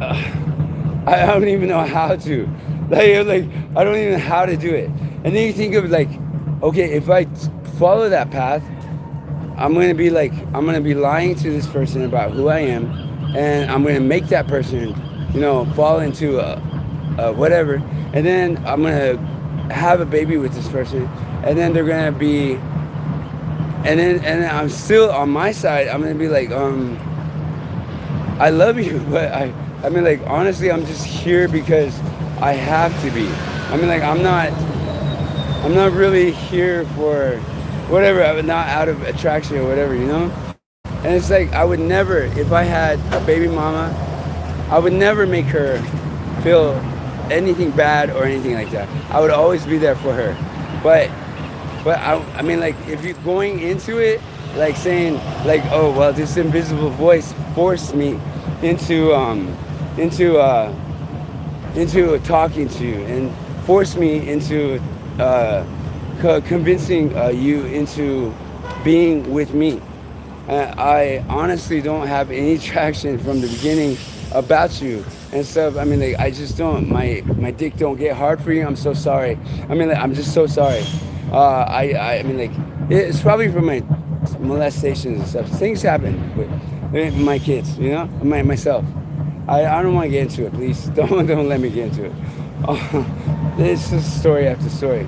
I don't even know how to. Like I don't even know how to do it. And then you think of like, okay, if I follow that path, I'm gonna be lying to this person about who I am, and I'm gonna make that person, fall into whatever, and then I'm gonna have a baby with this person, and then they're gonna be, and then I'm still on my side. I'm gonna be like, I love you, but I mean, like, honestly, I'm just here because I have to be. I mean, like, I'm not really here for whatever. I'm not out of attraction or whatever, And it's like, I would never, if I had a baby mama, I would never make her feel anything bad or anything like that. I would always be there for her. But I mean, like, if you're going into it, like saying, like, oh, well, this invisible voice forced me into talking to you and forced me into convincing you into being with me. I honestly don't have any traction from the beginning about you and stuff. I mean, like, I just don't. My dick don't get hard for you. I'm so sorry. I mean, like, I'm just so sorry. I mean, like, it's probably from my molestations and stuff. Things happen with my kids, myself. I don't want to get into it. Please don't let me get into it. It's just story after story.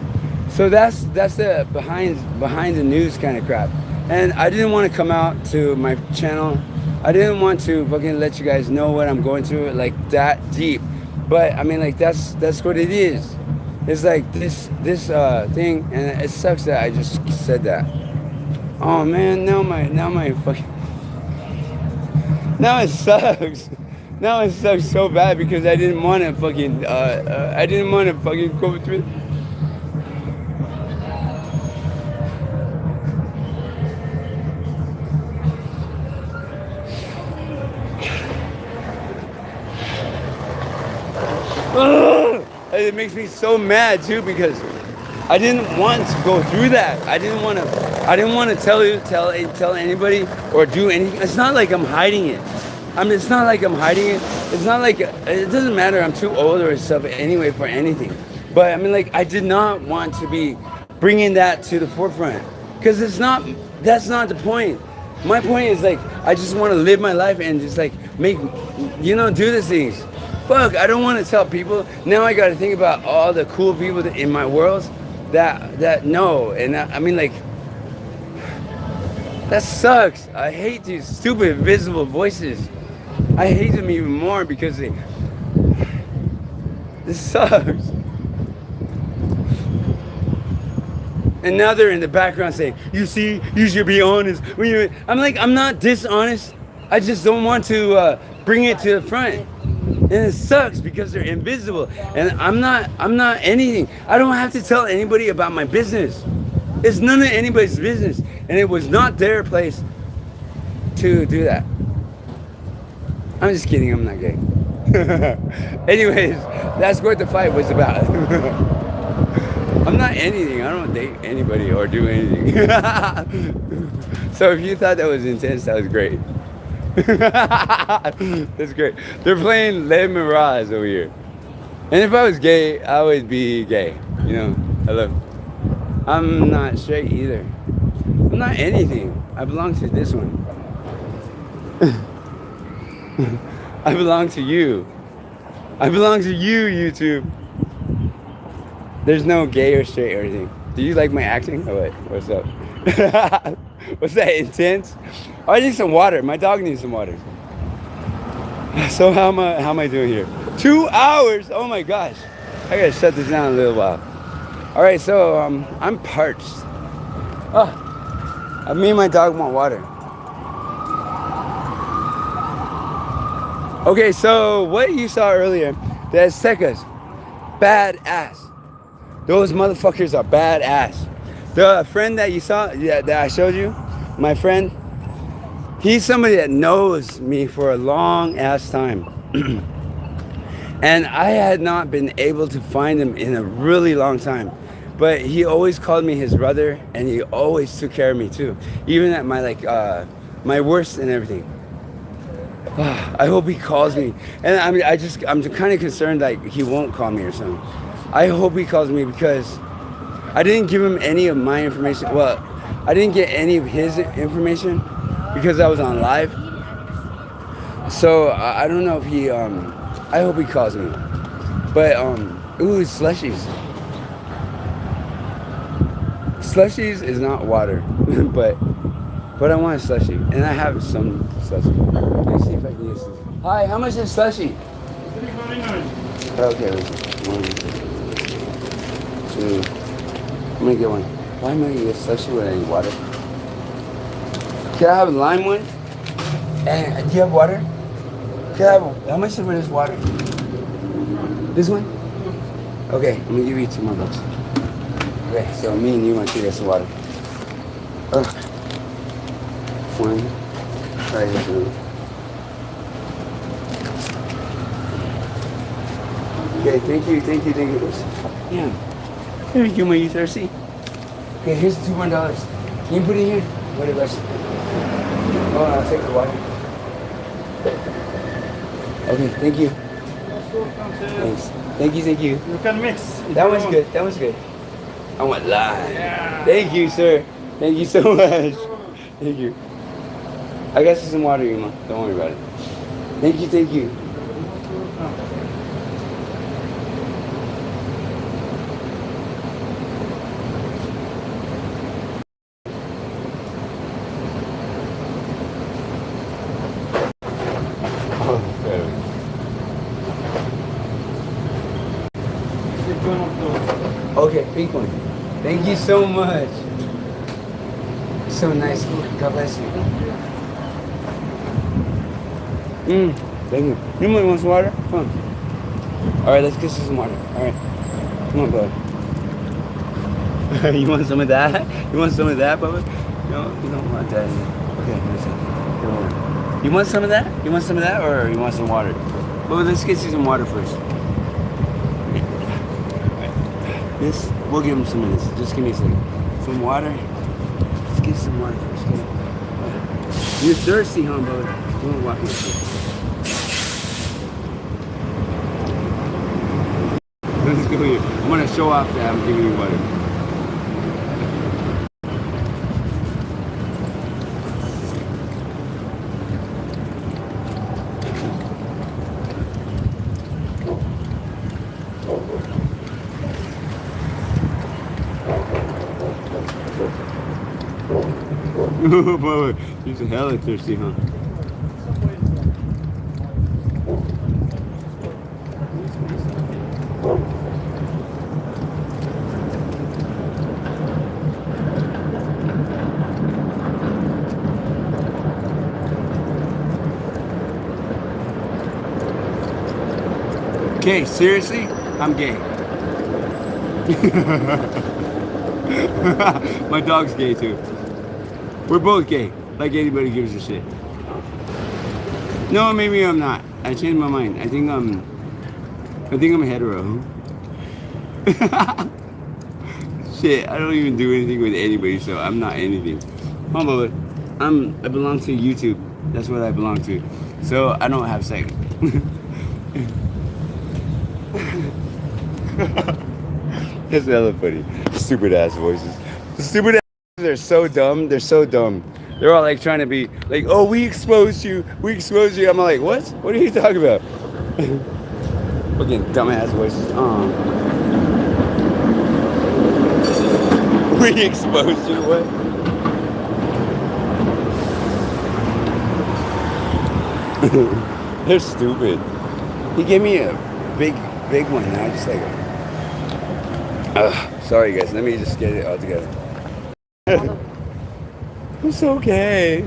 So that's the behind the news kind of crap. And I didn't want to come out to my channel. I didn't want to fucking let you guys know what I'm going through like that deep. But I mean, like, that's what it is. It's like this thing, and it sucks that I just said that. Oh man, now my fucking now it sucks. Now it sucks so bad because I didn't want to fucking go through. It makes me so mad too because I didn't want to go through that. I didn't want to tell anybody or do anything. It's not like I'm hiding it. It's not like I'm hiding it. It's not like it doesn't matter. I'm too old or stuff anyway for anything. But I mean, like, I did not want to be bringing that to the forefront because that's not the point. My point is, like, I just want to live my life and just like do these things. Fuck, I don't want to tell people. Now I got to think about all the cool people in my world that know. And I mean, like, that sucks. I hate these stupid invisible voices. I hate them even more because this sucks. And now they're in the background saying, you see, you should be honest. I'm like, I'm not dishonest. I just don't want to bring it to the front. And it sucks because they're invisible. And I'm not anything. I don't have to tell anybody about my business. It's none of anybody's business. And it was not their place to do that. I'm just kidding, I'm not gay. Anyways, that's what the fight was about. I'm not anything. I don't date anybody or do anything. So if you thought that was intense, that was great. That's great. They're playing Les Mirage over here. And if I was gay, I would be gay. I'm not straight either. I'm not anything. I belong to this one. I belong to you. I belong to you, YouTube. There's no gay or straight or anything. Do you like my acting? Oh wait, what's up? Was that intense? Oh, I need some water. My dog needs some water. So how am I doing here? 2 hours? Oh my gosh. I gotta shut this down a little while. All right, so I'm parched. Oh, me and my dog want water. Okay, so what you saw earlier, the Aztecas, badass. Those motherfuckers are badass. The friend that you saw, that I showed you, my friend, he's somebody that knows me for a long ass time. And I had not been able to find him in a really long time. But he always called me his brother, and he always took care of me too. Even at my my worst and everything. I hope he calls me. And I mean, I'm kind of concerned like he won't call me or something. I hope he calls me because I didn't give him any of my information. Well, I didn't get any of his information because I was on live. So I don't know if he. I hope he calls me. But ooh, slushies. Slushies is not water, but I want a slushie, and I have some slushie. Let's see if I can get this. Hi, how much is slushie? Okay, wait. 1, 2. I'm gonna get one. Why am I gonna get slushie with any water? Can I have a lime one? And do you have water? Can I have? How much of it is water? This one? Okay, I'm gonna give you $2 more. Okay, so me and you want to get some water. Ugh. 1, try this one. Okay, thank you. Yeah. Here, yUMa, you thirsty? Okay, here's $2 more. Can you put it here? What it was? Oh, I'll take the water. Okay, thank you. Thanks. Thank you. You can mix. That was good. I want live. Yeah. Thank you, sir. Thank you so much. Thank you. I got you some water, yUMa. Don't worry about it. Thank you. Okay, pink one. Thank you so much. So nice. God bless you. Thank you. You want some water? Come on. Alright, let's get you some water. Alright. Come on, bud. You want some of that? You want some of that, Bubba? No, you don't want that. Okay, listen. You want some of that? You want some of that, or you want some water? Well, let's get you some water first. This, we'll give him some of this. Just give me a second. Some water. Let's get some water first. Okay? You're thirsty, huh, brother? You want water? Let's go here. I'm gonna show off that I'm giving you water. Oh, boy, he's hella thirsty, huh? Okay, seriously? I'm gay. My dog's gay too. We're both gay, like anybody gives a shit. No, maybe I'm not. I changed my mind. I think I'm hetero. Shit, I don't even do anything with anybody, so I'm not anything. Come on, Bubba. I belong to YouTube. That's what I belong to. So I don't have sex. That's hella funny. Stupid ass voices. The stupid ass voices are so dumb. They're so dumb. They're all like trying to be like, oh, we exposed you. I'm like, what? What are you talking about? Fucking dumbass voices. We exposed you. What? They're stupid. He gave me a big one. Now I just like. Sorry guys, let me just get it all together. It's okay.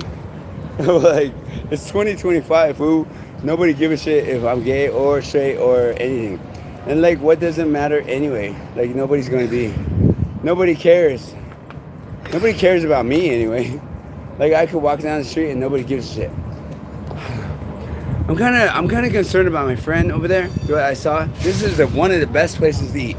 Like, it's 2025, fool. Nobody give a shit if I'm gay or straight or anything. And like, what does it matter anyway? Like, nobody's gonna be. Nobody cares. Nobody cares about me anyway. Like, I could walk down the street and nobody gives a shit. I'm kind of concerned about my friend over there. What I saw. This is one of the best places to eat.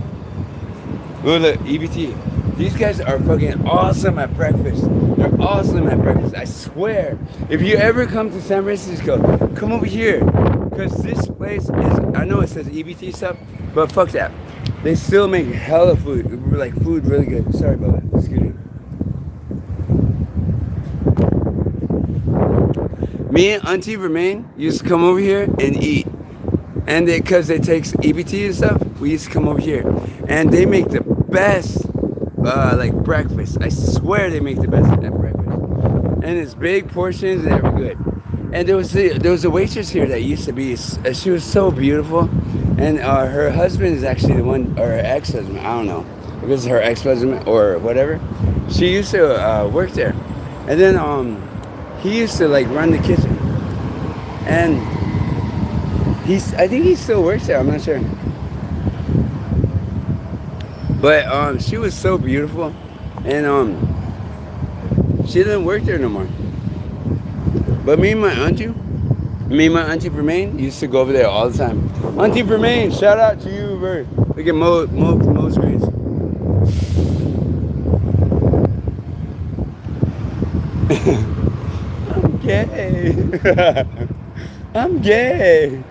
Look, EBT. These guys are fucking awesome at breakfast. They're They're awesome at breakfast. I swear. If you ever come to San Francisco, come over here. Because this place is, I know it says EBT stuff, but fuck that. They still make hella food. Like food really good. Sorry about that. Excuse me. Me and Auntie Remain used to come over here and eat. And because it takes EBT and stuff, we used to come over here. And they make the best like breakfast. I swear they make the best at breakfast. And it's big portions and they're good. And there was a waitress here that used to be, she was so beautiful. And her husband is actually the one, or her ex-husband, I don't know if it's her ex-husband or whatever. She used to work there. And then he used to like run the kitchen. And I think he still works there, I'm not sure. But she was so beautiful, and she didn't work there no more. But me and my auntie Vermaine used to go over there all the time. Auntie Vermaine, shout out to you, bro. Look at Mo's grades. I'm gay. I'm gay.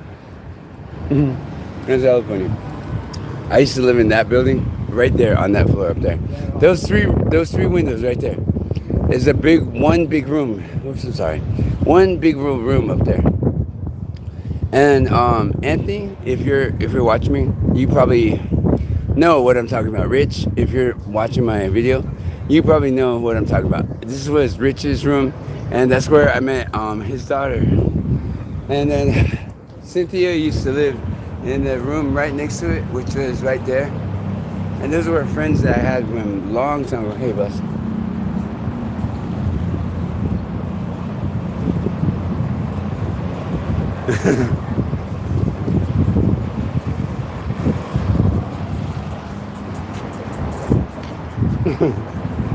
That's hella funny. I used to live in that building. Right there on that floor up there. Those three windows right there. There's one big room. Oops, I'm sorry. One big room up there. And Anthony, if you're watching me, you probably know what I'm talking about. Rich, if you're watching my video, you probably know what I'm talking about. This was Rich's room, and that's where I met his daughter. And then Cynthia used to live in the room right next to it, which was right there. And those were friends that I had from a long time ago. Hey, boss.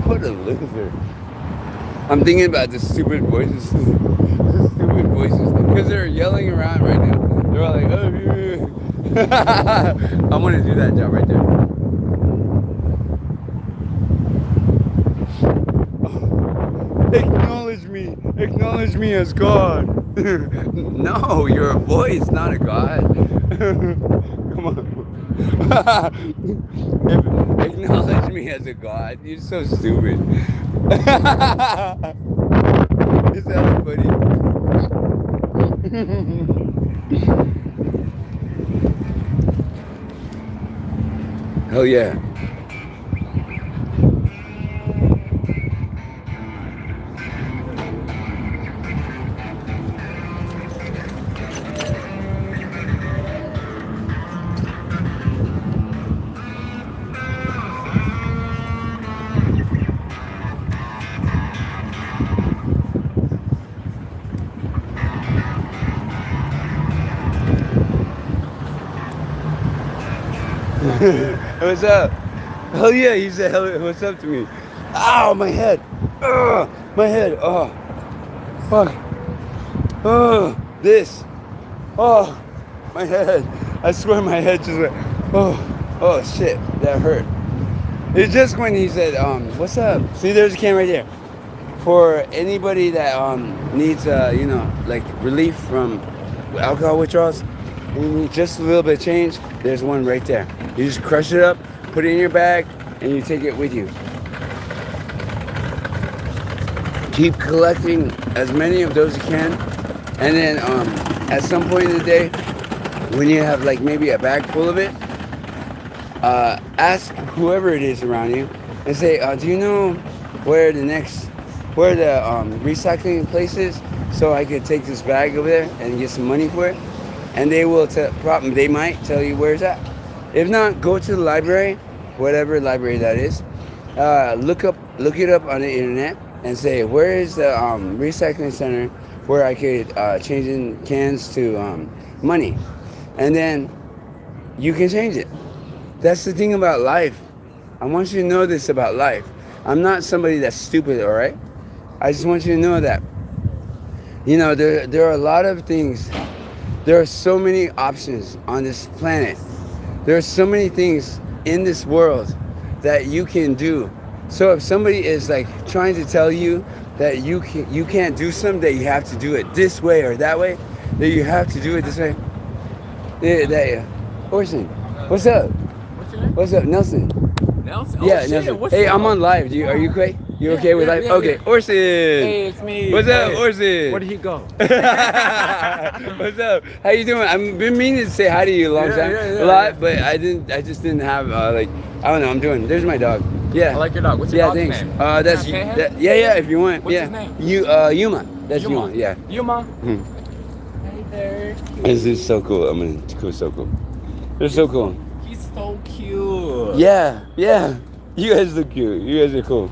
What a loser. I'm thinking about the stupid voices. The stupid voices. Because they're yelling around right now. They're all like, oh, I want to do that job right there. Acknowledge me as God. No, you're a voice, not a God. Come on. Acknowledge me as a God. You're so stupid. It's hella funny. Hell yeah. What's up? Hell yeah, he said, what's up to me? Ow, my head. Ugh, my head. Oh, fuck. Oh, this. Oh, my head. I swear my head just went, oh shit, that hurt. It's just when he said, what's up? See, there's a can right there. For anybody that needs, like relief from alcohol withdrawals, you need just a little bit of change, there's one right there. You just crush it up, put it in your bag, and you take it with you. Keep collecting as many of those as you can, and then at some point in the day, when you have like maybe a bag full of it, ask whoever it is around you and say, do you know where the recycling place is, so I could take this bag over there and get some money for it? And they will they might tell you where it's at. If not, go to the library, whatever library that is. Look it up on the internet and say, where is the recycling center where I could change in cans to money, and then you can change it. That's the thing about life. I want you to know this about life. I'm not somebody that's stupid, all right? I just want you to know that, there are a lot of things. There are so many options on this planet. There are so many things in this world that you can do So if somebody is like trying to tell you that you can't do something, that you have to do it this way or that way, that you have to do it this way. Yeah. Orson, what's up? What's your name? What's up, Nelson? Nelson? Yeah, Oh, shit, Nelson. what's Hey, up? I'm on live. Are you quick? You okay with live? Okay, Orson. Hey, it's me. What's up, Hey, Orson? Where did he go? What's up? How you doing? I've been meaning to say hi to you a long time, a lot, but I just didn't have like, I don't know. I'm doing. There's my dog. Yeah. I like your dog. What's your dog's thanks. name? That's Can I pet him? yeah. If you want, What's yeah. his name? yUMa. That's yUMa. yUMa. Yeah. yUMa. Hmm. Hey there. This is so cool. So cool. They're so cool. He's so cute. Yeah. You guys look cute. You guys are cool.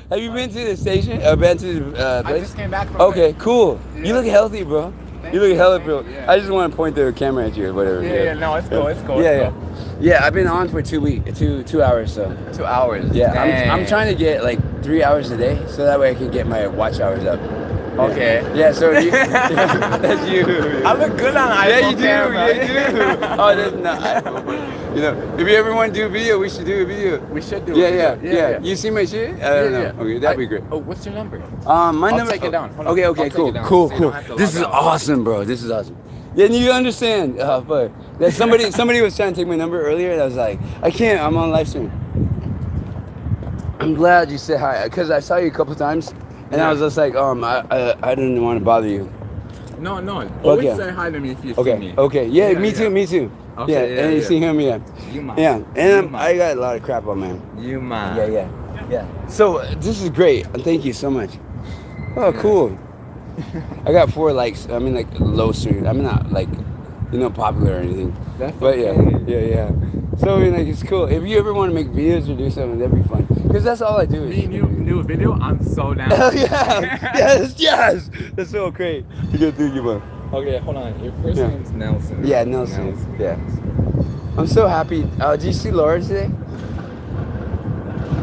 Have you been to the station? Been to the place? I just came back from Okay, it. cool. Yeah. You look healthy, bro. Thank You look you, hella thank bro. you, yeah. I just want to point the camera at you or whatever. Yeah, no, it's cool, it's cool. Yeah. It's Yeah, I've been on for 2 weeks, 2 hours, so. cool. 2 hours. Yeah, Dang. I'm trying to get like 3 hours a day, so that way I can get my watch hours up. Okay. Yeah, so you, that's you. I look good on iPhone Yeah, you do. camera. Yeah, you do. Oh, that's not. You know, if you ever want to do a video, we should do a video. We should do Yeah, it. yeah. You see my shit? I don't know. Yeah. Okay, that'd be great. Oh, what's your number? My I'll number. take it down. Hold on. Okay, I'll take cool, it down cool, so you cool. don't have to This is log out. awesome, bro. This is awesome. Yeah, you understand, but that somebody was trying to take my number earlier, and I was like, I can't. I'm on live stream. I'm glad you said hi, because I saw you a couple times, and I was just like, I didn't want to bother you. No. Always Okay. say hi to me if you see me. Okay. Yeah, Yeah, me too. yeah. Me too. Okay, yeah, yeah, and you yeah. see him, yeah. yUMa. Yeah, and yUMa. I got a lot of crap on, man. yUMa. Yeah. So this is great. Thank you so much. Oh, cool. I got 4 likes. I mean, like low stream. I'm not like, popular or anything. That's But okay. yeah. So I mean, like, it's cool. If you ever want to make videos or do something, that'd be fun. Because that's all I do. Me and you do a video, I'm so down. Hell yeah! yes! That's so great. You gotta do one. Okay, hold on. Your first Yeah. name's Nelson. Yeah, Nelson. Yeah. I'm so happy. Did you see Laura today?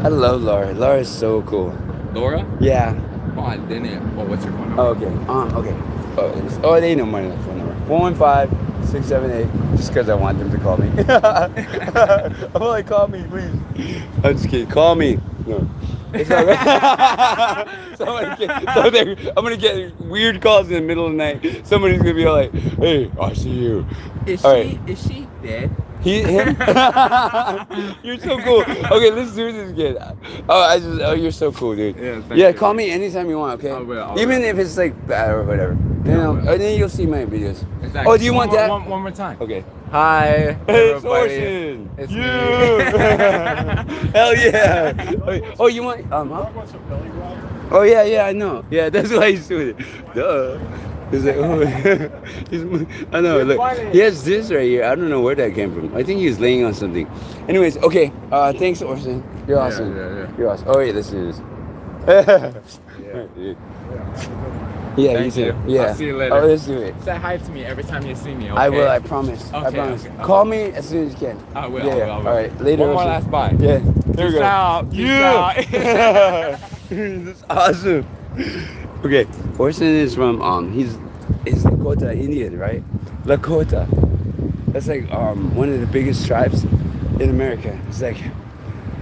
I love Laura. Laura is so cool. Laura? Yeah. Oh, I didn't. Oh, what's your phone number? Oh, okay. They know my phone number. 415-678. Just because I want them to call me. I'm like, call me, please. I'm just kidding. Call me. No. It's all right. I'm gonna get weird calls in the middle of the night. Somebody's gonna be all like, "Hey, I see you." Is All she right. is she dead? Him? You're so cool. Okay, let's do this again. You're so cool, dude. Yeah, thank Yeah, you. call me anytime you want, okay? I will. Even if it's like bad or whatever. I will. And then you'll see my videos. Exactly. Oh, do you want that? One more time. Okay. Hi, Hey, it's everybody. Orson. It's you. me. Hell yeah. Okay. Oh, you want huh? Oh yeah, I know. Yeah, that's why he's doing it. Duh. He's like, oh, I know. Look, he has this right here. I don't know where that came from. I think he's laying on something. Anyways, okay. Thanks, Orson. You're awesome. Yeah. You're awesome. Oh wait, let's do this. Yeah, Thank you too. you. Yeah. I'll see you later. Oh, let's do it. Say hi to me every time you see me. Okay? I will. I promise. I Okay, promise. okay. Call me as soon as you can. I will. Yeah. I will. I will. All right. Later. One more Orson. last bye. Yeah. There we Peace go. out. Peace Yeah. out. That's awesome. Okay, Orson is from he's Lakota Indian, right? Lakota. That's like one of the biggest tribes in America. It's like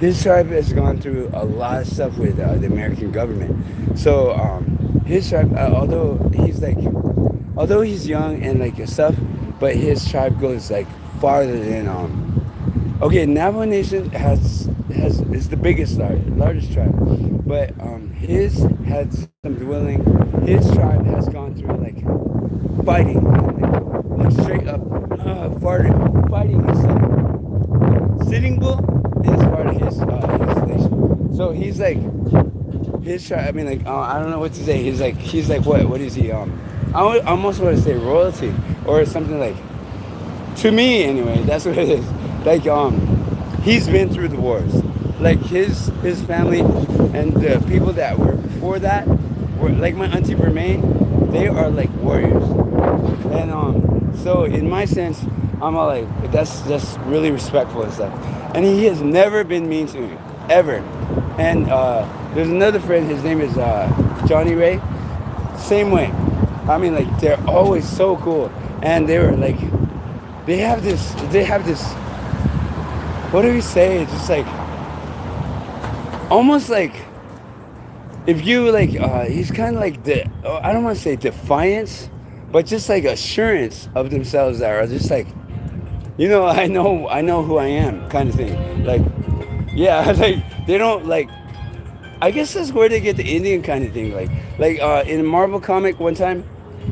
his tribe has gone through a lot of stuff with the American government. So his tribe, although he's young and like stuff, but his tribe goes like farther than okay, Navajo Nation is the biggest largest tribe, but his had some dwelling. His tribe has gone through like fighting, like straight up fighting and stuff. Sitting Bull is part of his nation. So he's like his tribe. I mean, like I don't know what to say. He's like what is he? I almost want to say royalty or something like. To me, anyway, that's what it is. Like he's been through the wars. Like his family and the people that were before that were like my auntie Vermaine. They are like warriors, and so in my sense, I'm all like that's really respectful and stuff. And he has never been mean to me ever. And there's another friend. His name is Johnny Ray. Same way. I mean, like they're always so cool, and they were like. They have this, what do we say? It's just like, almost like if you like he's kind of like the I don't want to say defiance, but just like assurance of themselves that are just like, I know who I am kind of thing. Like, yeah, like they don't like. I guess that's where they get the Indian kind of thing. Like in a Marvel comic one time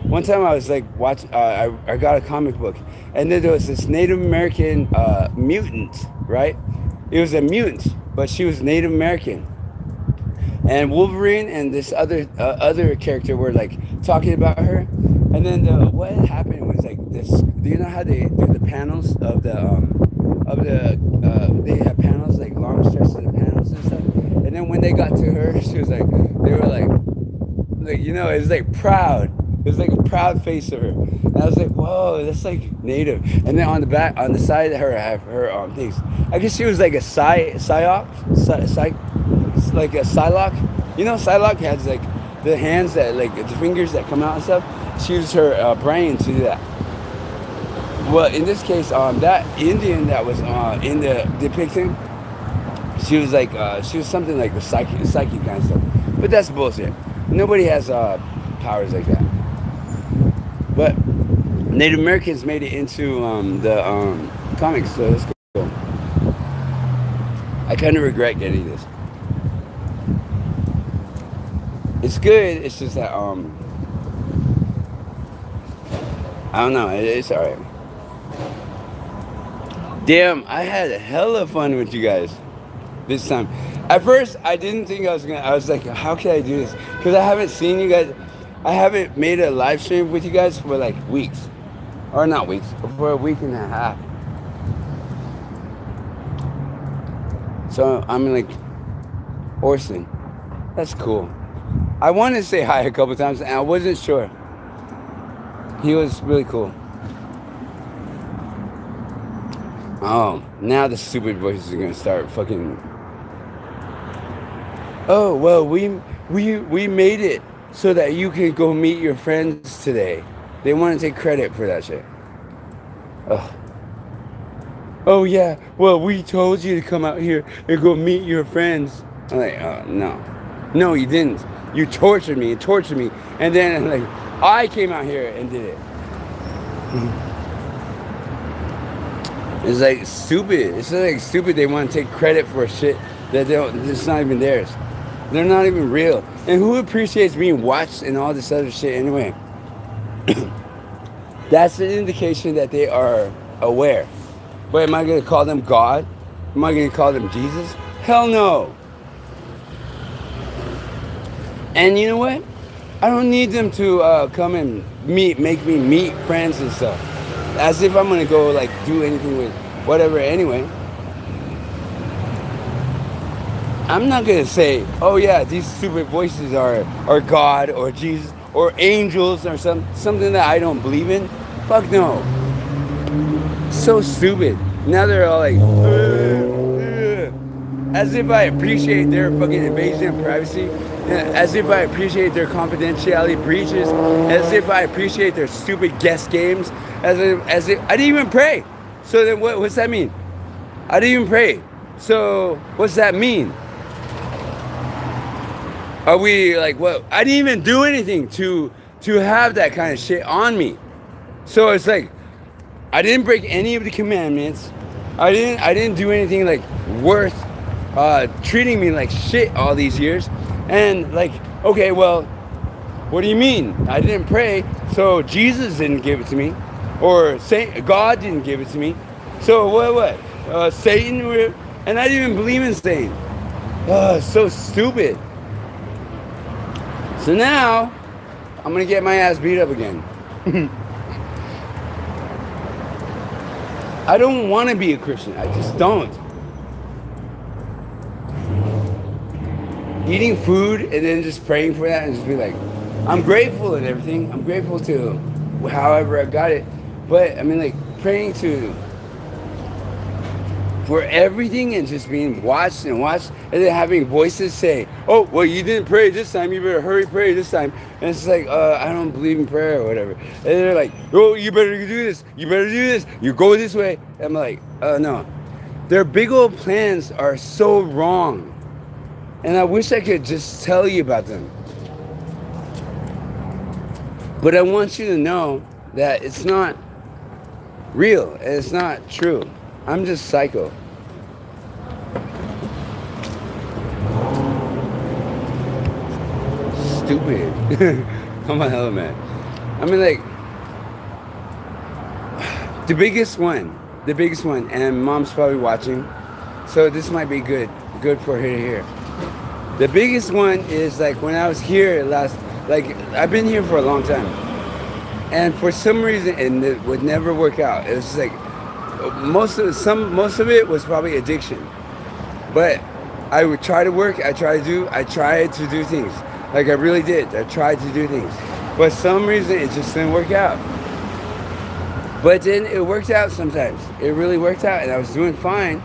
I was like watch. I got a comic book, and then there was this Native American mutant, right? It was a mutant, but she was Native American. And Wolverine and this other character were like talking about her, and then what had happened was like this. Do you know how they do the panels they have panels like long stretches of panels and stuff, and then when they got to her, she was like they were like it was like proud. It was like a proud face of her, and I was like, whoa, that's like native. And then on the side of her, I have her things. I guess she was like a like a Psylocke. You know, Psylocke has like the hands that like the fingers that come out and stuff. She used her brain to do that. Well, in this case, that Indian that was in the depiction, she was like she was something like the psychic kind of stuff. But that's bullshit. Nobody has powers like that. But Native Americans made it into the comics, so that's cool. I kind of regret getting this. It's good. It's just that I don't know. It's alright. Damn, I had a hella fun with you guys this time. At first, I didn't think I was gonna. I was like, how can I do this? Because I haven't seen you guys. I haven't made a live stream with you guys for like weeks, or not weeks, for a week and a half. So I'm like, Orson, that's cool. I wanted to say hi a couple times, and I wasn't sure. He was really cool. Oh, now the stupid voices are gonna start fucking. Oh well, we made it so that you can go meet your friends today. They want to take credit for that shit. Ugh. Oh yeah, well we told you to come out here and go meet your friends. I'm like, no, you didn't. You tortured me, and then like I came out here and did it. It's like stupid. It's like stupid. They want to take credit for shit that they don't. It's not even theirs. They're not even real. And who appreciates being watched and all this other shit anyway? That's an indication that they are aware. But am I going to call them God? Am I going to call them Jesus? Hell no. And you know what? I don't need them to come and make me meet friends and stuff. As if I'm going to go like do anything with whatever anyway. I'm not going to say, oh yeah, these stupid voices are God or Jesus or angels or something that I don't believe in. Fuck no. So stupid. Now they're all like, as if I appreciate their fucking invasion of privacy, as if I appreciate their confidentiality breaches, as if I appreciate their stupid guest games, as if I didn't even pray. So then what's that mean? I didn't even pray. So what's that mean? Are we like what? I didn't even do anything to have that kind of shit on me. So it's like I didn't break any of the commandments. I didn't do anything like worth treating me like shit all these years. And like, okay, well, what do you mean? I didn't pray, so Jesus didn't give it to me, or God didn't give it to me. So what? Satan? And I didn't even believe in Satan. So stupid. So now, I'm gonna get my ass beat up again. I don't want to be a Christian. I just don't. Eating food and then just praying for that and just be like, I'm grateful and everything. I'm grateful to however I got it. But I mean, like praying for everything and just being watched and then having voices say, oh, well, you didn't pray this time, you better hurry pray this time. And it's like, I don't believe in prayer or whatever. And they're like, oh, you better do this, you go this way. And I'm like, no. Their big old plans are so wrong. And I wish I could just tell you about them. But I want you to know that it's not real and it's not true. I'm just psycho. Stupid. I'm a hell man. I mean, like, the biggest one, and mom's probably watching, so this might be good for her to hear. The biggest one is like when I was here last, like I've been here for a long time, and for some reason, and it would never work out. It was just like most of it was probably addiction, but I would try to work. I tried to do things. Like I really did. I tried to do things, but some reason it just didn't work out. But then it worked out sometimes. It really worked out, and I was doing fine.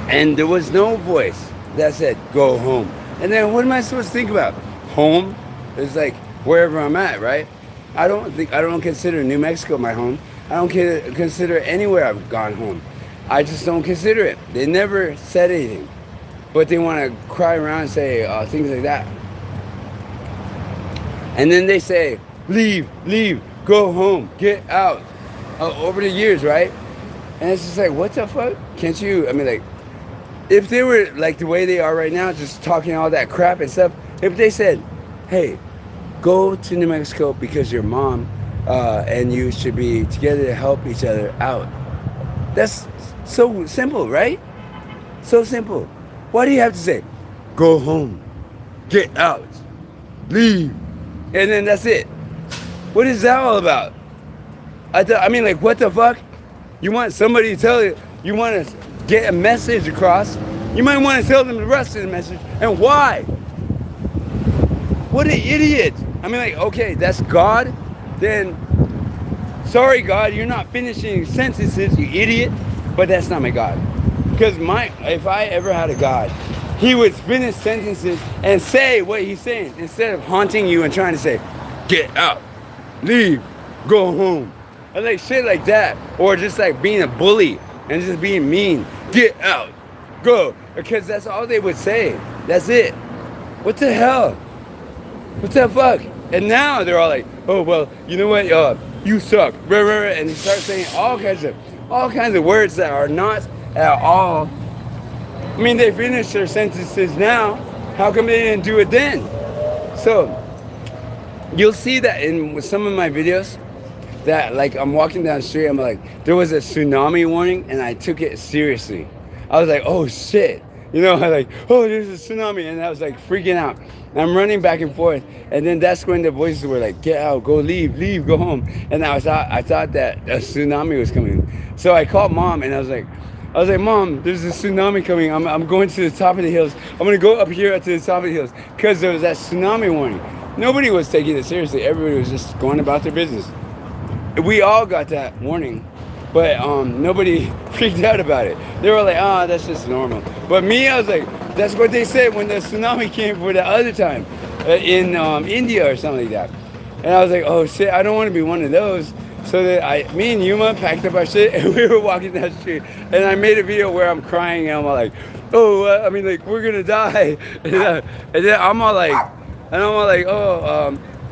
And there was no voice that said, go home. And then what am I supposed to think about? Home is like wherever I'm at, right? I don't consider New Mexico my home. I don't consider anywhere I've gone home. I just don't consider it. They never said anything. But they want to cry around and say things like that. And then they say, leave, go home, get out. Over the years, right? And it's just like, what the fuck? Can't you, I mean, like, if they were like the way they are right now, just talking all that crap and stuff, if they said, hey, go to New Mexico because your mom and you should be together to help each other out. That's so simple, right? So simple. Why do you have to say, go home, get out, leave, and then that's it? What is that all about? I mean, like, what the fuck? You want somebody to tell you, you want to get a message across, you might want to tell them the rest of the message, and why? What an idiot. I mean, like, okay, that's God, then, sorry God, you're not finishing sentences, you idiot, but that's not my God. Because if I ever had a God, he would finish sentences and say what he's saying, instead of haunting you and trying to say, get out, leave, go home, and like shit like that, or just like being a bully and just being mean, get out, go, because that's all they would say. That's it. What the hell? What the fuck? And now they're all like, oh well, you know what? You suck, and they start saying all kinds of words that are not at all. I mean, they finish their sentences now. How come they didn't do it then? So you'll see that in some of my videos that, like, I'm walking down the street, I'm like, there was a tsunami warning, and I took it seriously. I was like, oh shit, you know, I like, oh, there's a tsunami, and I was like freaking out. And I'm running back and forth, and then that's when the voices were like, get out, go, leave, go home. And I thought that a tsunami was coming. So I called mom, and I was like, Mom, there's a tsunami coming. I'm going to the top of the hills. I'm going to go up here to the top of the hills, because there was that tsunami warning. Nobody was taking it seriously. Everybody was just going about their business. We all got that warning, but nobody freaked out about it. They were like, that's just normal. But me, I was like, that's what they said when the tsunami came for the other time in India or something like that. And I was like, oh shit, I don't want to be one of those. So that me and yUMa packed up our shit, and we were walking down the street, and I made a video where I'm crying, and I'm all like, oh, I mean, like, we're gonna die. And then I'm all like,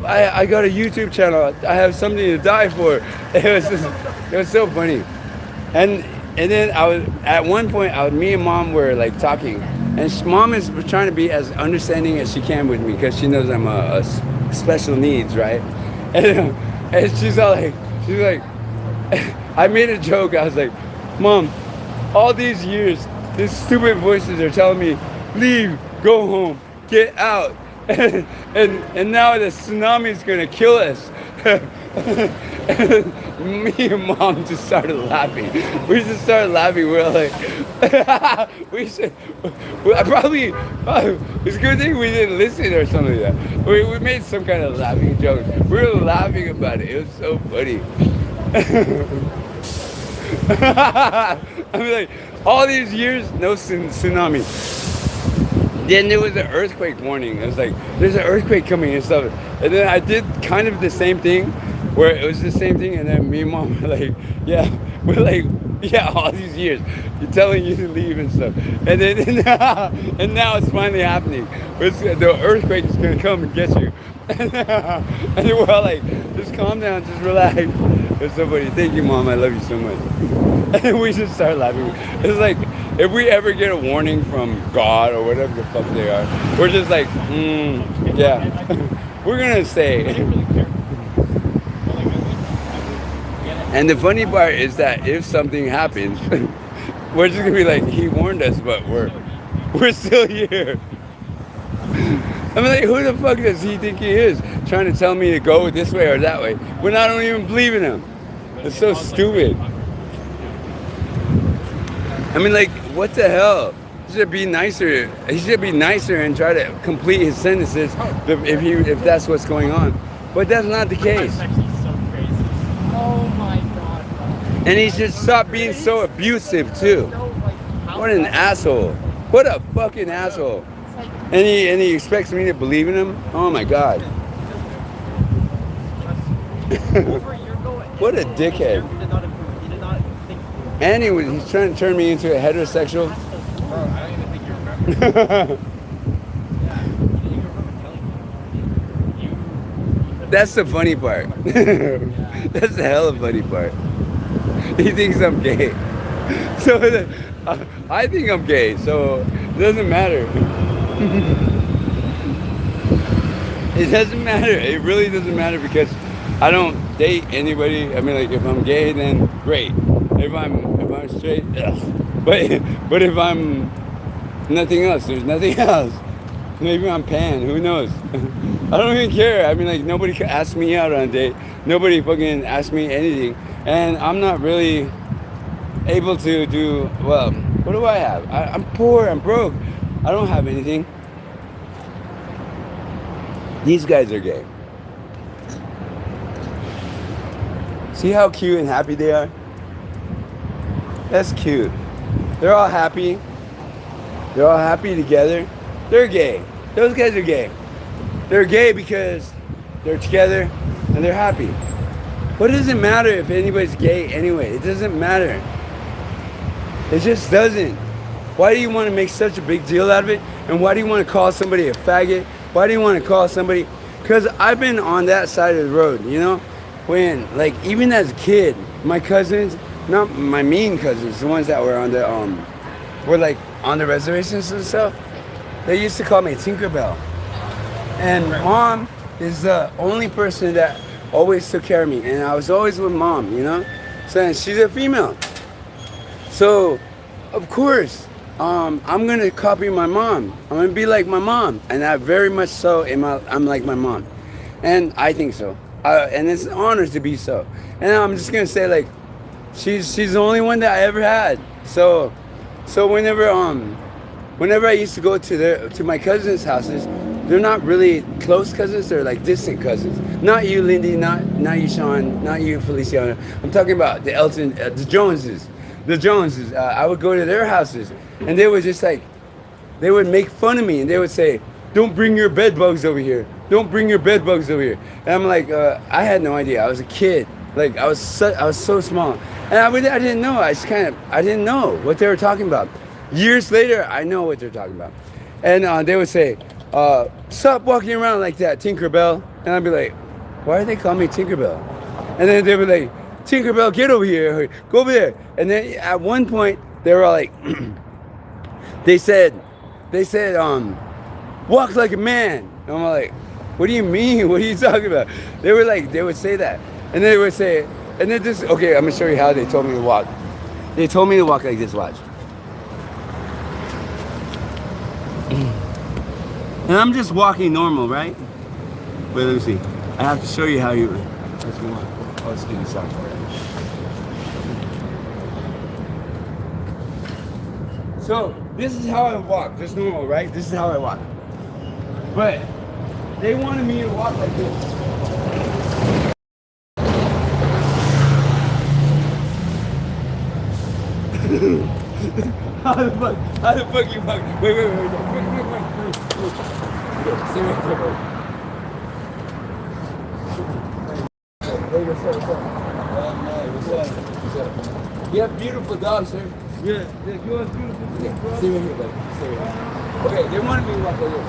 I got a YouTube channel. I have something to die for. It was so funny. And then at one point, me and mom were like talking, and mom is trying to be as understanding as she can with me, because she knows I'm a special needs, right? And she's like, I made a joke. I was like, Mom, all these years, these stupid voices are telling me, leave, go home, get out. And now the tsunami is going to kill us. And me and mom just started laughing. We just started laughing. We're like, it's a good thing we didn't listen or something like that. We made some kind of laughing joke. We were laughing about it. It was so funny. I mean, like, all these years, no tsunami. Then there was an earthquake warning. It was like, there's an earthquake coming and stuff. And then I did kind of the same thing, where it was the same thing, and then me and mom were like, yeah, we're like, yeah, all these years, you're telling you to leave and stuff, and then and now it's finally happening. The earthquake is gonna come and get you, and then we're all like, just calm down, just relax. It's so funny. Thank you, mom. I love you so much. And then we just start laughing. It's like if we ever get a warning from God or whatever the fuck they are, we're just like, yeah, we're gonna stay. And the funny part is that if something happens, we're just gonna be like, he warned us, but we're still here. I mean, like, who the fuck does he think he is? Trying to tell me to go this way or that way when I don't even believe in him. It's so stupid. I mean, like, what the hell? He should be nicer. He should be nicer and try to complete his sentences if that's what's going on. But that's not the case. Oh my god. And he should stop being so abusive too. What an asshole. What a fucking asshole. And he expects me to believe in him? Oh my god. What a dickhead. And he's trying to turn me into a heterosexual. That's the funny part. That's the hell of funny part. He thinks I'm gay. So I think I'm gay, so it doesn't matter. It doesn't matter. It really doesn't matter because I don't date anybody. I mean, like, if I'm gay, then great. If I'm straight, ugh. But if I'm nothing else, there's nothing else. Maybe I'm pan. Who knows? I don't even care. I mean, like, nobody could ask me out on a date. Nobody fucking asked me anything, and I'm not really able to do well. What do I have? I'm poor. I'm broke. I don't have anything. These guys are gay. See how cute and happy they are? That's cute. They're all happy. They're all happy together. They're gay. Those guys are gay. They're gay because they're together and they're happy. What does it matter if anybody's gay anyway? It doesn't matter. It just doesn't. Why do you want to make such a big deal out of it? And why do you want to call somebody a faggot? Why do you want to call somebody? Because I've been on that side of the road, you know? When, like, even as a kid, my cousins, not my mean cousins, the ones that were on the, were like on the reservations and stuff, they used to call me Tinkerbell. And mom is the only person that always took care of me. And I was always with mom, you know? So she's a female. So, of course, I'm gonna copy my mom. I'm gonna be like my mom. And I very much so I'm like my mom. And I think so. And it's an honor to be so. And I'm just gonna say, like, she's the only one that I ever had. So whenever I used to go to my cousins' houses, they're not really close cousins. They're like distant cousins. Not you, Lindy. Not you, Sean. Not you, Feliciano. I'm talking about the the Joneses. The Joneses. I would go to their houses, and they would just like, they would make fun of me, and they would say, "Don't bring your bed bugs over here. Don't bring your bed bugs over here." And I'm like, I had no idea. I was a kid. Like I was so small, and I didn't know. I didn't know what they were talking about. Years later, I know what they're talking about, and they would say, "Stop walking around like that, Tinkerbell." And I'd be like, "Why do they call me Tinkerbell?" And then they would like, "Tinkerbell, get over here, go over there." And then at one point, they were all like, they said, "Walk like a man." And I'm like, "What do you mean? What are you talking about?" They would say that. And they would say, and then this, okay, I'm gonna show you how they told me to walk. They told me to walk like this, watch. And I'm just walking normal, right? Wait, let me see. I have to show you how you, let's go on. Oh, let's do this out. So, this is how I walk, just normal, right? This is how I walk. But, they wanted me to walk like this. How the fuck you walk? Wait. Stay right there. what's up? What's up? What's up? You have beautiful dogs, sir. Yeah, you are beautiful. Yeah, stay right here, buddy. Stay right here. Okay, they wanted me to walk like this.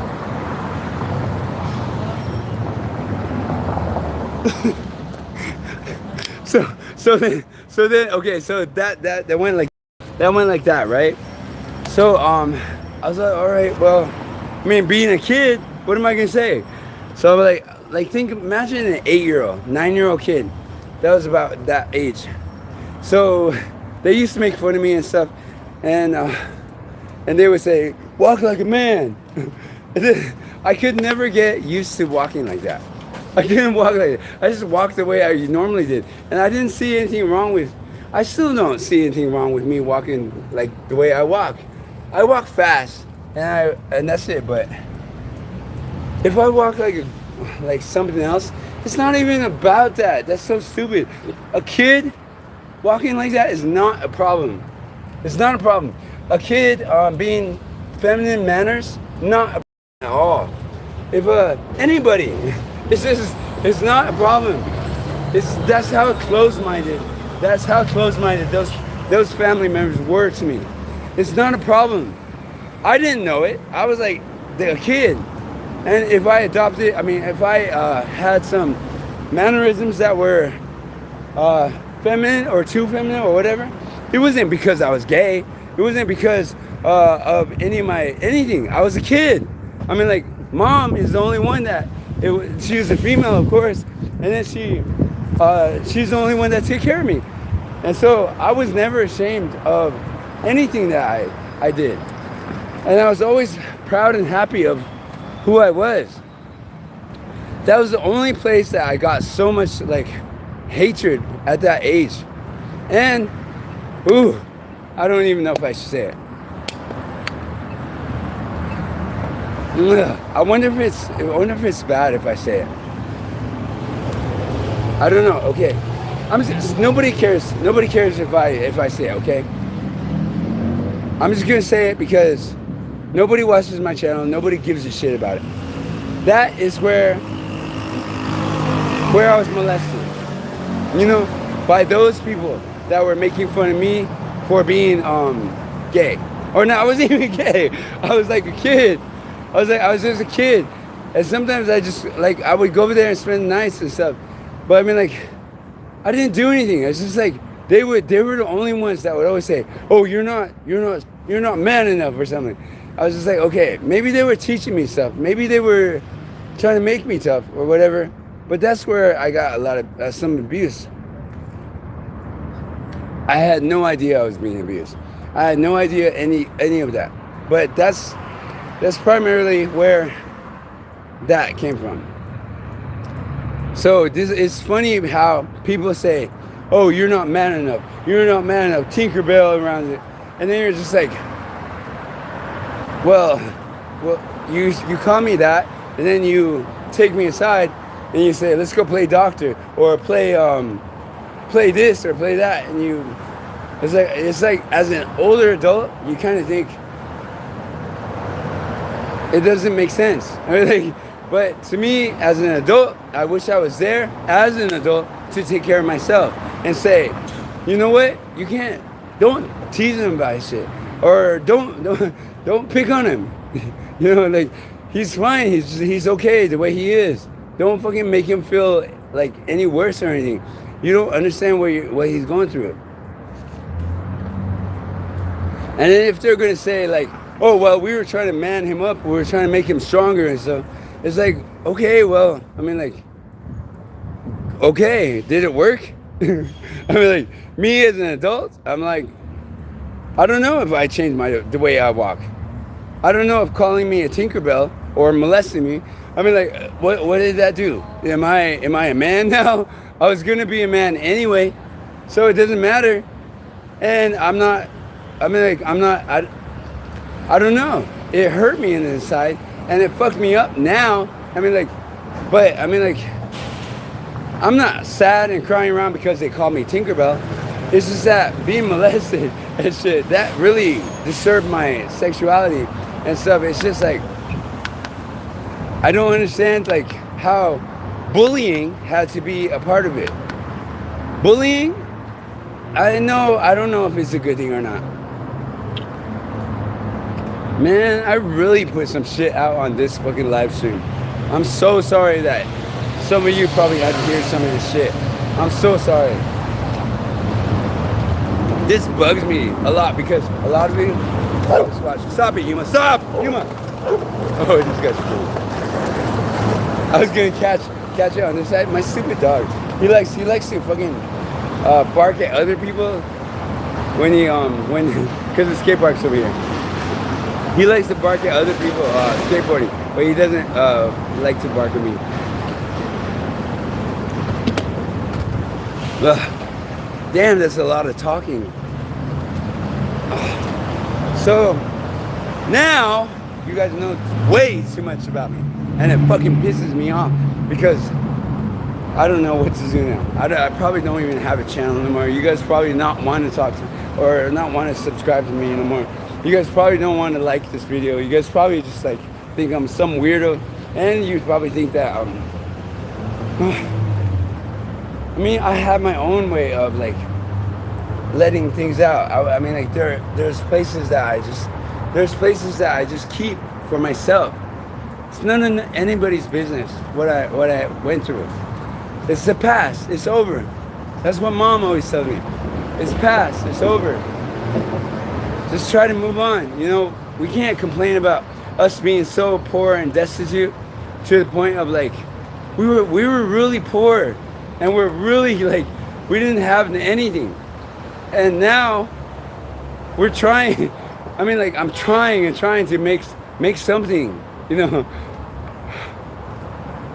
So then, okay, so that went like that, right? So I was like, all right, well, I mean, being a kid, what am I gonna say? So I'm like imagine an 8-year-old, 9-year-old kid that was about that age. So they used to make fun of me and stuff, and they would say, walk like a man. I could never get used to walking like that. I couldn't walk like that. I just walked the way I normally did. And I didn't see anything wrong with, I still don't see anything wrong with me walking like the way I walk. I walk fast, and that's it. But if I walk like something else, it's not even about that. That's so stupid. A kid walking like that is not a problem. It's not a problem. A kid being feminine manners, not a problem at all. If anybody, it's not a problem. That's how close-minded. That's how close-minded those family members were to me. It's not a problem. I didn't know it. I was like a kid. And if I adopted, I mean, if I had some mannerisms that were feminine or too feminine or whatever, it wasn't because I was gay. It wasn't because of anything. I was a kid. I mean, like, mom is the only one that, she was a female, of course, and then she's the only one that took care of me. And so I was never ashamed of anything that I did. And I was always proud and happy of who I was. That was the only place that I got so much like hatred at that age. And ooh, I don't even know if I should say it. I wonder if it's bad if I say it. I don't know. Okay, nobody cares. Nobody cares if I say it. Okay, I'm just gonna say it because nobody watches my channel. Nobody gives a shit about it. That is where I was molested. You know, by those people that were making fun of me for being gay. Or no, I wasn't even gay. I was like a kid. I was just a kid. And sometimes I would go over there and spend nights and stuff. But I mean, like, I didn't do anything. It's just like they were the only ones that would always say, "Oh, you're not man enough" or something. I was just like, okay, maybe they were teaching me stuff. Maybe they were trying to make me tough or whatever. But that's where I got a lot of some abuse. I had no idea I was being abused. I had no idea any of that. But that's primarily where that came from. So it's funny how people say, "Oh, you're not man enough. You're not man enough." Tinkerbell around it, and then you're just like, well, you call me that, and then you take me aside, and you say, "Let's go play doctor or play this or play that," and it's like as an older adult, you kind of think it doesn't make sense. I mean, like, but to me, as an adult, I wish I was there as an adult to take care of myself and say, you know what, you don't tease him about his shit, or don't pick on him. You know, like, he's fine. He's okay the way he is. Don't fucking make him feel like any worse or anything. You don't understand what he's going through. And then if they're gonna say like, "Oh, well, we were trying to man him up. We were trying to make him stronger and stuff," it's like, okay, well, I mean, like, okay, did it work? I mean, like, me as an adult, I'm like, I don't know if I changed the way I walk. I don't know if calling me a Tinkerbell or molesting me, I mean, like, what did that do? Am I a man now? I was gonna be a man anyway, so it doesn't matter. And I don't know. It hurt me in the inside, and it fucked me up now. I mean, like, I'm not sad and crying around because they call me Tinkerbell. It's just that being molested and shit, that really disturbed my sexuality and stuff. It's just like, I don't understand, like, how bullying had to be a part of it. Bullying, I don't know if it's a good thing or not. Man, I really put some shit out on this fucking live stream. I'm so sorry that some of you probably had to hear some of this shit. I'm so sorry. This bugs me a lot because a lot of you... Stop it, yUMa. Stop! yUMa! Oh, this guy's cool. I was gonna catch it on this side. My stupid dog. He likes to fucking bark at other people when because the skate park's over here. He likes to bark at other people skateboarding, but he doesn't like to bark at me. Ugh. Damn, that's a lot of talking. So now you guys know way too much about me, and it fucking pisses me off because I don't know what to do now. I probably don't even have a channel anymore. You guys probably not want to talk to or not want to subscribe to me anymore. You guys probably don't want to like this video. You guys probably just like think I'm some weirdo, and you probably think that I mean, I have my own way of like letting things out. I mean, like there's places that I just keep for myself. It's none of anybody's business what I went through. It's the past. It's over. That's what Mom always tells me. It's past. It's over. Just try to move on. You know, we can't complain about us being so poor and destitute to the point of like we were really poor and we're really like we didn't have anything. And now we're trying. I mean, like I'm trying to make something, you know,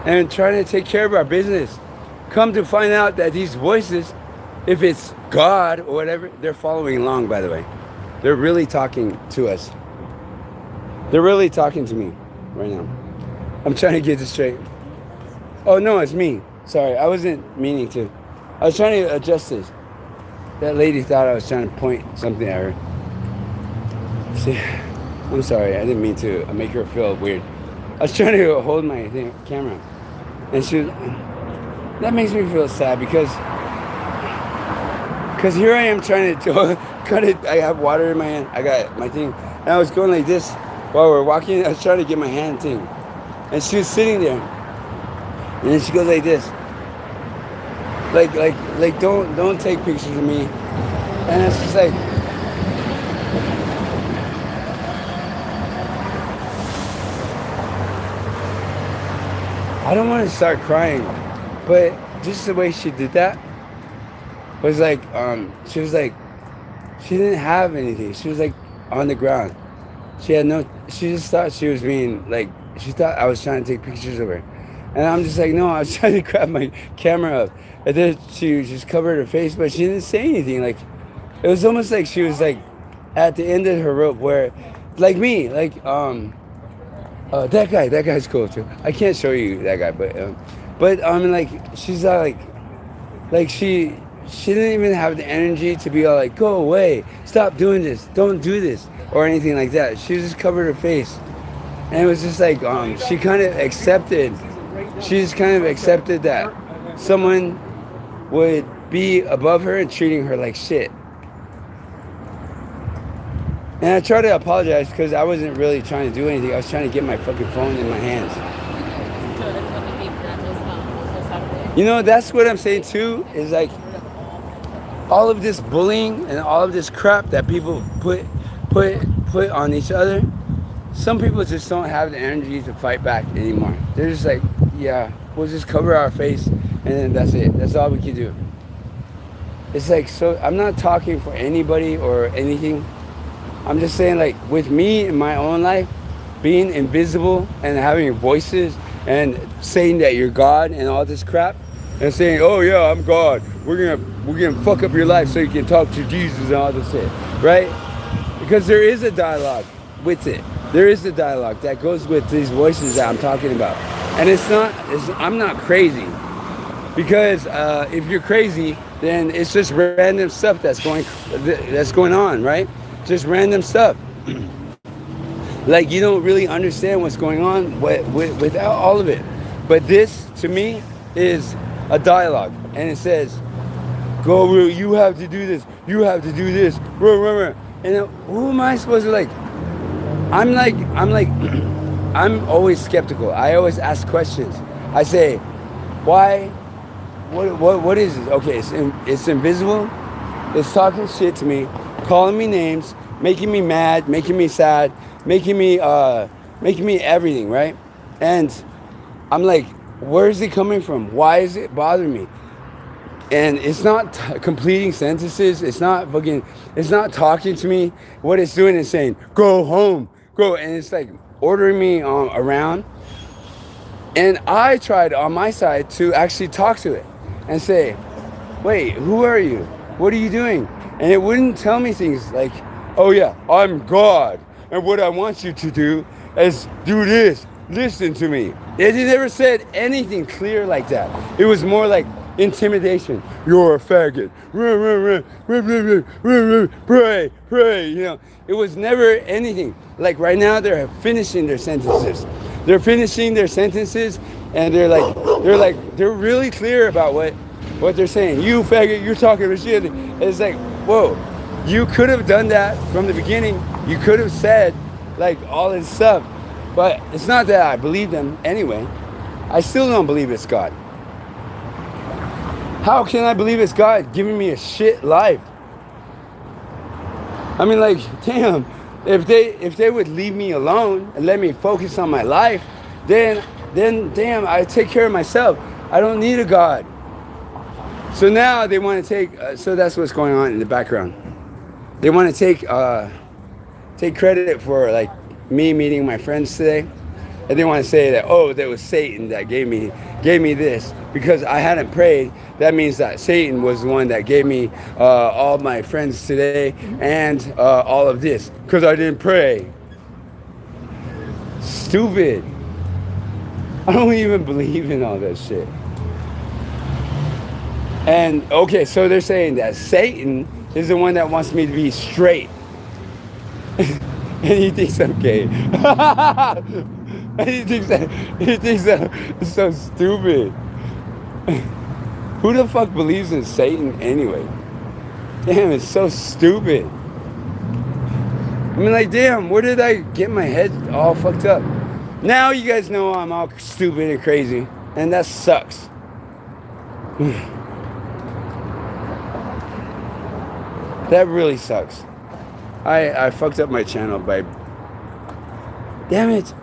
and trying to take care of our business. Come to find out that these voices, if it's God or whatever, they're following along, by the way. They're really talking to us. They're really talking to me right now. I'm trying to get this straight. Oh, no, it's me. Sorry, I wasn't meaning to. I was trying to adjust this. That lady thought I was trying to point something at her. See, I'm sorry. I didn't mean to make her feel weird. I was trying to hold my camera. And that makes me feel sad because here I am trying to cut it. I have water in my hand. I got my thing. And I was going like this while we're walking. I was trying to get my hand thing. And she was sitting there. And then she goes like this. Like don't take pictures of me. And it's just like I don't want to start crying, but just the way she did that was like she was like she didn't have anything. She was like on the ground. She just thought she was being like she thought I was trying to take pictures of her. And I'm just like, no, I was trying to grab my camera up. And then she just covered her face, but she didn't say anything. Like, it was almost like she was like at the end of her rope where, like me, like, that guy's cool too. I can't show you that guy, but I mean, like, she's not like she didn't even have the energy to be all like, go away, stop doing this, don't do this, or anything like that. She just covered her face. And it was just like, she kind of accepted that someone would be above her and treating her like shit. And I tried to apologize because I wasn't really trying to do anything. I was trying to get my fucking phone in my hands. You know, that's what I'm saying too, is like all of this bullying and all of this crap that people put on each other. Some people just don't have the energy to fight back anymore. They're just like, yeah, we'll just cover our face and then that's it. That's all we can do. It's like, so I'm not talking for anybody or anything. I'm just saying, like, with me in my own life, being invisible and having voices and saying that you're God and all this crap and saying, oh yeah, I'm God. We're gonna fuck up your life so you can talk to Jesus and all this shit, right? Because there is a dialogue with it. There is a dialogue that goes with these voices that I'm talking about. And I'm not crazy. Because if you're crazy, then it's just random stuff that's going on, right? Just random stuff. Like you don't really understand what's going on without all of it. But this, to me, is a dialogue. And it says, go, you have to do this, you have to do this, and then, who am I supposed to like? I'm like, I'm always skeptical. I always ask questions. I say, why? What is this? Okay, it's invisible. It's talking shit to me, calling me names, making me mad, making me sad, making me everything, right? And I'm like, where is it coming from? Why is it bothering me? And it's not completing sentences. It's not talking to me. What it's doing is saying, go home, go. And it's like ordering me around. And I tried on my side to actually talk to it and say, wait, who are you? What are you doing? And it wouldn't tell me things like, oh yeah, I'm God. And what I want you to do is do this. Listen to me. It never said anything clear like that. It was more like intimidation. You're a faggot. Pray, pray. You know, it was never anything. Like right now, they're finishing their sentences. They're finishing their sentences, and they're really clear about what they're saying. You faggot, you're talking about shit. It's like, whoa, you could have done that from the beginning. You could have said like all this stuff, but it's not that I believe them anyway. I still don't believe it's God. How can I believe it's God giving me a shit life? I mean, like, damn, if they would leave me alone and let me focus on my life, then damn, I take care of myself. I don't need a God. So now they want to take, so that's what's going on in the background. They want to take credit for like me meeting my friends today. And they want to say that, oh, that was Satan that gave me this because I hadn't prayed. That means that Satan was the one that gave me all my friends today and all of this because I didn't pray. Stupid. I don't even believe in all that shit. And okay, so they're saying that Satan is the one that wants me to be straight. And he thinks I'm gay. And he thinks that it's so stupid. Who the fuck believes in Satan anyway? Damn, it's so stupid. I mean, like, damn, where did I get my head all fucked up? Now you guys know I'm all stupid and crazy, and that sucks. That really sucks. I fucked up my channel by... Damn it.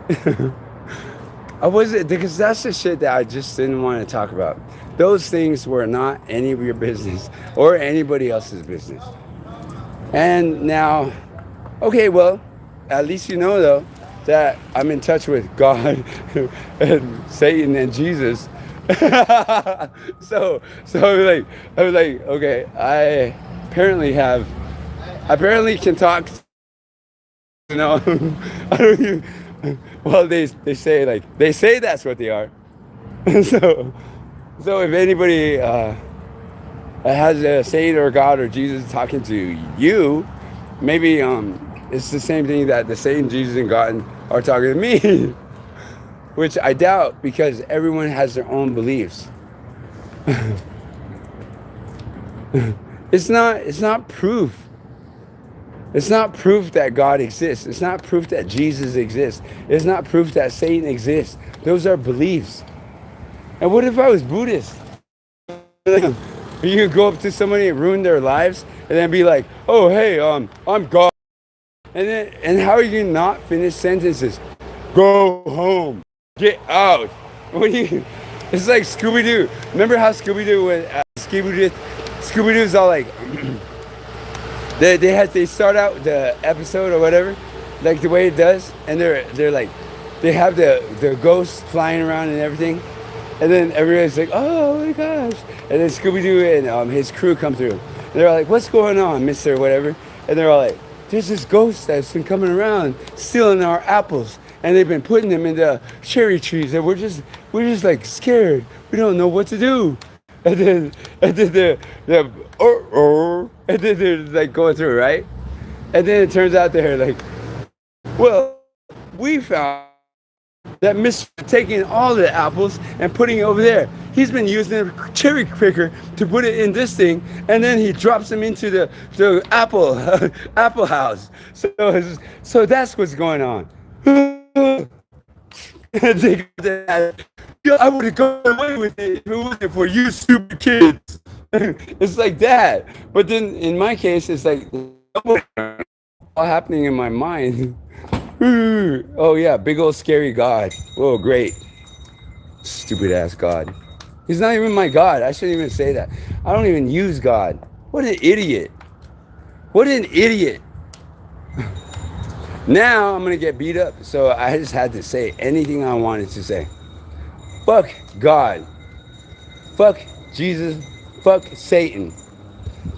I wasn't... Because that's the shit that I just didn't want to talk about. Those things were not any of your business or anybody else's business. And now... Okay, well, at least you know, though, that I'm in touch with God and Satan and Jesus. so I was like, okay, I apparently can talk, you know. I don't even, well, they say that's what they are. so if anybody has a Satan or God or Jesus talking to you, maybe it's the same thing that the Satan, Jesus, and God are talking to me. Which I doubt, because everyone has their own beliefs. It's not proof. It's not proof that God exists. It's not proof that Jesus exists. It's not proof that Satan exists. Those are beliefs. And what if I was Buddhist? You go up to somebody and ruin their lives and then be like, oh, hey, I'm God. And how are you not finish sentences? Go home. Get out. What do you... It's like Scooby-Doo. Remember how Scooby-Doo when Scooby-Doo's all like... they start out the episode or whatever, like the way it does, and they're like... They have the ghosts flying around and everything. And then everybody's like, oh my gosh. And then Scooby-Doo and his crew come through. And they're all like, what's going on, mister, whatever? And they're all like, there's this ghost that's been coming around stealing our apples. And they've been putting them in the cherry trees. And we're just like scared. We don't know what to do. And then they're like going through, right? And then it turns out they're like, well, we found that Mr. taking all the apples and putting it over there. He's been using a cherry picker to put it in this thing, and then he drops them into the apple apple house. So that's what's going on. I would have gone away with it if it wasn't for you stupid kids. It's like that. But then in my case, it's like all happening in my mind. Oh yeah, big old scary God. Oh great. Stupid ass God. He's not even my God. I shouldn't even say that. I don't even use God. What an idiot. What an idiot. Now I'm gonna get beat up. So I just had to say anything I wanted to say. Fuck God. Fuck Jesus. Fuck Satan.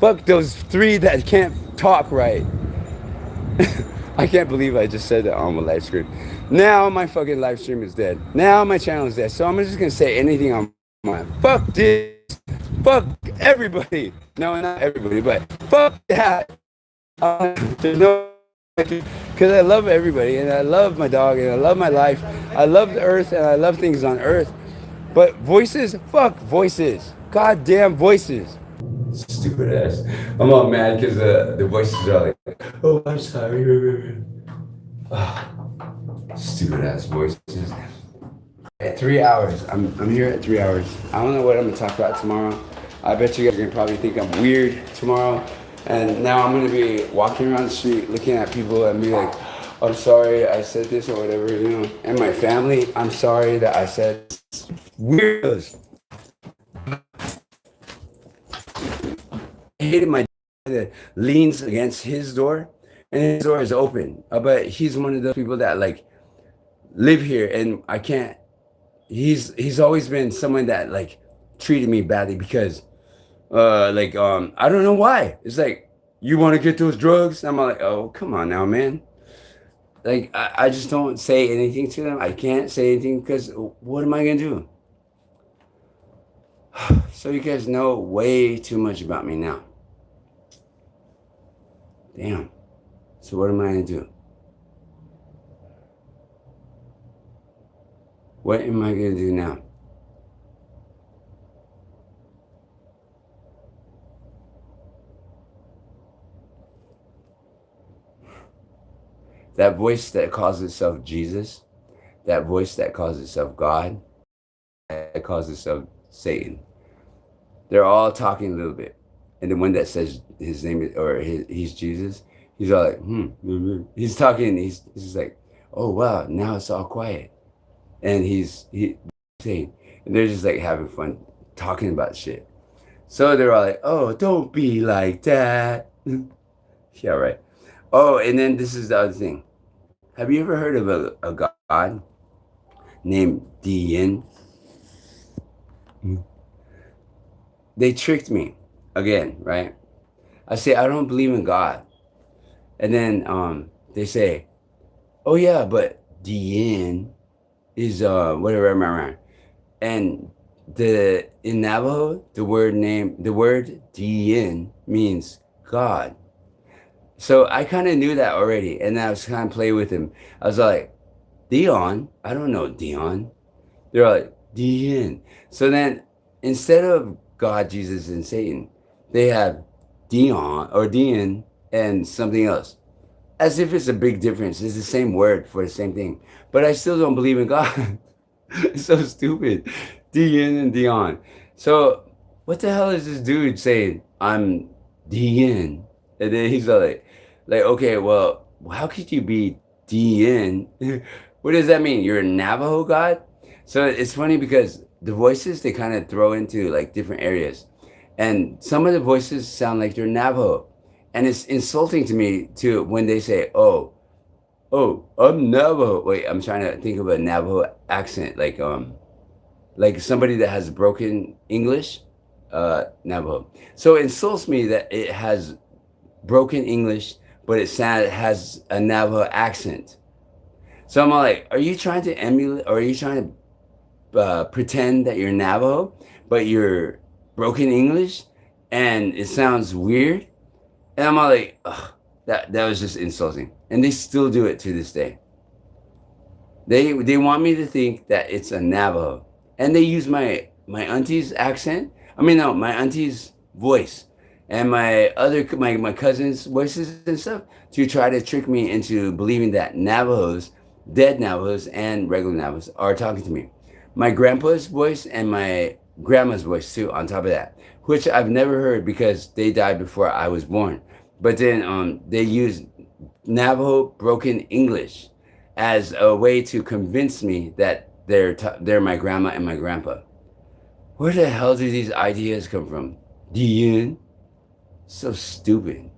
Fuck those three that can't talk right. I can't believe I just said that on my live stream. Now my fucking live stream is dead. Now my channel is dead. So I'm just gonna say anything on my fuck this. Fuck everybody. No, not everybody, but fuck that. There's no, because I love everybody and I love my dog and I love my life. I love the earth and I love things on earth. But voices, fuck voices. Goddamn voices. Stupid ass. I'm all mad because the voices are like, oh, I'm sorry. Stupid ass voices. At 3 hours. I'm here at 3 hours. I don't know what I'm gonna talk about tomorrow. I bet you guys are gonna probably think I'm weird tomorrow. And now I'm gonna be walking around the street looking at people and be like, I'm sorry I said this or whatever, you know. And my family, I'm sorry that I said weirdos. I hated my dad that leans against his door and his door is open. But he's one of those people that like live here and I can't. He's always been someone that like treated me badly because I don't know why. It's like, you want to get those drugs? I'm like, oh, come on now, man. Like, I just don't say anything to them. I can't say anything because what am I going to do? So you guys know way too much about me now. Damn. So what am I going to do? What am I going to do now? That voice that calls itself Jesus, that voice that calls itself God, that calls itself Satan. They're all talking a little bit. And the one that says his name is, or he's Jesus, he's all like, he's talking, he's just like, oh wow, now it's all quiet. And he's saying, and they're just like having fun talking about shit. So they're all like, oh, don't be like that. Yeah, right. Oh, and then this is the other thing. Have you ever heard of a god named Yin? They tricked me again, right? I say, I don't believe in God. And then they say, oh yeah, but Yin is whatever. And in Navajo, the word Yin means God. So I kind of knew that already, and I was kind of playing with him. I was like, Dion? I don't know Dion. They're like, Dion. So then, instead of God, Jesus, and Satan, they have Dion or Dion and something else. As if it's a big difference. It's the same word for the same thing. But I still don't believe in God. It's so stupid. Dion and Dion. So what the hell is this dude saying? I'm Dion. And then he's like, okay, well, how could you be Dion? What does that mean? You're a Navajo god? So it's funny because the voices, they kind of throw into like different areas. And some of the voices sound like they're Navajo. And it's insulting to me too when they say, oh, I'm Navajo. Wait, I'm trying to think of a Navajo accent. Like somebody that has broken English, Navajo. So it insults me that it has broken English, but it has a Navajo accent. So I'm like, are you trying to emulate, or are you trying to pretend that you're Navajo, but you're broken English, and it sounds weird? And I'm all like, ugh, that was just insulting. And they still do it to this day. They want me to think that it's a Navajo, and they use my auntie's accent. I mean, no, my auntie's voice, and my cousin's voices and stuff to try to trick me into believing that Navajos, dead Navajos, and regular Navajos are talking to me. My grandpa's voice and my grandma's voice too. On top of that, which I've never heard because they died before I was born. But then they use Navajo broken English as a way to convince me that they're my grandma and my grandpa. Where the hell do these ideas come from? Dian? So stupid.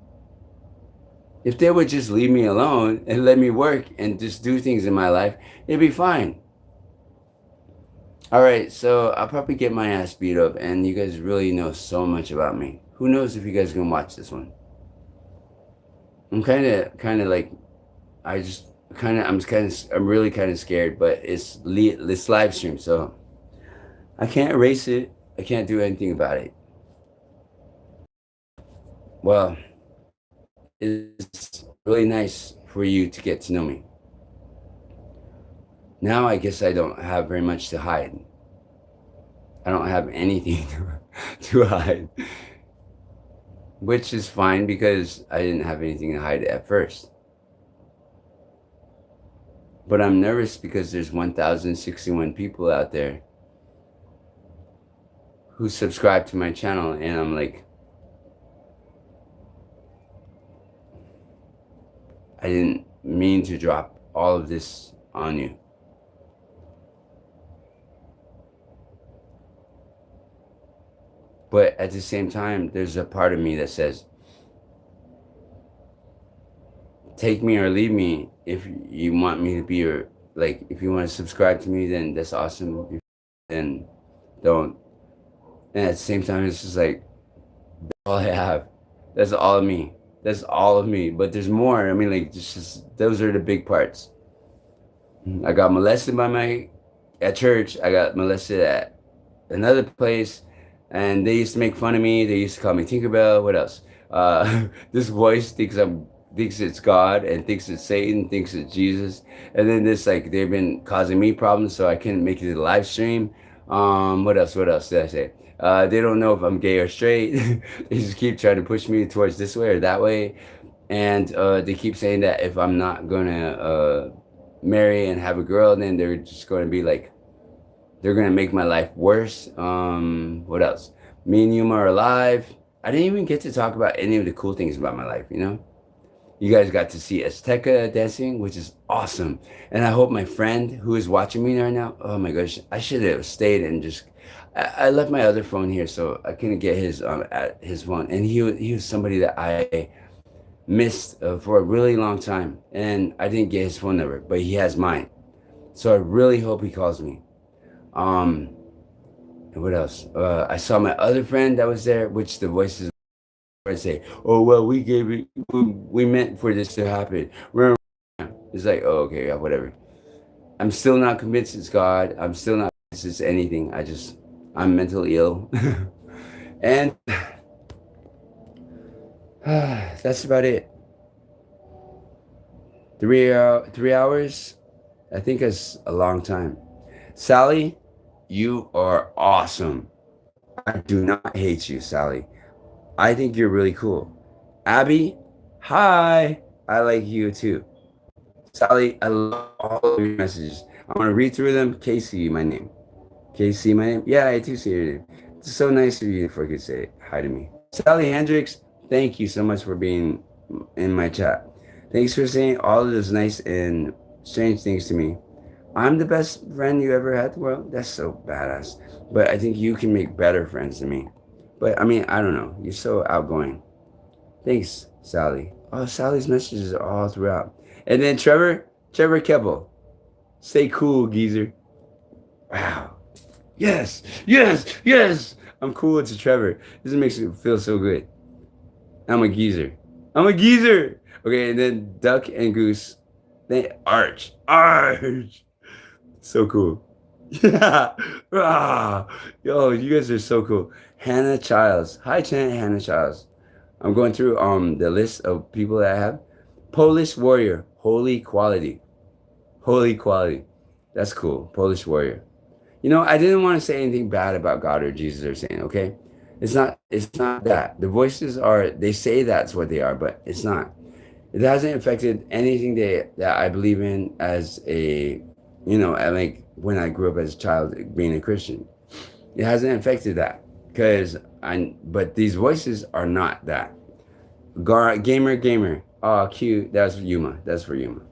If they would just leave me alone and let me work and just do things in my life, it'd be fine. All right, so I'll probably get my ass beat up, and you guys really know so much about me. Who knows if you guys can watch this one? I'm kind of like, I'm really kind of scared, but it's live stream, so I can't erase it. I can't do anything about it. Well, it's really nice for you to get to know me. Now I guess I don't have very much to hide. I don't have anything to hide. Which is fine because I didn't have anything to hide at first. But I'm nervous because there's 1,061 people out there who subscribe to my channel, and I'm like, I didn't mean to drop all of this on you. But at the same time, there's a part of me that says, take me or leave me. If you want me to be your, like, if you want to subscribe to me, then that's awesome. Then don't. And at the same time, it's just like, that's all I have. That's all of me. That's all of me. But there's more. I mean, like, just those are the big parts. I got molested at church. I got molested at another place. And they used to make fun of me. They used to call me Tinkerbell. What else? This voice thinks it's God, and thinks it's Satan, thinks it's Jesus. And then they've been causing me problems, so I couldn't make it to the live stream. What else did I say? They don't know if I'm gay or straight. They just keep trying to push me towards this way or that way. And they keep saying that if I'm not gonna marry and have a girl, then they're just gonna be like, they're gonna make my life worse. What else? Me and yUMa are alive. I didn't even get to talk about any of the cool things about my life, you know? You guys got to see Azteca dancing, which is awesome. And I hope my friend who is watching me right now, oh my gosh, I should have stayed and just, I left my other phone here, so I couldn't get his at his phone. And he was somebody that I missed for a really long time. And I didn't get his phone number, but he has mine. So I really hope he calls me. And what else? I saw my other friend that was there, which the voices say, oh, well, we meant for this to happen. It's like, oh, okay, yeah, whatever. I'm still not convinced it's God. I'm still not convinced it's anything. I'm mentally ill. And that's about it. 3 hours, I think is a long time. Sally, you are awesome. I do not hate you, Sally. I think you're really cool. Abby, hi. I like you too. Sally, I love all of your messages. I'm going to read through them. Casey, my name. Casey, my name? Yeah, I do see your name. It's so nice of you if I could say hi to me. Sally Hendricks, thank you so much for being in my chat. Thanks for saying all of those nice and strange things to me. I'm the best friend you ever had in the world. That's so badass. But I think you can make better friends than me. But I mean, I don't know. You're so outgoing. Thanks, Sally. Oh, Sally's messages are all throughout. And then Trevor Keppel. Stay cool, geezer. Wow. Yes. I'm cool to Trevor. This makes me feel so good. I'm a geezer. Okay, and then Duck and Goose. Then Arch. So cool. Yeah. Yo, you guys are so cool. Hannah Childs. Hi, Hannah Childs. I'm going through the list of people that I have. Polish Warrior. Holy quality. That's cool. Polish warrior. You know, I didn't want to say anything bad about God or Jesus or saying, okay? It's not that. The voices are, they say that's what they are, but it's not. It hasn't affected anything that I believe in as a, you know, like when I grew up as a child being a Christian. It hasn't affected that but these voices are not that. Gamer. Oh, cute. That's yUMa. That's for yUMa.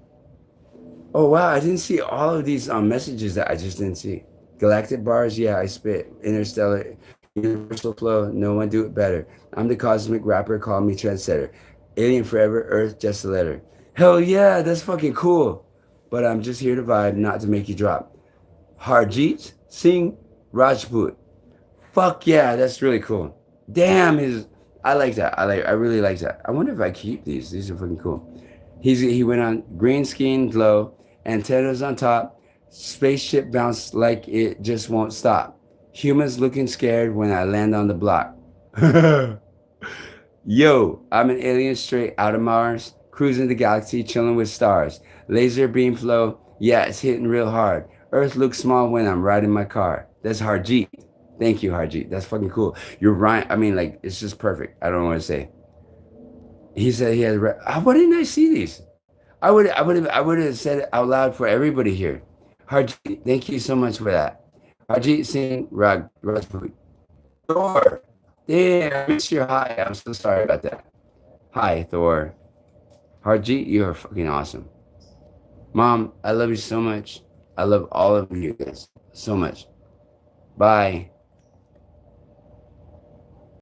Oh wow, I didn't see all of these messages that I just didn't see. Galactic bars, yeah, I spit. Interstellar, universal flow, no one do it better. I'm the cosmic rapper, call me trendsetter. Alien forever, Earth just a letter. Hell yeah, that's fucking cool. But I'm just here to vibe, not to make you drop. Harjeet Singh Rajput. Fuck yeah, that's really cool. Damn, I like that. I really like that. I wonder if I keep these. These are fucking cool. He went on green skinned glow, antennas on top, spaceship bounce like it just won't stop. Humans looking scared when I land on the block. Yo, I'm an alien straight out of Mars, cruising the galaxy, chilling with stars. Laser beam flow, yeah, it's hitting real hard. Earth looks small when I'm riding my car. That's Harjeet. Thank you, Harjeet. That's fucking cool. You're right. I mean, like, it's just perfect. I don't know what to say. He said he had. Why didn't I see these? I would have said it out loud for everybody here. Harjeet, thank you so much for that. Harjeet Singh Rajput. Thor. Damn, I missed your hi. I'm so sorry about that. Hi, Thor. Harjeet, you are fucking awesome. Mom, I love you so much. I love all of you guys so much. Bye.